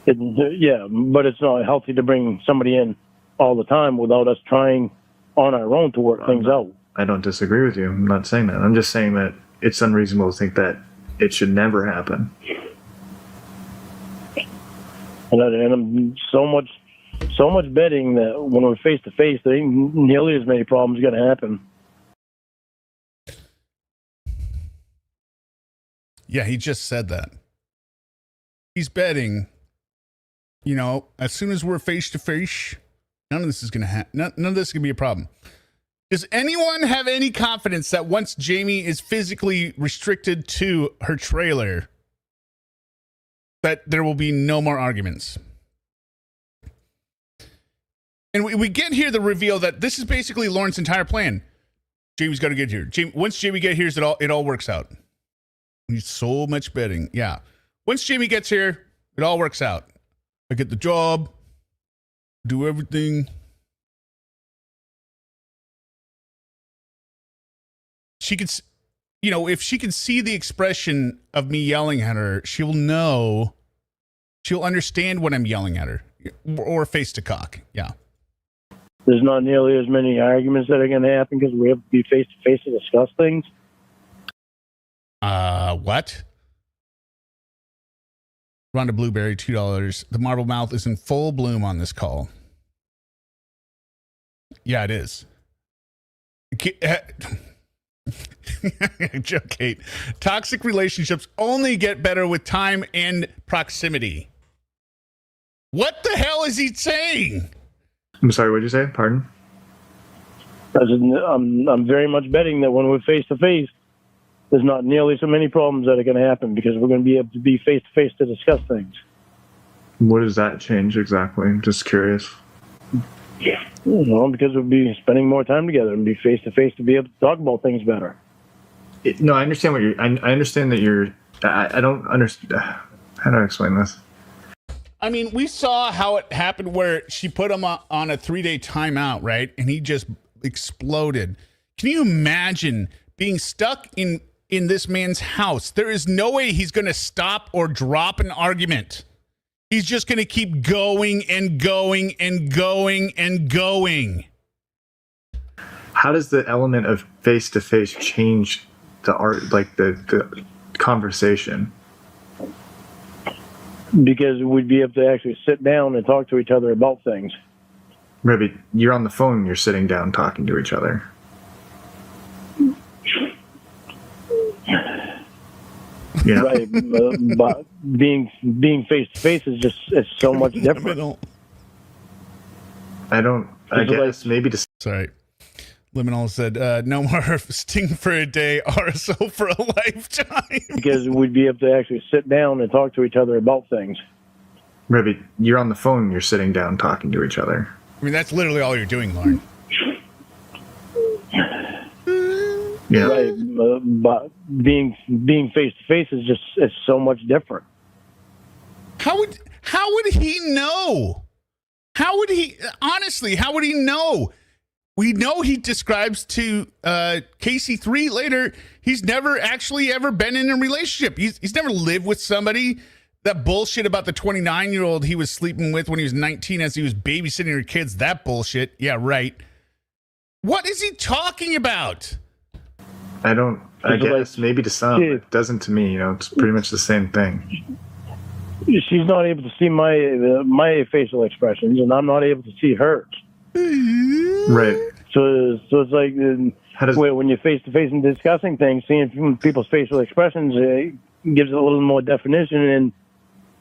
[SPEAKER 2] Yeah, but it's not healthy to bring somebody in all the time without us trying on our own to work things out.
[SPEAKER 4] I don't disagree with you. I'm not saying that. I'm just saying that it's unreasonable to think that it should never happen.
[SPEAKER 2] And I'm so much betting that when we're face to face, there ain't nearly as many problems going to happen.
[SPEAKER 1] Yeah, he just said that. He's betting, you know, as soon as we're face to face, none of this is going to happen. None of this is going to be a problem. Does anyone have any confidence that once Jamie is physically restricted to her trailer, that there will be no more arguments? And we get here the reveal that this is basically Lorne's entire plan. Jamie's got to get here. Once Jamie gets here, it all works out. He's so much betting. Yeah. Once Jamie gets here, it all works out. I get the job, do everything. She could, you know, if she can see the expression of me yelling at her, she'll understand when I'm yelling at her, or face to Cawk. Yeah.
[SPEAKER 2] There's not nearly as many arguments that are going to happen because we have to be face to face to discuss things.
[SPEAKER 1] What? Rhonda Blueberry, $2. The marble mouth is in full bloom on this call. Yeah, it is. Joke, Kate. Toxic relationships only get better with time and proximity. What the hell is he saying?
[SPEAKER 4] I'm sorry, what did you say? Pardon?
[SPEAKER 2] I'm very much betting that when we're face to face, there's not nearly so many problems that are going to happen because we're going to be able to be face to face to discuss things.
[SPEAKER 4] What does that change exactly? I'm just curious.
[SPEAKER 2] Well, because we'll be spending more time together and be face to face to be able to talk about things better.
[SPEAKER 4] No, I understand what you're. I understand that you're. I don't understand. How do I explain this?
[SPEAKER 1] I mean, we saw how it happened where she put him on a 3-day timeout, right? And he just exploded. Can you imagine being stuck in this man's house? There is no way he's going to stop or drop an argument. He's just going to keep going and going and going and going.
[SPEAKER 4] How does the element of face to face change the art, like the conversation?
[SPEAKER 2] Because we'd be able to actually sit down and talk to each other about things.
[SPEAKER 4] Maybe you're on the phone, you're sitting down talking to each other. You know?
[SPEAKER 2] Right, but being face to face is so much different.
[SPEAKER 4] I guess maybe to.
[SPEAKER 1] Sorry. Liminal said, no more Sting for a day, RSO for a lifetime.
[SPEAKER 2] Because we'd be able to actually sit down and talk to each other about things.
[SPEAKER 4] Maybe you're on the phone, you're sitting down talking to each other.
[SPEAKER 1] I mean, that's literally all you're doing, Lorne.
[SPEAKER 4] Yeah.
[SPEAKER 2] Right, but being face to face is so much different.
[SPEAKER 1] How would he know? How would he know? We know he describes to KC3 later, he's never actually ever been in a relationship. He's never lived with somebody. That bullshit about the 29-year-old he was sleeping with when he was 19 as he was babysitting her kids, that bullshit. Yeah, right. What is he talking about?
[SPEAKER 4] I guess maybe to some, it doesn't to me. You know, it's pretty much the same thing.
[SPEAKER 2] She's not able to see my facial expressions, and I'm not able to see hers.
[SPEAKER 4] Right.
[SPEAKER 2] So it's like when you're face to face and discussing things, seeing people's facial expressions gives it a little more definition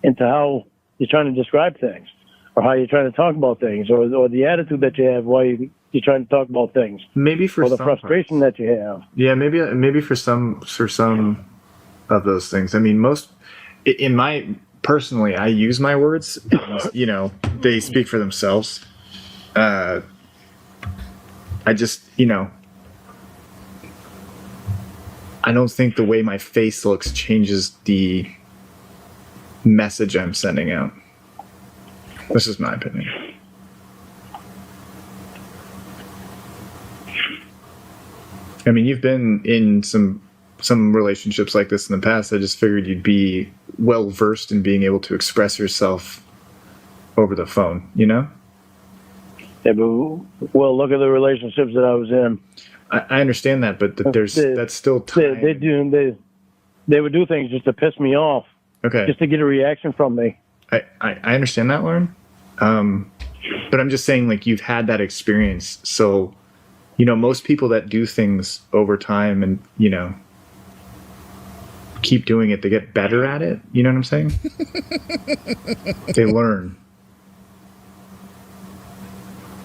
[SPEAKER 2] into how you're trying to describe things, or how you're trying to talk about things, or the attitude that you have while you're trying to talk about things.
[SPEAKER 4] Maybe for
[SPEAKER 2] or the
[SPEAKER 4] some
[SPEAKER 2] frustration that you have.
[SPEAKER 4] Yeah, maybe for some of those things. I mean, personally, I use my words, and, they speak for themselves. I just, I don't think the way my face looks changes the message I'm sending out. This is my opinion. I mean, you've been in some relationships like this in the past. I just figured you'd be well versed in being able to express yourself over the phone,
[SPEAKER 2] Yeah, but well, look at the relationships that I was in.
[SPEAKER 4] I understand that, but that's still time.
[SPEAKER 2] They would do things just to piss me off.
[SPEAKER 4] Okay.
[SPEAKER 2] Just to get a reaction from me.
[SPEAKER 4] I understand that, Lorne. But I'm just saying, like, you've had that experience. So, most people that do things over time and, keep doing it, they get better at it. You know what I'm saying? They learn.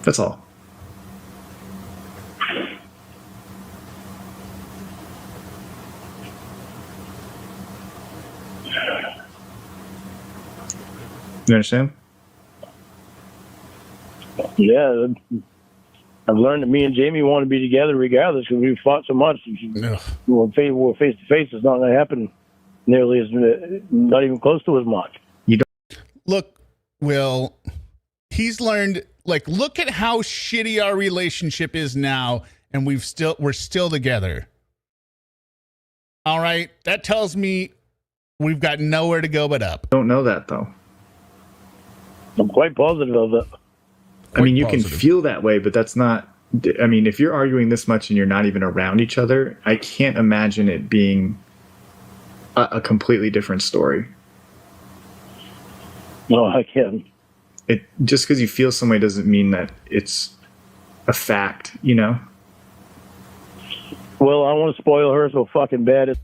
[SPEAKER 4] That's all. You understand?
[SPEAKER 2] Yeah, I've learned that me and Jamie want to be together regardless because we fought so much. Well, face to face is not going to happen nearly as, not even close to as much.
[SPEAKER 1] Look, Will, he's learned, like, look at how shitty our relationship is now, and we're still together. All right, that tells me we've got nowhere to go but up.
[SPEAKER 4] Don't know that, though.
[SPEAKER 2] I'm quite positive of it.
[SPEAKER 4] I mean, you can feel that way, but that's not. I mean, if you're arguing this much and you're not even around each other, I can't imagine it being a completely different story.
[SPEAKER 2] No, I can't.
[SPEAKER 4] It just because you feel some way doesn't mean that it's a fact, Well,
[SPEAKER 2] I want to spoil her so fucking bad.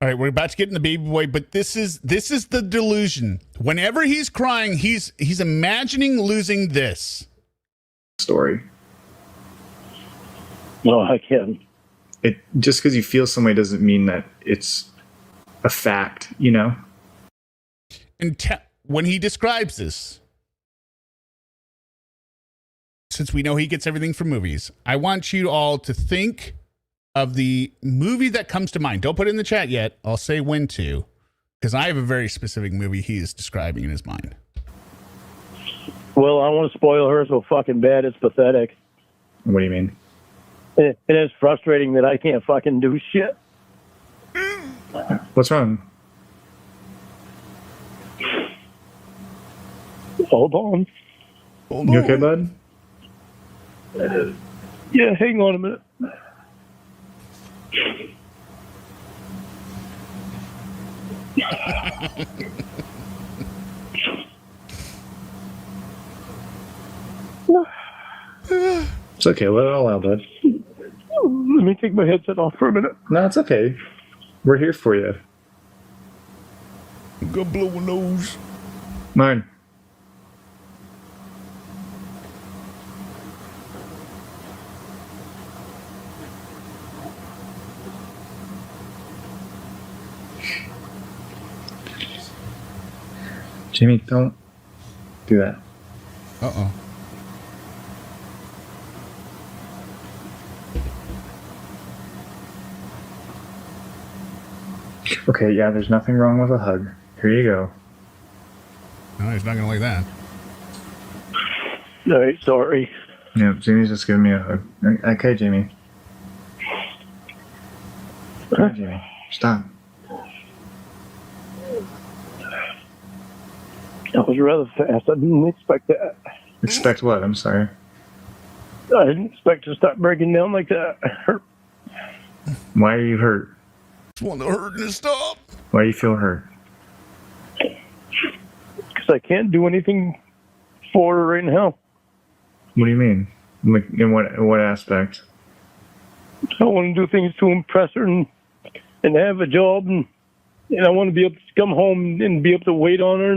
[SPEAKER 1] All right, we're about to get in the baby boy, but this is the delusion. Whenever he's crying, he's imagining losing this
[SPEAKER 4] story.
[SPEAKER 2] No, I can't.
[SPEAKER 4] It just because you feel some way doesn't mean that it's a fact,
[SPEAKER 1] And when he describes this, since we know he gets everything from movies, I want you all to think of the movie that comes to mind. Don't put it in the chat yet. I'll say when to, because I have a very specific movie he is describing in his mind.
[SPEAKER 2] Well, I want to spoil her so fucking bad, it's pathetic.
[SPEAKER 4] What do you mean?
[SPEAKER 2] It is frustrating that I can't fucking do shit.
[SPEAKER 4] What's wrong?
[SPEAKER 2] Hold on.
[SPEAKER 4] You okay, bud?
[SPEAKER 2] Yeah, hang on a minute.
[SPEAKER 4] It's okay. Let it all out, bud.
[SPEAKER 2] Let me take my headset off for a minute.
[SPEAKER 4] No, it's okay. We're here for you.
[SPEAKER 1] Go blow a nose.
[SPEAKER 4] Mine. Jamie, don't do that.
[SPEAKER 1] Uh-oh.
[SPEAKER 4] Okay, yeah, there's nothing wrong with a hug. Here you go.
[SPEAKER 1] No, he's not going to like that.
[SPEAKER 2] All right, sorry.
[SPEAKER 4] Yeah, Jamie's just giving me a hug. Okay, Jamie. Okay, Jamie, stop.
[SPEAKER 2] That was rather fast. I didn't expect that.
[SPEAKER 4] Expect what? I'm sorry.
[SPEAKER 2] I didn't expect to start breaking down like that.
[SPEAKER 4] Why are you hurt?
[SPEAKER 1] Just want to hurt and stop.
[SPEAKER 4] Why do you feel hurt?
[SPEAKER 2] Because I can't do anything for her right now.
[SPEAKER 4] What do you mean? Like, in what aspect?
[SPEAKER 2] I want to do things to impress her and have a job and I want to be able to come home and be able to wait on her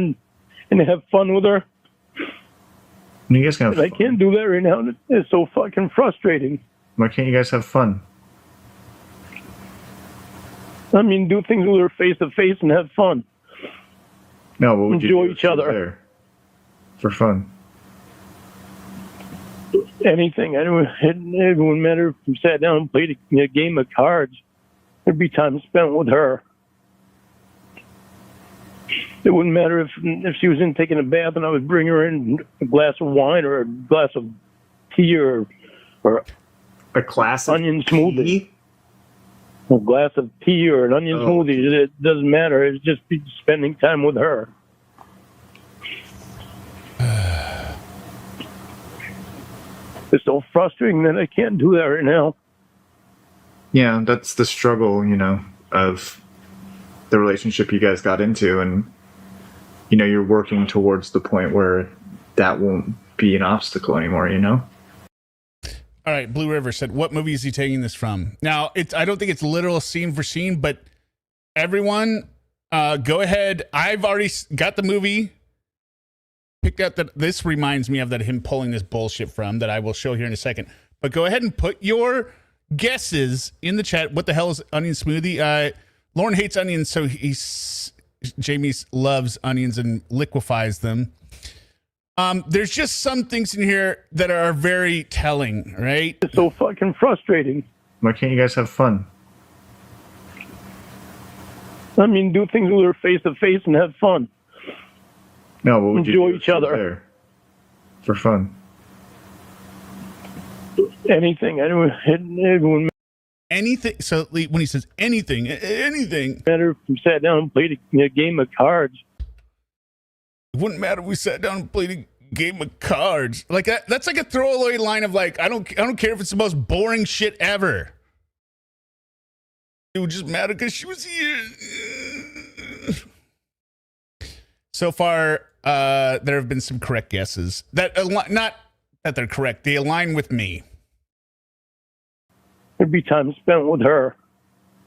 [SPEAKER 2] and have fun with her.
[SPEAKER 4] You guys can have fun.
[SPEAKER 2] I can't do that right now. It's so fucking frustrating.
[SPEAKER 4] Why can't you guys have fun?
[SPEAKER 2] I mean, do things with her face to face and have fun.
[SPEAKER 4] No, what would you
[SPEAKER 2] Enjoy
[SPEAKER 4] do
[SPEAKER 2] each
[SPEAKER 4] if you were
[SPEAKER 2] other.
[SPEAKER 4] there for fun?
[SPEAKER 2] Anything. It wouldn't matter if we sat down and played a game of cards. There'd be time spent with her. It wouldn't matter if she was in taking a bath and I would bring her in a glass of wine or a glass of tea or
[SPEAKER 4] A class of
[SPEAKER 2] onion smoothie.
[SPEAKER 4] tea?
[SPEAKER 2] A glass of tea or an onion
[SPEAKER 4] Oh.
[SPEAKER 2] smoothie. It doesn't matter. It's just be spending time with her. It's so frustrating that I can't do that right now.
[SPEAKER 4] Yeah, that's the struggle, of the relationship you guys got into, and you're working towards the point where that won't be an obstacle anymore.
[SPEAKER 1] All right, Blue River said, what movie is he taking this from? Now, I don't think it's literal scene for scene, but everyone, go ahead. I've already got the movie picked out that this reminds me of that him pulling this bullshit from that I will show here in a second. But go ahead and put your guesses in the chat. What the hell is onion smoothie? Lorne hates onions, so Jamie loves onions and liquefies them. There's just some things in here that are very telling, right?
[SPEAKER 2] It's so fucking frustrating.
[SPEAKER 4] Why can't you guys have fun?
[SPEAKER 2] I mean, do things with her face to face and have fun.
[SPEAKER 4] No, what would you
[SPEAKER 2] Enjoy
[SPEAKER 4] do if
[SPEAKER 2] each
[SPEAKER 4] you were
[SPEAKER 2] other.
[SPEAKER 4] there for fun?
[SPEAKER 2] Anything. It wouldn't
[SPEAKER 1] Anything. So when he says anything,
[SPEAKER 2] matter if we sat down and played a game of cards.
[SPEAKER 1] it wouldn't matter if we sat down and played a game of cards. Like that's like a throwaway line of like, I don't care if it's the most boring shit ever. It would just matter because she was here. So far, there have been some correct guesses that not that they're correct. They align with me.
[SPEAKER 2] There'd be time spent with her.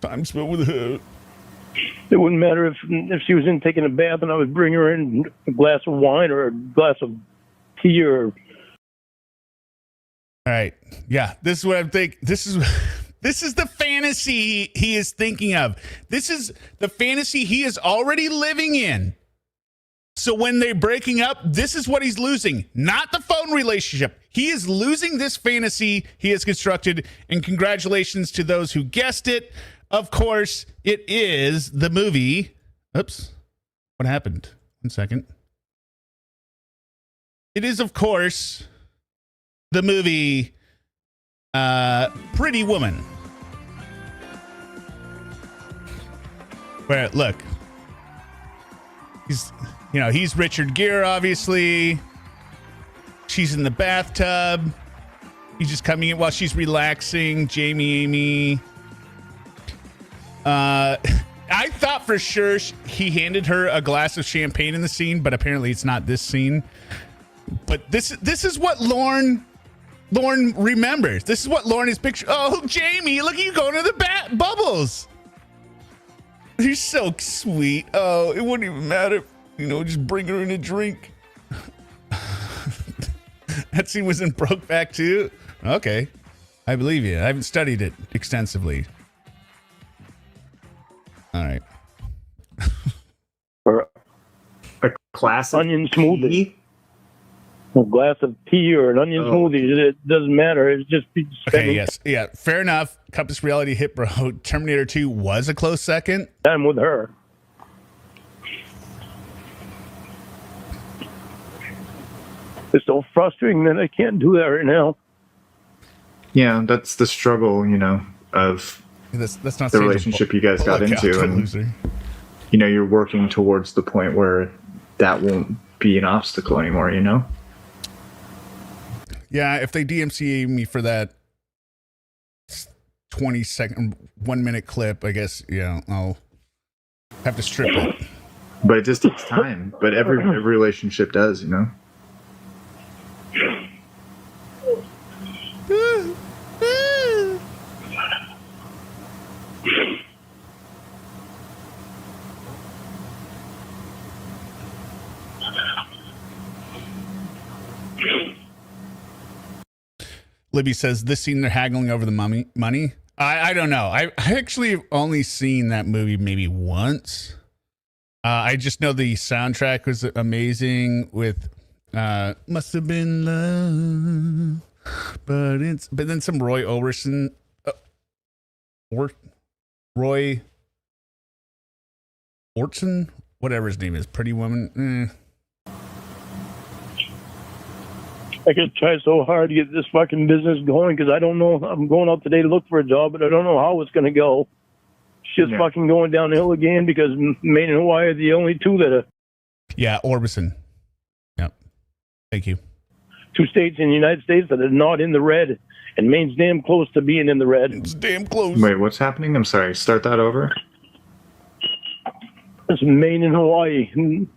[SPEAKER 1] Time spent with her.
[SPEAKER 2] It wouldn't matter if she was in taking a bath and I would bring her in a glass of wine or a glass of tea or...
[SPEAKER 1] All right. Yeah, this is what I'm thinking. This is the fantasy he is thinking of. This is the fantasy he is already living in. So when they're breaking up, this is what he's losing, not the phone relationship. He is losing this fantasy he has constructed, and congratulations to those who guessed it. Of course, it is the movie. Oops. What happened? 1 second. It is, of course, the movie Pretty Woman. Where, look. He's Richard Gere, obviously. She's in the bathtub. He's just coming in while she's relaxing. Amy. I thought for sure he handed her a glass of champagne in the scene, but apparently it's not this scene. But this is what Lorne remembers. This is what Lorne is picturing. Oh, Jamie, look at you going to the bubbles. You're so sweet. Oh, it wouldn't even matter. Just bring her in a drink. That scene was in Brokeback too? Okay. I believe you. I haven't studied it extensively. All right.
[SPEAKER 2] or
[SPEAKER 4] A class of
[SPEAKER 2] onion smoothie.
[SPEAKER 4] tea?
[SPEAKER 2] A glass of tea or an onion smoothie. It doesn't matter. It's just be spending
[SPEAKER 1] Okay, yes. Yeah, fair enough. Compass Reality hit, bro. Terminator 2 was a close second.
[SPEAKER 2] time with her. It's so frustrating that I can't do that right now.
[SPEAKER 4] Yeah, that's the struggle, of
[SPEAKER 1] That's not
[SPEAKER 4] the relationship you guys got into, and you're working towards the point where that won't be an obstacle anymore.
[SPEAKER 1] Yeah, if they DMCA me for that 20-second, 1 minute clip, I guess, I'll have to strip it.
[SPEAKER 4] But it just takes time. But every relationship does,
[SPEAKER 1] Libby says, this scene they're haggling over the money. I don't know. I actually have only seen that movie maybe once. I just know the soundtrack was amazing with Must Have Been Love. But then some Roy Orbison Roy Orton, whatever his name is, Pretty Woman.
[SPEAKER 2] I could try so hard to get this fucking business going because I don't know. I'm going out today to look for a job, but I don't know how it's going to go. Shit's fucking going downhill again because Maine and Hawaii are the only two that are.
[SPEAKER 1] Yeah, Orbison. Yep. Thank you.
[SPEAKER 2] 2 states in the United States that are not in the red, and Maine's damn close to being in the red.
[SPEAKER 1] It's damn close.
[SPEAKER 4] Wait, what's happening? I'm sorry. Start that over.
[SPEAKER 2] It's Maine and Hawaii,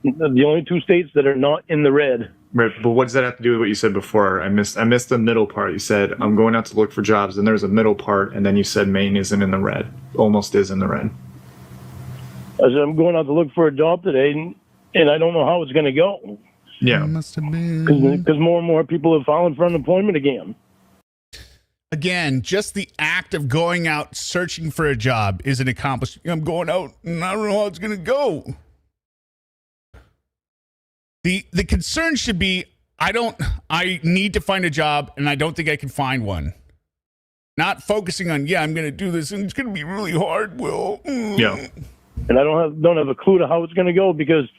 [SPEAKER 2] the only 2 states that are not in the red.
[SPEAKER 4] Right, but what does that have to do with what you said before? I missed the middle part. You said I'm going out to look for jobs, and there's a middle part, and then you said Maine isn't in the red. Almost is in the red.
[SPEAKER 2] I said I'm going out to look for a job today, and I don't know how it's going to go.
[SPEAKER 4] Yeah,
[SPEAKER 1] Must have been.
[SPEAKER 2] Because more and more people have filing for unemployment again.
[SPEAKER 1] Again, just the act of going out searching for a job is an accomplishment. I'm going out and I don't know how it's going to go. The concern should be I need to find a job and I don't think I can find one. Not focusing on, I'm going to do this and it's going to be really hard, Will.
[SPEAKER 4] yeah.
[SPEAKER 2] And I don't have a clue to how it's going to go because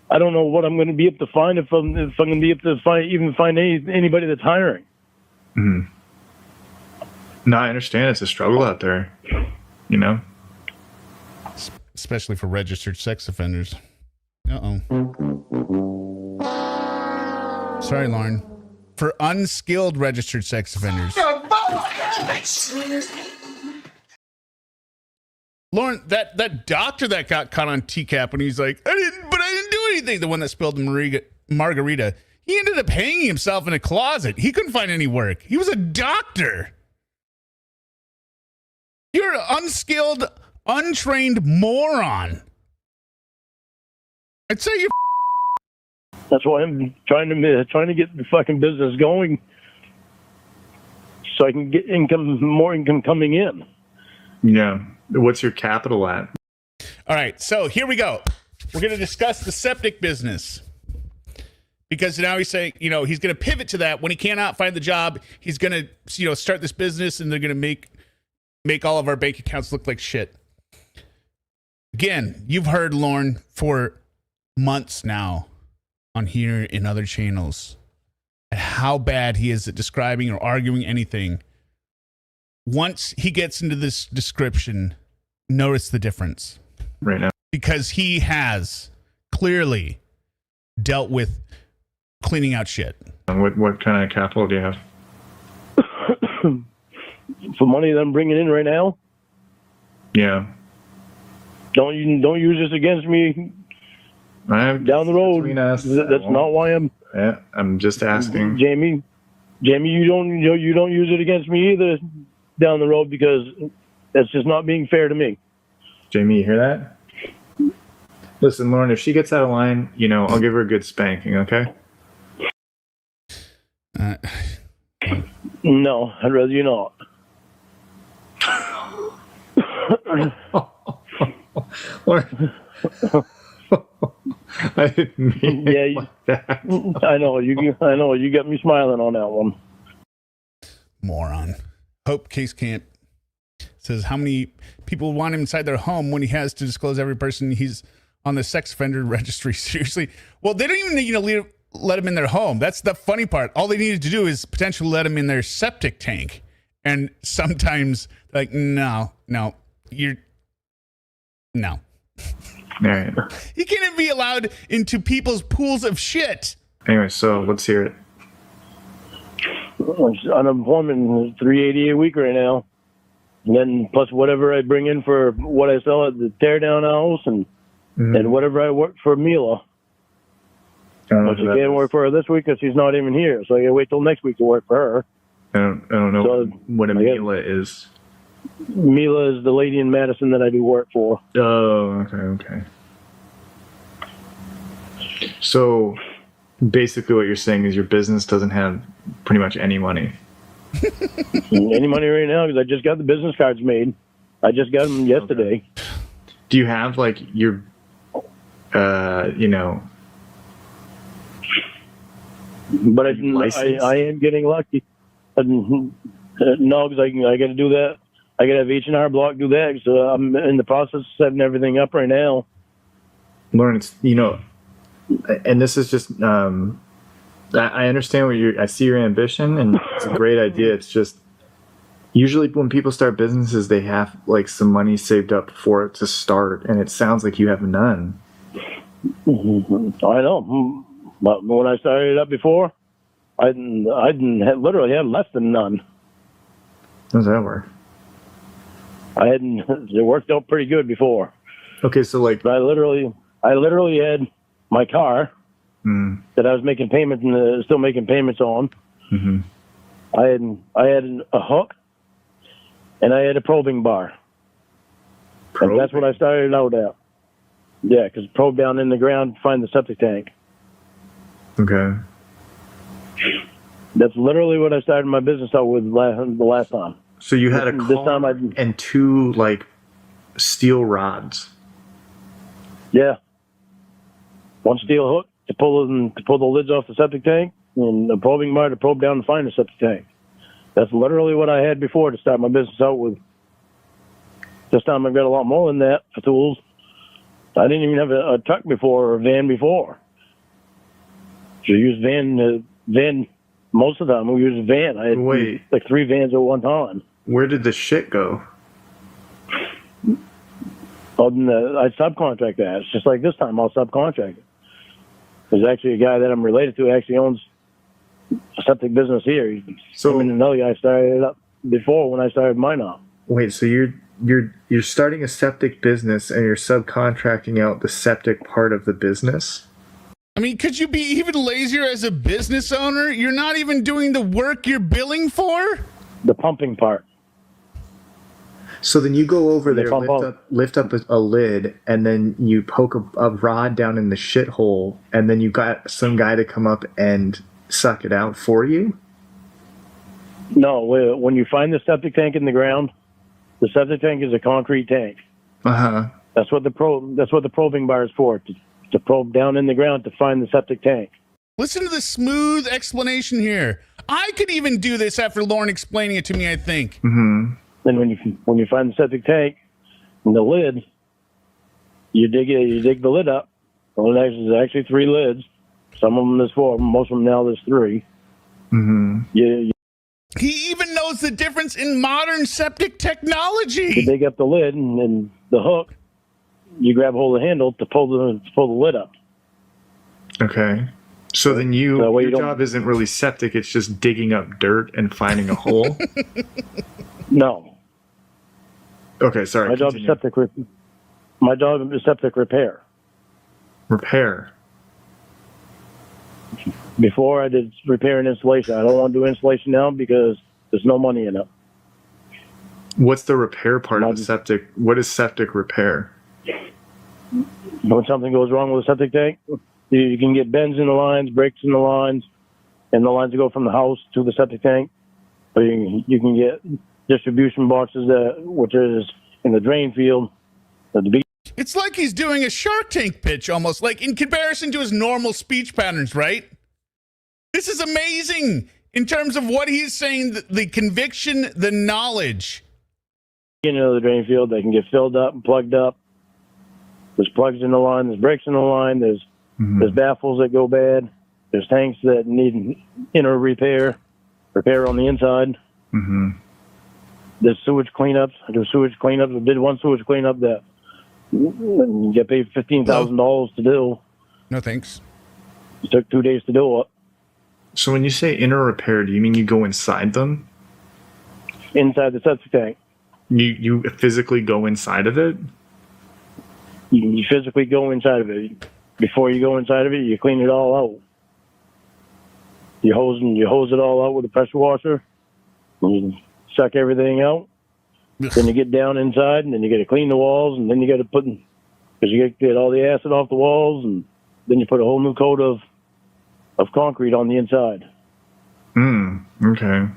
[SPEAKER 2] I don't know what I'm going to be able to find if I'm going to be able to find anybody that's hiring.
[SPEAKER 4] Mm-hmm. No, I understand. It's a struggle out there, you know?
[SPEAKER 1] Especially for registered sex offenders. Uh-oh. Sorry, Lorne. For unskilled registered sex offenders. Lorne, that doctor that got caught on TCAP when he's like, I didn't do anything. The one that spilled the margarita. He ended up hanging himself in a closet. He couldn't find any work. He was a doctor. You're an unskilled, untrained moron. I'd say you.
[SPEAKER 2] That's why I'm trying to get the fucking business going, so I can get more income coming in.
[SPEAKER 4] Yeah. What's your capital at?
[SPEAKER 1] All right, so here we go. We're going to discuss the septic business because now he's saying, he's going to pivot to that when he cannot find the job. He's going to, start this business, and they're going to make all of our bank accounts look like shit. Again, you've heard Lorne for months now on here in other channels at how bad he is at describing or arguing anything. Once he gets into this description, notice the difference.
[SPEAKER 4] Right now.
[SPEAKER 1] Because he has clearly dealt with cleaning out shit.
[SPEAKER 4] What kind of capital do you have?
[SPEAKER 2] For money that I'm bringing in right now?
[SPEAKER 4] Yeah.
[SPEAKER 2] Don't use this against me down the road. That's not why I'm.
[SPEAKER 4] Yeah, I'm just asking.
[SPEAKER 2] Jamie, you don't use it against me either down the road because that's just not being fair to me.
[SPEAKER 4] Jamie, you hear that? Listen, Lorne, if she gets out of line, I'll give her a good spanking, okay?
[SPEAKER 2] No, I'd rather you not.
[SPEAKER 4] Lorne. I didn't mean it like that.
[SPEAKER 2] I know you got me smiling on that one.
[SPEAKER 1] Moron. Hope Case Camp says how many people want him inside their home when he has to disclose every person he's on the sex offender registry. Seriously. Well, they don't even need to let him in their home. That's the funny part. All they needed to do is potentially let him in their septic tank. And sometimes no.
[SPEAKER 4] All right.
[SPEAKER 1] He can't even be allowed into people's pools of shit.
[SPEAKER 4] Anyway, so let's hear it.
[SPEAKER 2] Unemployment is $380 a week right now, and then plus whatever I bring in for what I sell at the tear down house, and whatever I work for Mila. But you can't work for her this week because she's not even here, so I gotta wait till next week to work for her.
[SPEAKER 4] I don't know what a Mila is.
[SPEAKER 2] Mila is the lady in Madison that I do work for.
[SPEAKER 4] Oh, okay. So basically what you're saying is your business doesn't have pretty much any money.
[SPEAKER 2] Any money right now because I just got the business cards made. I just got them yesterday.
[SPEAKER 4] Do you have like your, you know?
[SPEAKER 2] But I am getting lucky. No, because I got to do that. I got to have H&R Block do that. So I'm in the process of setting everything up right now.
[SPEAKER 4] Lorne, it's, you know, and this is just, I understand I see your ambition and it's a great idea. It's just, usually when people start businesses, they have like some money saved up for it to start. And it sounds like you have none.
[SPEAKER 2] I know. But when I started it up before, I literally had less than none.
[SPEAKER 4] How does that work?
[SPEAKER 2] It worked out pretty good before.
[SPEAKER 4] Okay, so like,
[SPEAKER 2] But I literally had my car that I was making payments and still making payments on.
[SPEAKER 4] Mm-hmm.
[SPEAKER 2] I had a hook and I had a probing bar. And that's what I started out at. Yeah, because probe down in the ground to find the septic tank.
[SPEAKER 4] Okay.
[SPEAKER 2] That's literally what I started my business out with the last time.
[SPEAKER 4] So you had a
[SPEAKER 2] This
[SPEAKER 4] car
[SPEAKER 2] time
[SPEAKER 4] and two like steel rods.
[SPEAKER 2] Yeah. One steel hook to pull the lids off the septic tank, and a probing bar to probe down and find the septic tank. That's literally what I had before to start my business out with. This time I've got a lot more than that for tools. I didn't even have a truck before or a van before. So I used van most of the time. We used a van. I had like 3 vans at one time.
[SPEAKER 4] Where did the shit go?
[SPEAKER 2] I subcontract that. It's just like this time I'll subcontract it. There's actually a guy that I'm related to actually owns a septic business here. Him and another guy started it up before when I started mine up.
[SPEAKER 4] Wait, so you're starting a septic business and you're subcontracting out the septic part of the business?
[SPEAKER 1] I mean, could you be even lazier as a business owner? You're not even doing the work you're billing for?
[SPEAKER 2] The pumping part.
[SPEAKER 4] So then you go over there, lift up a lid, and then you poke a rod down in the shithole, and then you got some guy to come up and suck it out for you?
[SPEAKER 2] No, when you find the septic tank in the ground, the septic tank is a concrete tank.
[SPEAKER 4] Uh-huh.
[SPEAKER 2] That's what the probing bar is for, to probe down in the ground to find the septic tank.
[SPEAKER 1] Listen to the smooth explanation here. I could even do this after Lorne explaining it to me, I think.
[SPEAKER 4] Mm-hmm.
[SPEAKER 2] Then when you find the septic tank and the lid, you dig the lid up. Well, there's actually 3 lids. Some of them there's 4. Most of them now there's 3.
[SPEAKER 4] Mm-hmm.
[SPEAKER 1] He even knows the difference in modern septic technology.
[SPEAKER 2] You dig up the lid and the hook, you grab hold of the handle to pull the lid up.
[SPEAKER 4] Okay. So then your job isn't really septic, it's just digging up dirt and finding a hole?
[SPEAKER 2] No.
[SPEAKER 4] Okay, sorry.
[SPEAKER 2] My job is septic repair.
[SPEAKER 4] Repair.
[SPEAKER 2] Before I did repair and installation. I don't want to do installation now because there's no money in it.
[SPEAKER 4] What's the repair part of the septic? What is septic repair?
[SPEAKER 2] When something goes wrong with a septic tank, you can get bends in the lines, breaks in the lines, and the lines that go from the house to the septic tank. But you can get distribution boxes which is in the drain field.
[SPEAKER 1] It's like he's doing a Shark Tank pitch almost, like in comparison to his normal speech patterns, right? This is amazing in terms of what he's saying, the conviction, the knowledge.
[SPEAKER 2] Into the drain field, they can get filled up and plugged up. There's plugs in the line, there's breaks in the line, there's baffles that go bad, there's tanks that need inner repair on the inside.
[SPEAKER 4] Mm-hmm.
[SPEAKER 2] There's sewage cleanups. I do sewage cleanups. I did one sewage cleanup that you get paid $15,000 to do.
[SPEAKER 1] No thanks.
[SPEAKER 2] It took 2 days to do it.
[SPEAKER 4] So when you say inner repair, do you mean you go inside them?
[SPEAKER 2] Inside the septic tank.
[SPEAKER 4] You physically go inside of it?
[SPEAKER 2] You physically go inside of it. Before you go inside of it, you clean it all out. You hose it all out with a pressure washer. You suck everything out. Then you get down inside, and then you got to clean the walls, and then you got to because you got to get all the acid off the walls, and then you put a whole new coat of concrete on the inside.
[SPEAKER 4] Okay.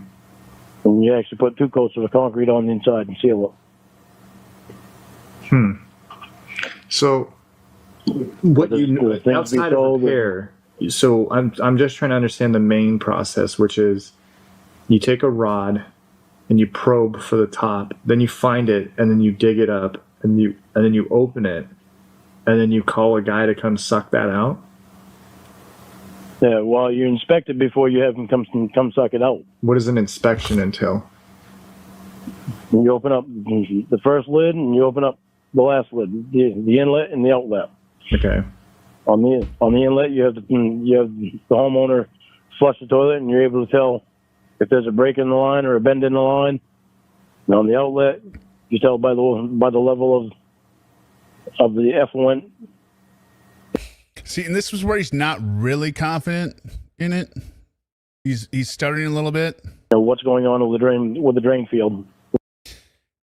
[SPEAKER 2] And you actually put 2 coats of the concrete on the inside and seal it.
[SPEAKER 4] So, what
[SPEAKER 2] But
[SPEAKER 4] you know,
[SPEAKER 2] the things
[SPEAKER 4] outside
[SPEAKER 2] we
[SPEAKER 4] of
[SPEAKER 2] sold-
[SPEAKER 4] repair, so I'm just trying to understand the main process, which is you take a rod and you probe for the top, then you find it, and then you dig it up, and then you open it, and then you call a guy to come suck that out.
[SPEAKER 2] Yeah, well, you inspect it before you have them come suck it out.
[SPEAKER 4] What does an inspection entail?
[SPEAKER 2] And you open up the first lid and you open up the last lid, the inlet and the outlet.
[SPEAKER 4] Okay.
[SPEAKER 2] On the inlet, you have the homeowner flush the toilet, and you're able to tell if there's a break in the line or a bend in the line. And on the outlet, you tell by the level of the effluent.
[SPEAKER 1] See, and this was where he's not really confident in it. He's stuttering a little bit.
[SPEAKER 2] You know, what's going on with the drain field?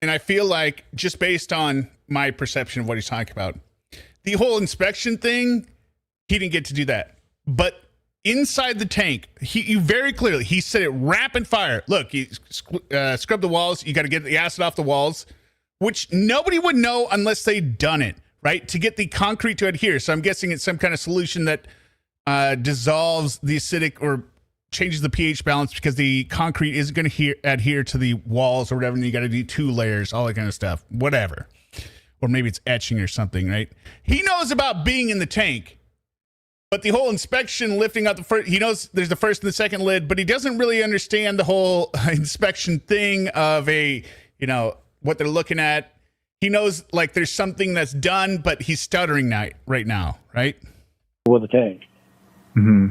[SPEAKER 1] And I feel like, just based on my perception of what he's talking about, the whole inspection thing, he didn't get to do that. But inside the tank, he very clearly, he said it rapid fire. Look, you scrub the walls. You got to get the acid off the walls, which nobody would know unless they'd done it, right? To get the concrete to adhere. So I'm guessing it's some kind of solution that dissolves the acidic or changes the pH balance, because the concrete isn't going to adhere to the walls or whatever. And you got to do 2 layers, all that kind of stuff, whatever. Or maybe it's etching or something, right? He knows about being in the tank, but the whole inspection, lifting out the first, he knows there's the first and the second lid, but he doesn't really understand the whole inspection thing of what they're looking at. He knows like there's something that's done, but he's stuttering right now, right?
[SPEAKER 2] With the tank.
[SPEAKER 4] Mm-hmm.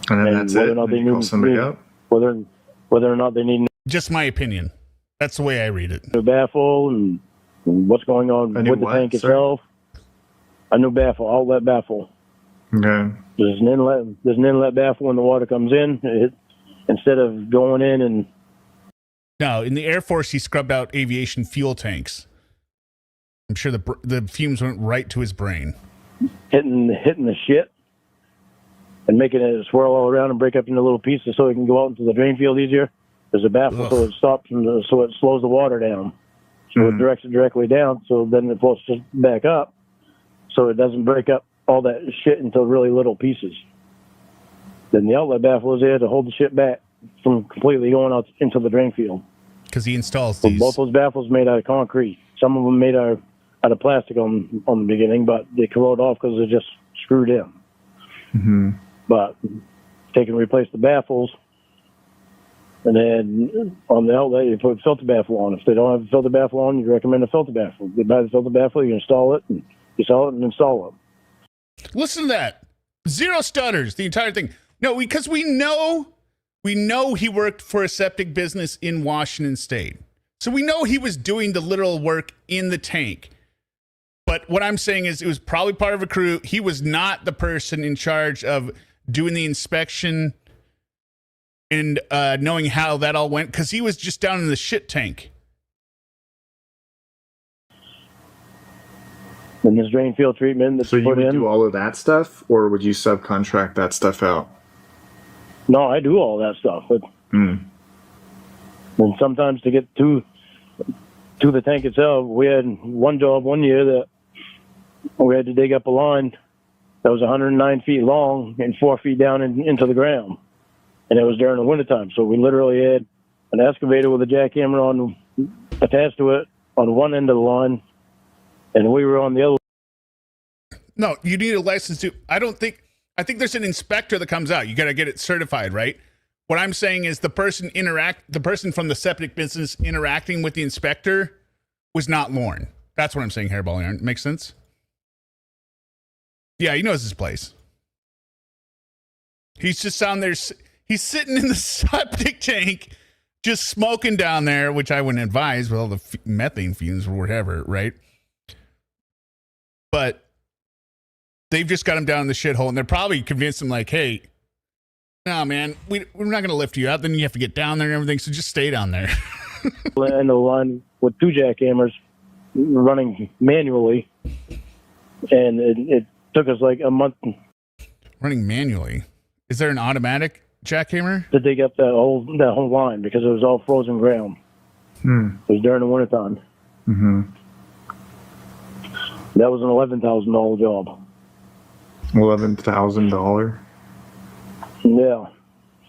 [SPEAKER 4] And then
[SPEAKER 2] And
[SPEAKER 4] that's
[SPEAKER 2] whether
[SPEAKER 4] it.
[SPEAKER 2] or not
[SPEAKER 4] Then
[SPEAKER 2] they
[SPEAKER 4] you call
[SPEAKER 2] need-
[SPEAKER 4] somebody up.
[SPEAKER 2] Whether or not they need
[SPEAKER 1] Just my opinion. That's the way I read it.
[SPEAKER 2] a new baffle and what's going on
[SPEAKER 4] A new
[SPEAKER 2] with the
[SPEAKER 4] what?
[SPEAKER 2] tank
[SPEAKER 4] Sorry?
[SPEAKER 2] itself. A new baffle, outlet baffle.
[SPEAKER 4] Okay.
[SPEAKER 2] There's an inlet baffle when the water comes in. Instead of going in and
[SPEAKER 1] No, in the Air Force, he scrubbed out aviation fuel tanks. I'm sure the fumes went right to his brain.
[SPEAKER 2] hitting the shit and making it swirl all around and break up into little pieces so it can go out into the drain field easier. There's a baffle so it stops and so it slows the water down. So it directs it directly down, so then it flows back up, so it doesn't break up all that shit into really little pieces. Then the outlet baffle is there to hold the shit back from completely going out into the drain field.
[SPEAKER 1] Because he installs
[SPEAKER 2] So
[SPEAKER 1] these.
[SPEAKER 2] both those baffles made out of concrete. Some of them made out of plastic on the beginning, but they corrode off because they're just screwed in.
[SPEAKER 4] Mm-hmm.
[SPEAKER 2] But take and replace the baffles, and then on the outlet you put a filter baffle on. If they don't have a filter baffle on, you recommend a filter baffle. You buy the filter baffle, you install it, and you sell it and install it.
[SPEAKER 1] Listen to that. 0 stutters, the entire thing. No, because we know he worked for a septic business in Washington State. So we know he was doing the literal work in the tank. But what I'm saying is it was probably part of a crew. He was not the person in charge of doing the inspection and knowing how that all went, because he was just down in the shit tank.
[SPEAKER 2] And this drain field treatment that's
[SPEAKER 4] So you
[SPEAKER 2] put
[SPEAKER 4] would
[SPEAKER 2] in.
[SPEAKER 4] do all of that stuff, or would you subcontract that stuff out?
[SPEAKER 2] No, I do all that stuff. But
[SPEAKER 4] Mm.
[SPEAKER 2] and sometimes to get to the tank itself, we had one job one year that we had to dig up a line that was 109 feet long and 4 feet down into the ground. And it was during the wintertime. So we literally had an excavator with a jackhammer attached to it on one end of the line, and we were on the other.
[SPEAKER 1] No, you need a license to. I think there's an inspector that comes out. You got to get it certified, right? What I'm saying is the person from the septic business interacting with the inspector was not Lorne. That's what I'm saying, Hairball Yarn. Makes sense? Yeah, he knows his place. He's just down there. He's sitting in the septic tank, just smoking down there, which I wouldn't advise with all the methane fumes or whatever, right? But they've just got him down in the shithole, and they're probably convinced him, like, hey, no, man, we're not going to lift you out. Then you have to get down there and everything, so just stay down there.
[SPEAKER 2] End of the line with 2 jackhammers running manually, and it took us like a month.
[SPEAKER 1] Running manually. Is there an automatic jackhammer?
[SPEAKER 2] to dig up that whole line because it was all frozen ground. It was during the wintertime.
[SPEAKER 4] Mm-hmm.
[SPEAKER 2] That was an $11,000 job.
[SPEAKER 4] $11,000.
[SPEAKER 2] Yeah.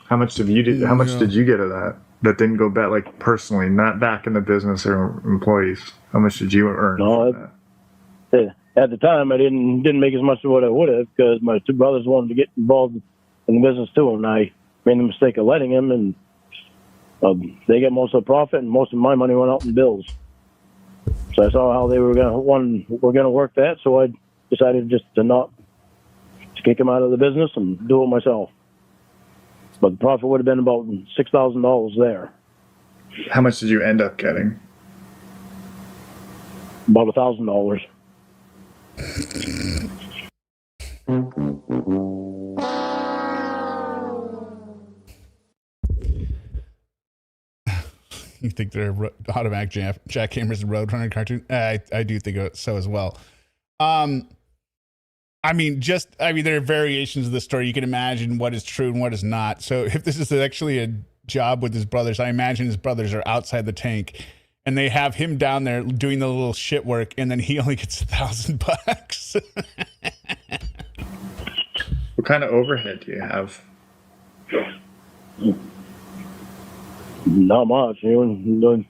[SPEAKER 4] How much did you get of that? That didn't go back, like personally, not back in the business or employees. How much did you earn?
[SPEAKER 2] No, at the time I didn't make as much as what I would have because my two brothers wanted to get involved in the business too, and I made the mistake of letting them, and they get most of the profit, and most of my money went out in bills. So I saw how they were gonna work that, so I decided just to kick them out of the business and do it myself. But the profit would have been about $6,000 there.
[SPEAKER 4] How much did you end up getting?
[SPEAKER 2] About $1,000.
[SPEAKER 1] You think they're automatic jackhammers and Roadrunner cartoon? I do think so as well. I mean, there are variations of the story. You can imagine what is true and what is not. So if this is actually a job with his brothers, I imagine his brothers are outside the tank and they have him down there doing the little shit work, and then he only gets $1,000.
[SPEAKER 4] What kind of overhead do you have?
[SPEAKER 2] Not much. The only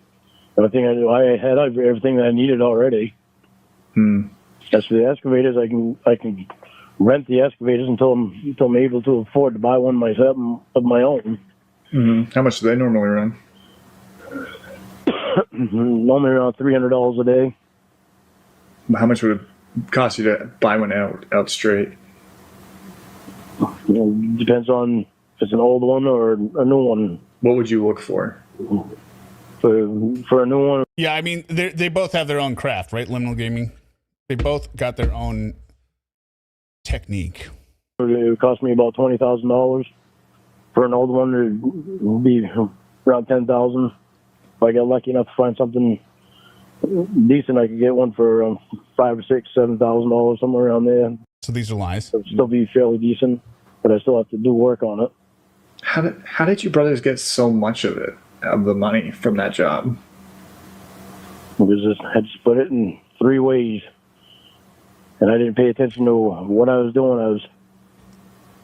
[SPEAKER 2] thing I had everything that I needed already. As for the excavators, I can rent the excavators until I'm able to afford to buy one myself of my own.
[SPEAKER 4] Mm-hmm. How much do they normally run?
[SPEAKER 2] Normally around $300 a day.
[SPEAKER 4] How much would it cost you to buy one out straight?
[SPEAKER 2] Depends on if it's an old one or a new one.
[SPEAKER 4] What would you look for?
[SPEAKER 2] For a new one?
[SPEAKER 1] Yeah, I mean, they both have their own craft, right? Liminal Gaming. They both got their own technique.
[SPEAKER 2] It would cost me about $20,000. For an old one, it would be around $10,000. If I got lucky enough to find something decent, I could get one for $5,000 or $7,000, somewhere around there.
[SPEAKER 1] So these are lies.
[SPEAKER 2] It would still be fairly decent, but I still have to do work on it.
[SPEAKER 4] How did you brothers get so much of the money from that job?
[SPEAKER 2] Because I had to split it in 3 ways. And I didn't pay attention to what I was doing,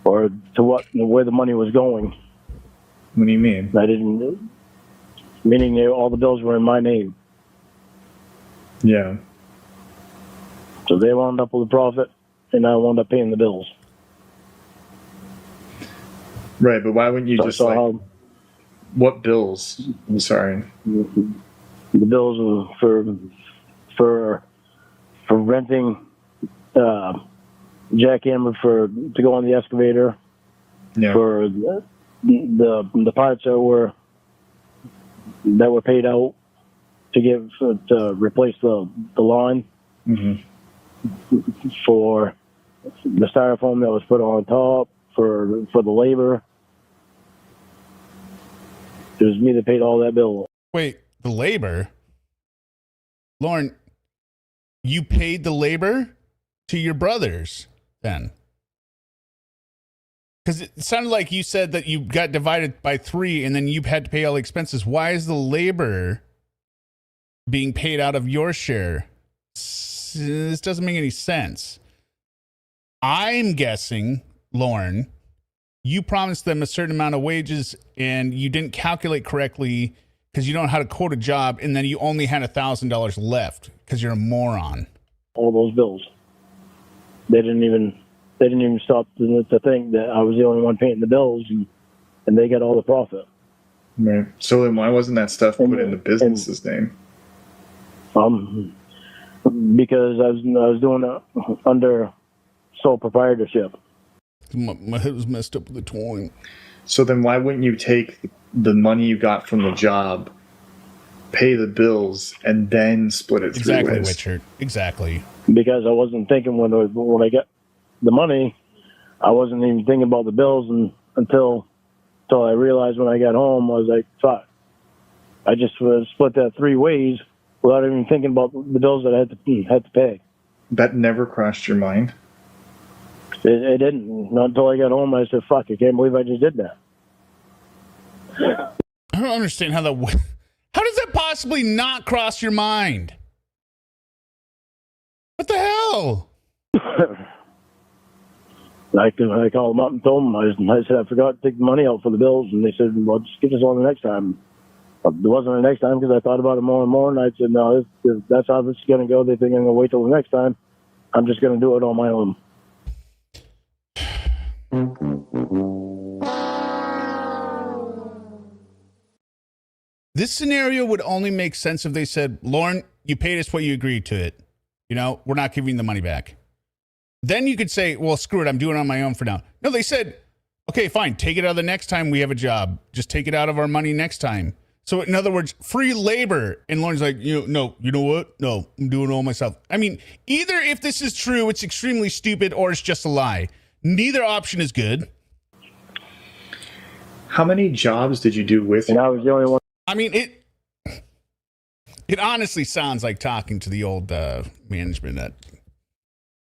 [SPEAKER 2] or to where the money was going.
[SPEAKER 4] What do you mean?
[SPEAKER 2] Meaning all the bills were in my name.
[SPEAKER 4] Yeah.
[SPEAKER 2] So they wound up with a profit, and I wound up paying the bills.
[SPEAKER 4] Right, but why wouldn't you what bills? I'm sorry.
[SPEAKER 2] The bills for renting jackhammer to go on the excavator.
[SPEAKER 4] Yeah.
[SPEAKER 2] For the parts that were paid out to replace the line.
[SPEAKER 4] Mm-hmm.
[SPEAKER 2] For the styrofoam that was put on top, for the labor. It was me that paid all that bill.
[SPEAKER 1] Wait, the labor? Lorne, you paid the labor to your brothers then? Because it sounded like you said that you got divided by 3 and then you had to pay all the expenses. Why is the labor being paid out of your share? This doesn't make any sense. I'm guessing, Lorne, you promised them a certain amount of wages and you didn't calculate correctly because you don't know how to quote a job, and then you only had $1,000 left because you're a moron.
[SPEAKER 2] All those bills. They didn't even stop to think that I was the only one paying the bills, and they got all the profit.
[SPEAKER 4] Right. So then why wasn't that stuff put in the business's name?
[SPEAKER 2] Because I was doing it under sole proprietorship.
[SPEAKER 1] My head was messed up with the twine.
[SPEAKER 4] So then why wouldn't you take the money you got from the job, pay the bills, and then split it 3
[SPEAKER 1] Exactly,
[SPEAKER 4] ways?
[SPEAKER 1] Richard. Exactly.
[SPEAKER 2] Because I wasn't thinking when I got the money, I wasn't even thinking about the bills until I realized when I got home, I was like, fuck. I just split that 3 ways without even thinking about the bills that I had to pay.
[SPEAKER 4] That never crossed your mind?
[SPEAKER 2] It didn't. Not until I got home, I said, fuck, I can't believe I just did that.
[SPEAKER 1] I don't understand how that. How does that possibly not cross your mind? What the hell?
[SPEAKER 2] I called them up and told them. I said I forgot to take the money out for the bills, and they said, "Well, just get this on the next time." But it wasn't the next time because I thought about it more and more, and I said, "No, that's how this is going to go. They think I'm going to wait till the next time. I'm just going to do it on my own."
[SPEAKER 1] This scenario would only make sense if they said, "Lorne, you paid us what you agreed to it. You know, we're not giving the money back." Then you could say, "Well, screw it. I'm doing it on my own for now." No, they said, "Okay, fine. Take it out of the next time we have a job. Just take it out of our money next time." So in other words, free labor. And Lorne's like, you know what? No, I'm doing it all myself. I mean, either if this is true, it's extremely stupid, or it's just a lie. Neither option is good.
[SPEAKER 4] How many jobs did you do with?
[SPEAKER 2] And I was the only one.
[SPEAKER 1] I mean, it honestly sounds like talking to the old management at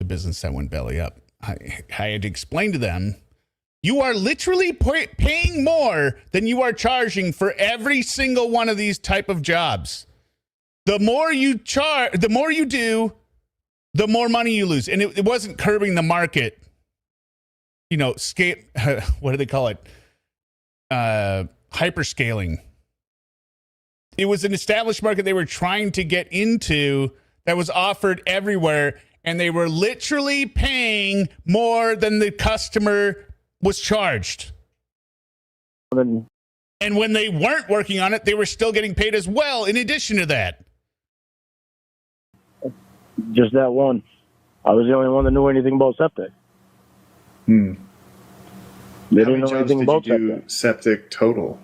[SPEAKER 1] the business that went belly up. I had to explain to them, you are literally paying more than you are charging for every single one of these type of jobs. The more you charge, the more you do, the more money you lose. And it wasn't curbing the market. You know, what do they call it? Hyperscaling. It was an established market they were trying to get into that was offered everywhere, and they were literally paying more than the customer was charged. And when they weren't working on it, they were still getting paid as well in addition to that.
[SPEAKER 2] Just that one. I was the only one that knew anything about septic.
[SPEAKER 4] Hmm.
[SPEAKER 2] They
[SPEAKER 4] How
[SPEAKER 2] didn't
[SPEAKER 4] many
[SPEAKER 2] know
[SPEAKER 4] jobs
[SPEAKER 2] anything
[SPEAKER 4] did
[SPEAKER 2] about
[SPEAKER 4] you do
[SPEAKER 2] septic.
[SPEAKER 4] septic total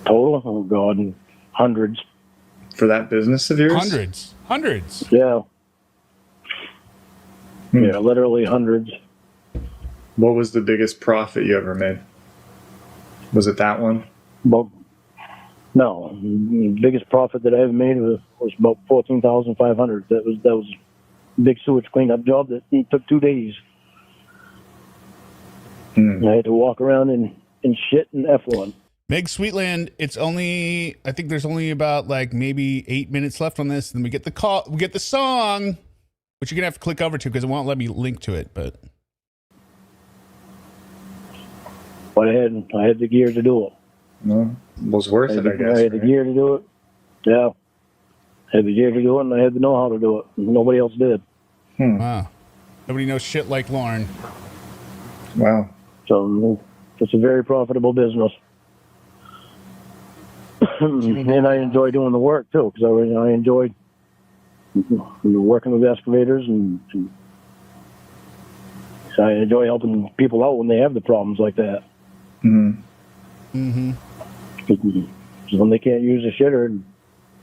[SPEAKER 2] Total? Oh, God. Hundreds.
[SPEAKER 4] for that business of yours?
[SPEAKER 1] Hundreds.
[SPEAKER 2] Yeah.
[SPEAKER 4] Hmm.
[SPEAKER 2] Yeah, literally hundreds.
[SPEAKER 4] What was the biggest profit you ever made? Was it that one?
[SPEAKER 2] But no, the biggest profit that I ever made was about $14,500. That was a big sewage cleanup job that took 2 days.
[SPEAKER 4] Hmm.
[SPEAKER 2] I had to walk around in shit and effluent.
[SPEAKER 1] Meg Sweetland, I think there's only about like maybe 8 minutes left on this. Then we get the song, which you're gonna have to click over to because it won't let me link to it. But
[SPEAKER 2] I had the gear to do it.
[SPEAKER 4] No, it was worth it, I guess.
[SPEAKER 2] I had the
[SPEAKER 4] right?
[SPEAKER 2] gear to do it. Yeah. I had the gear to do it, and I had the know-how to do it. Nobody else did.
[SPEAKER 1] wow, nobody knows shit like Lorne.
[SPEAKER 4] Wow.
[SPEAKER 2] So it's a very profitable business. And I enjoy doing the work, too, because I enjoyed working with excavators, and I enjoy helping people out when they have the problems like that.
[SPEAKER 4] Mm-hmm.
[SPEAKER 2] Because when they can't use a shitter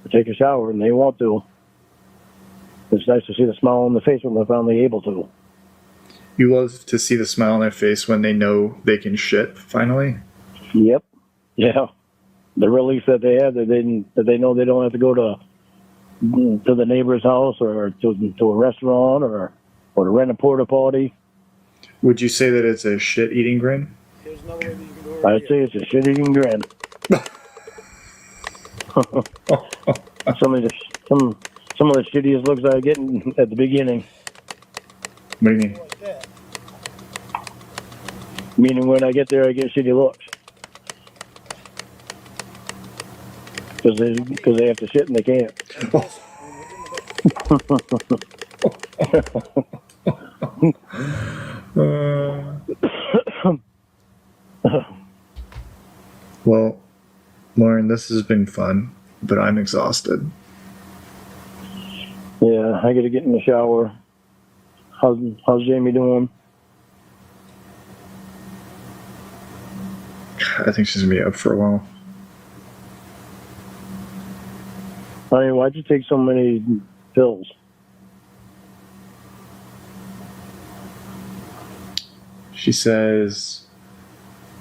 [SPEAKER 2] or take a shower and they want to, it's nice to see the smile on the face when they're finally able to.
[SPEAKER 4] You love to see the smile on their face when they know they can shit, finally?
[SPEAKER 2] Yep. Yeah. The relief that they have, that they know they don't have to go to the neighbor's house or to a restaurant or to rent a porta potty.
[SPEAKER 4] Would you say that it's a shit-eating grin?
[SPEAKER 5] There's another way that you can do it.
[SPEAKER 2] I'd say it's a shit-eating grin. Some of the shittiest looks I get at the beginning.
[SPEAKER 4] What do you mean?
[SPEAKER 5] Like that.
[SPEAKER 2] Meaning when I get there, I get shitty looks. Because they have to shit and they can't.
[SPEAKER 4] Well, Lauren, this has been fun, but I'm exhausted.
[SPEAKER 2] Yeah, I got to get in the shower. How's Jamie doing?
[SPEAKER 4] I think she's going to be up for a while.
[SPEAKER 2] I mean, why'd you take so many pills?
[SPEAKER 4] She says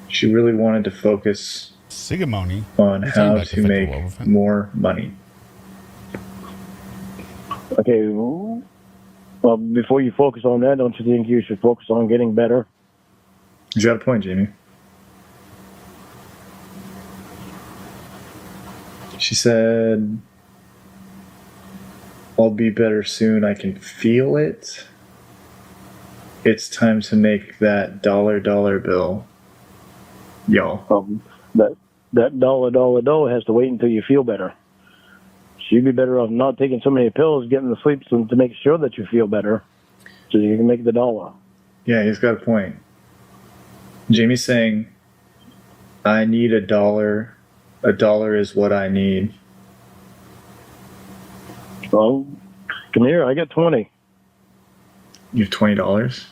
[SPEAKER 4] she really wanted to focus
[SPEAKER 1] Sigamony.
[SPEAKER 4] on
[SPEAKER 1] You're talking
[SPEAKER 4] how
[SPEAKER 1] about
[SPEAKER 4] to
[SPEAKER 1] defective
[SPEAKER 4] make
[SPEAKER 1] Wolverine.
[SPEAKER 4] more money.
[SPEAKER 2] Okay, well, before you focus on that, don't you think you should focus on getting better?
[SPEAKER 4] You got a point, Jamie. She said, I'll be better soon. I can feel it. It's time to make that dollar bill. Y'all.
[SPEAKER 2] That dollar has to wait until you feel better. So you'd be better off not taking so many pills, getting the sleep to make sure that you feel better, so you can make the dollar.
[SPEAKER 4] Yeah, he's got a point. Jamie's saying, I need a dollar. A dollar is what I need.
[SPEAKER 2] Well, come here. I got 20.
[SPEAKER 4] You have $20?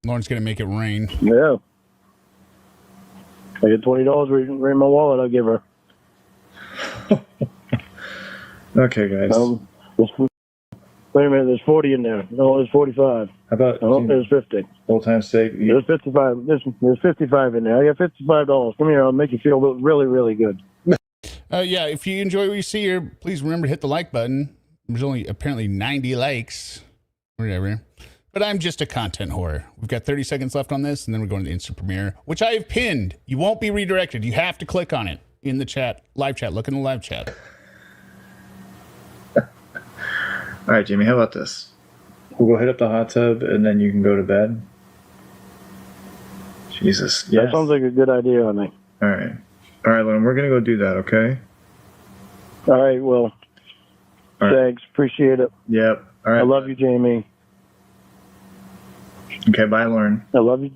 [SPEAKER 1] Lauren's going to make it rain.
[SPEAKER 2] Yeah. I get $20 right in my wallet. I'll give her.
[SPEAKER 4] Okay, guys.
[SPEAKER 2] Wait a minute. There's 40 in there. No, there's 45.
[SPEAKER 4] How about
[SPEAKER 2] There's 50.
[SPEAKER 4] old time's sake?
[SPEAKER 2] There's 55. There's 55 in there. I got $55. Come here. I'll make you feel really, really good.
[SPEAKER 1] Yeah, if you enjoy what you see here, please remember to hit the like button. There's only apparently 90 likes. Whatever. But I'm just a content whore. We've got 30 seconds left on this, and then we're going to the instant premiere, which I have pinned. You won't be redirected. You have to click on it in the chat, live chat. Look in the live chat.
[SPEAKER 4] All right, Jamie, how about this? We'll go hit up the hot tub, and then you can go to bed. Jesus.
[SPEAKER 2] That sounds like a good idea on me.
[SPEAKER 4] All right. All right, Lorne, we're going to go do that, okay?
[SPEAKER 2] All right, well,
[SPEAKER 4] All right.
[SPEAKER 2] thanks. Appreciate it.
[SPEAKER 4] Yep. All right.
[SPEAKER 2] I love you, Jamie.
[SPEAKER 4] Okay, bye, Lorne.
[SPEAKER 2] I love you.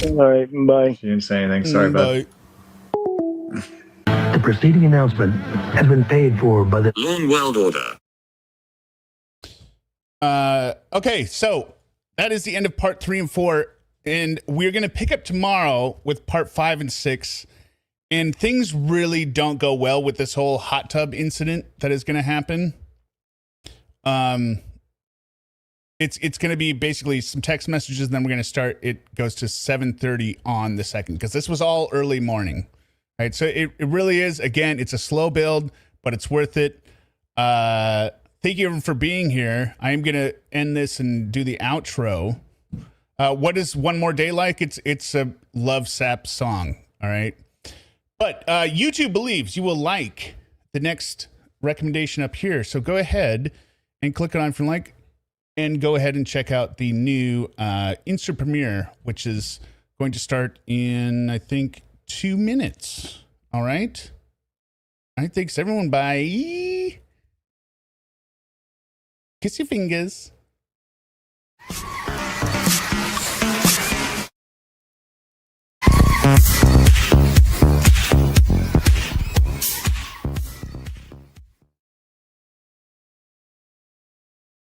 [SPEAKER 2] All right, bye.
[SPEAKER 4] She didn't say anything. Sorry, bud.
[SPEAKER 6] The preceding announcement has been paid for by the
[SPEAKER 3] Lorne World Order.
[SPEAKER 1] Okay, so that is the end of part 3 and 4, and we're going to pick up tomorrow with part 5 and 6. And things really don't go well with this whole hot tub incident that is going to happen. It's going to be basically some text messages, and then we're going to start. It goes to 7:30 on the 2nd, because this was all early morning. Right, so it really is. Again, it's a slow build, but it's worth it. Thank you everyone for being here. I am going to end this and do the outro. What is One More Day like? It's a love sap song. All right. But YouTube believes you will like the next recommendation up here. So go ahead and click on for like, and go ahead and check out the new instant premiere, which is going to start in, I think, 2 minutes. All right. All right. Thanks everyone. Bye. Kiss your fingers.